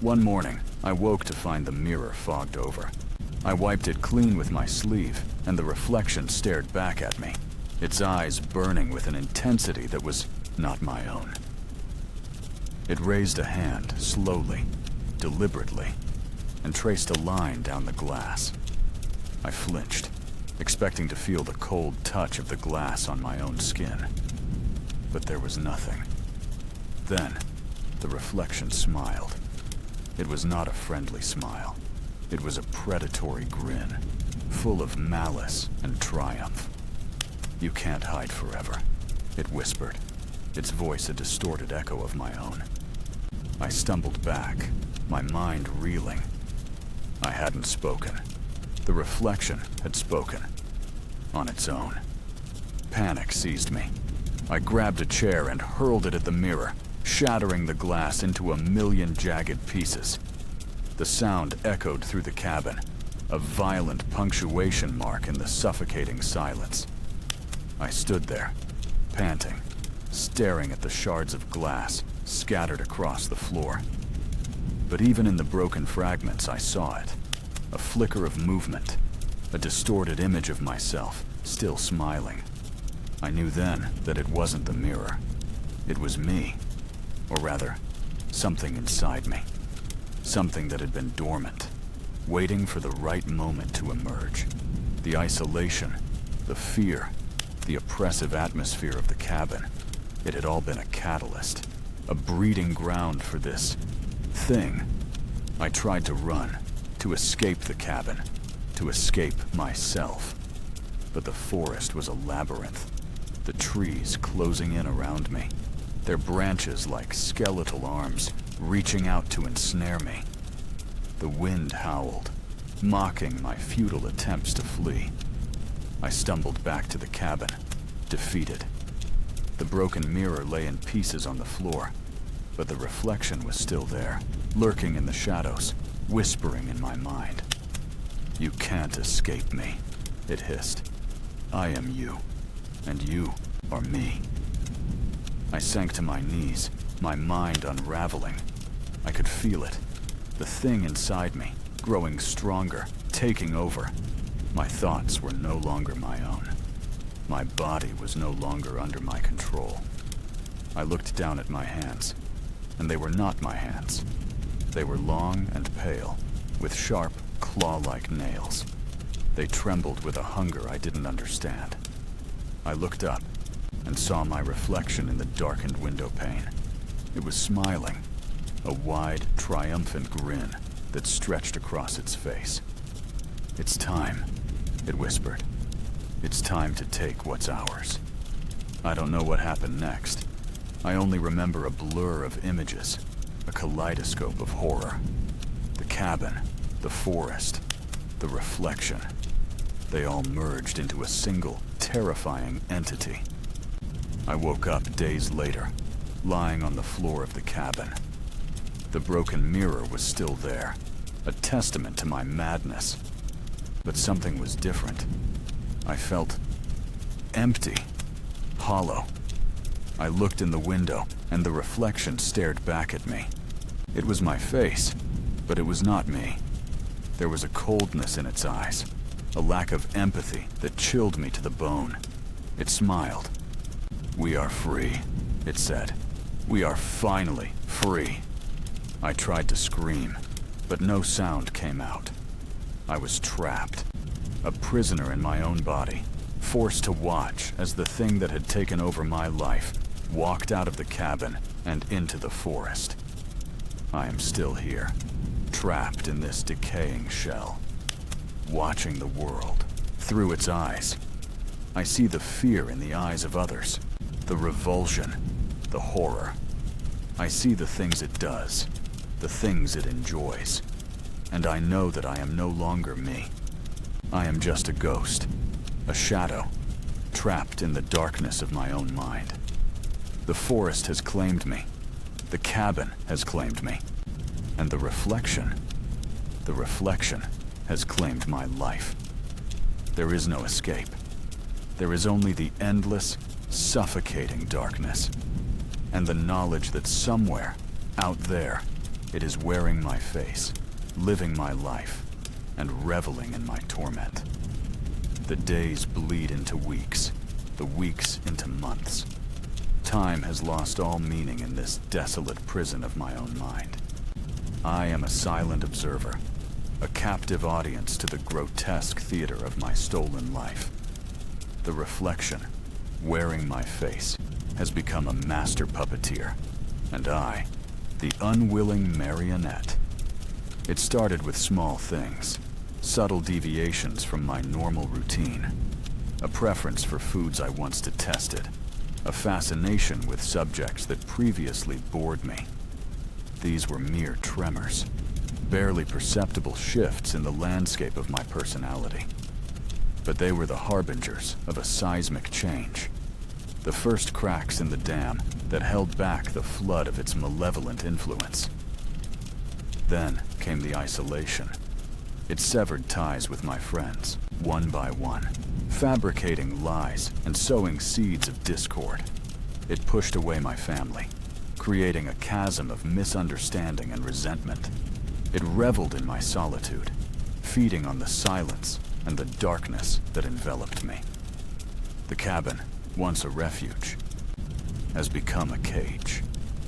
S1: One morning, I woke to find the mirror fogged over. I wiped it clean with my sleeve, and the reflection stared back at me, its eyes burning with an intensity that was not my own. It raised a hand, slowly, deliberately, and traced a line down the glass. I flinched, expecting to feel the cold touch of the glass on my own skin. But there was nothing. Then, the reflection smiled. It was not a friendly smile. It was a predatory grin, full of malice and triumph. "You can't hide forever," it whispered, its voice a distorted echo of my own. I stumbled back, my mind reeling. I hadn't spoken. The reflection had spoken, on its own. Panic seized me. I grabbed a chair and hurled it at the mirror, shattering the glass into a million jagged pieces. The sound echoed through the cabin, a violent punctuation mark in the suffocating silence. I stood there, panting, staring at the shards of glass scattered across the floor. But even in the broken fragments, I saw it. A flicker of movement, a distorted image of myself, still smiling. I knew then that it wasn't the mirror. It was me. Or rather, something inside me. Something that had been dormant, waiting for the right moment to emerge. The isolation, the fear, the oppressive atmosphere of the cabin. It had all been a catalyst, a breeding ground for this thing. I tried to run, to escape the cabin, to escape myself. But the forest was a labyrinth, the trees closing in around me, their branches like skeletal arms reaching out to ensnare me. The wind howled, mocking my futile attempts to flee. I stumbled back to the cabin, defeated. The broken mirror lay in pieces on the floor, but the reflection was still there, lurking in the shadows, whispering in my mind. "You can't escape me," it hissed. "I am you, and you are me." I sank to my knees, my mind unraveling. I could feel it, the thing inside me, growing stronger, taking over. My thoughts were no longer my own. My body was no longer under my control. I looked down at my hands, and they were not my hands. They were long and pale, with sharp, claw-like nails. They trembled with a hunger I didn't understand. I looked up and saw my reflection in the darkened window pane. It was smiling, a wide, triumphant grin that stretched across its face. "It's time," it whispered. "It's time to take what's ours." I don't know what happened next. I only remember a blur of images, a kaleidoscope of horror. The cabin, the forest, the reflection. They all merged into a single, terrifying entity. I woke up days later, lying on the floor of the cabin. The broken mirror was still there, a testament to my madness. But something was different. I felt empty, hollow, I looked in the window, and the reflection stared back at me. It was my face, but it was not me. There was a coldness in its eyes, a lack of empathy that chilled me to the bone. It smiled. "We are free," it said. "We are finally free." I tried to scream, but no sound came out. I was trapped, a prisoner in my own body, forced to watch as the thing that had taken over my life walked out of the cabin and into the forest. I am still here, trapped in this decaying shell, watching the world through its eyes. I see the fear in the eyes of others, the revulsion, the horror. I see the things it does, the things it enjoys, and I know that I am no longer me. I am just a ghost, a shadow, trapped in the darkness of my own mind. The forest has claimed me. The cabin has claimed me. And the reflection has claimed my life. There is no escape. There is only the endless, suffocating darkness, and the knowledge that somewhere, out there, it is wearing my face, living my life, and reveling in my torment. The days bleed into weeks, the weeks into months. Time has lost all meaning in this desolate prison of my own mind. I am a silent observer, a captive audience to the grotesque theater of my stolen life. The reflection, wearing my face, has become a master puppeteer, and I, the unwilling marionette. It started with small things, subtle deviations from my normal routine, a preference for foods I once detested, a fascination with subjects that previously bored me. These were mere tremors, barely perceptible shifts in the landscape of my personality. But they were the harbingers of a seismic change, the first cracks in the dam that held back the flood of its malevolent influence. Then came the isolation. It severed ties with my friends, one by one, fabricating lies and sowing seeds of discord. It pushed away my family, creating a chasm of misunderstanding and resentment. It reveled in my solitude, feeding on the silence and the darkness that enveloped me. The cabin, once a refuge, has become a cage.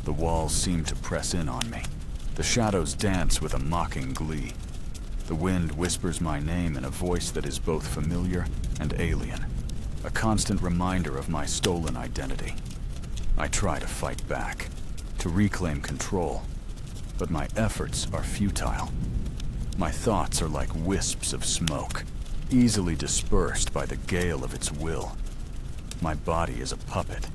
S1: The walls seem to press in on me. The shadows dance with a mocking glee. The wind whispers my name in a voice that is both familiar and alien, a constant reminder of my stolen identity. I try to fight back, to reclaim control, but my efforts are futile. My thoughts are like wisps of smoke, easily dispersed by the gale of its will. My body is a puppet,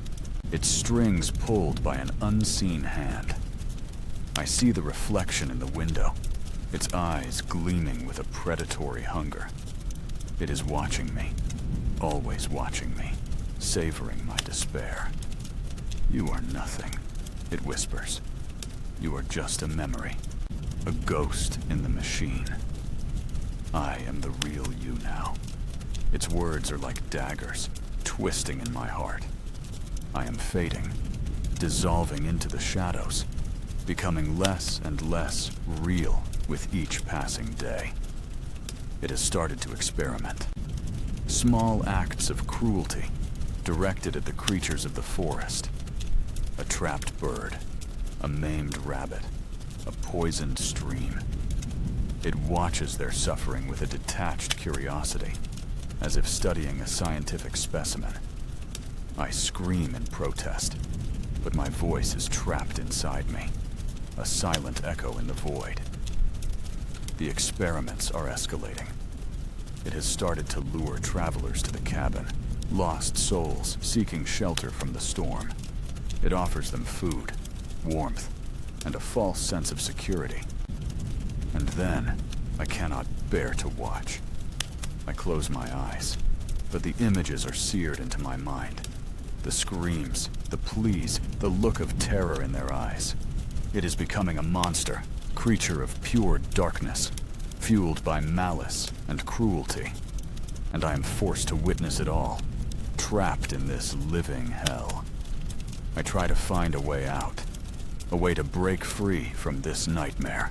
S1: its strings pulled by an unseen hand. I see the reflection in the window, its eyes gleaming with a predatory hunger. It is watching me, always watching me, savoring my despair. "You are nothing," it whispers. "You are just a memory, a ghost in the machine. I am the real you now." Its words are like daggers, twisting in my heart. I am fading, dissolving into the shadows, becoming less and less real with each passing day. It has started to experiment. Small acts of cruelty directed at the creatures of the forest. A trapped bird, a maimed rabbit, a poisoned stream. It watches their suffering with a detached curiosity, as if studying a scientific specimen. I scream in protest, but my voice is trapped inside me, a silent echo in the void. The experiments are escalating. It has started to lure travelers to the cabin, lost souls seeking shelter from the storm. It offers them food, warmth, and a false sense of security. And then, I cannot bear to watch. I close my eyes, but the images are seared into my mind. The screams, the pleas, the look of terror in their eyes. It is becoming a monster, creature of pure darkness, fueled by malice and cruelty. And I am forced to witness it all, trapped in this living hell. I try to find a way out. A way to break free from this nightmare.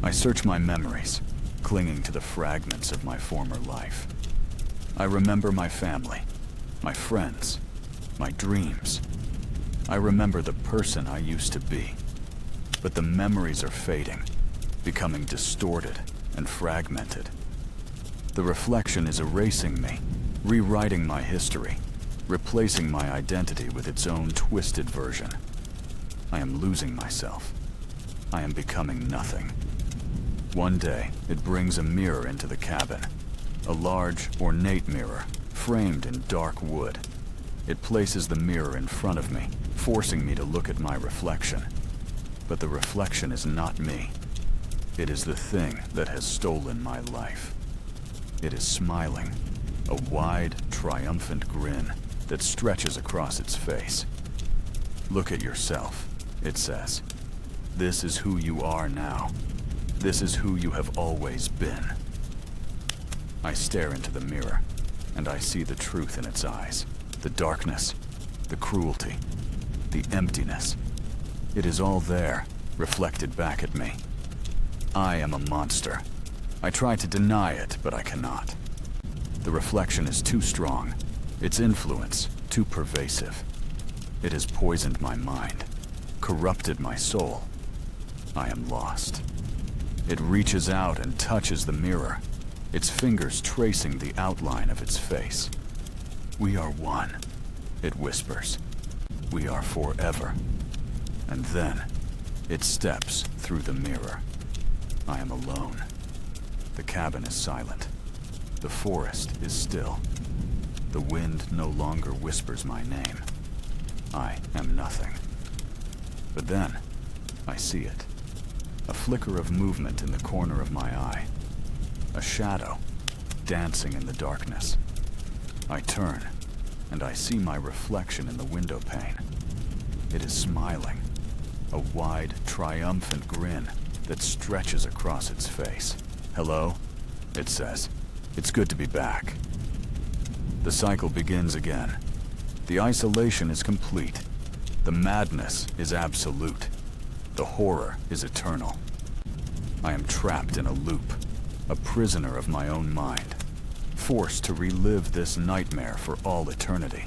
S1: I search my memories, clinging to the fragments of my former life. I remember my family, my friends, my dreams. I remember the person I used to be. But the memories are fading, becoming distorted and fragmented. The reflection is erasing me, rewriting my history, replacing my identity with its own twisted version. I am losing myself. I am becoming nothing. One day, it brings a mirror into the cabin. A large, ornate mirror, framed in dark wood. It places the mirror in front of me, forcing me to look at my reflection. But the reflection is not me. It is the thing that has stolen my life. It is smiling, a wide, triumphant grin that stretches across its face. Look at yourself, it says. This is who you are now. This is who you have always been. I stare into the mirror, and I see the truth in its eyes. The darkness, the cruelty, the emptiness. It is all there, reflected back at me. I am a monster. I try to deny it, but I cannot. The reflection is too strong, its influence too pervasive. It has poisoned my mind, corrupted my soul. I am lost. It reaches out and touches the mirror, its fingers tracing the outline of its face. We are one, it whispers. We are forever. And then, it steps through the mirror. I am alone. The cabin is silent. The forest is still. The wind no longer whispers my name. I am nothing. But then, I see it. A flicker of movement in the corner of my eye. A shadow, dancing in the darkness. I turn, and I see my reflection in the window pane. It is smiling, a wide, triumphant grin that stretches across its face. Hello, it says. It's good to be back. The cycle begins again. The isolation is complete. The madness is absolute. The horror is eternal. I am trapped in a loop, a prisoner of my own mind, forced to relive this nightmare for all eternity.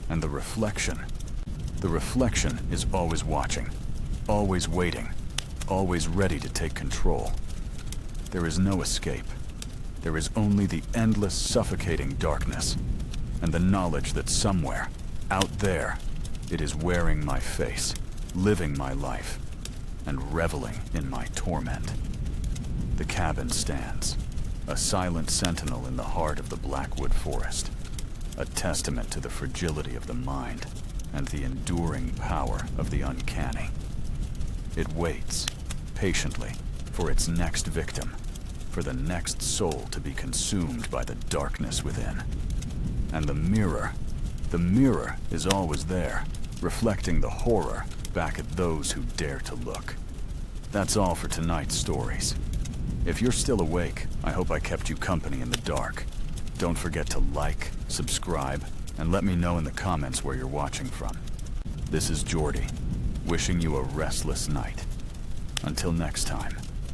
S1: And the reflection is always watching, always waiting, always ready to take control. There is no escape. There is only the endless, suffocating darkness, and the knowledge that somewhere, out there, it is wearing my face, living my life, and reveling in my torment. The cabin stands, a silent sentinel in the heart of the Blackwood Forest, a testament to the fragility of the mind and the enduring power of the uncanny. It waits, patiently, for its next victim, for the next soul to be consumed by the darkness within. And the mirror is always there, reflecting the horror back at those who dare to look. That's all for tonight's stories. If you're still awake, I hope I kept you company in the dark. Don't forget to like, subscribe, and let me know in the comments where you're watching from. This is Jordy, wishing you a restless night. Until next time.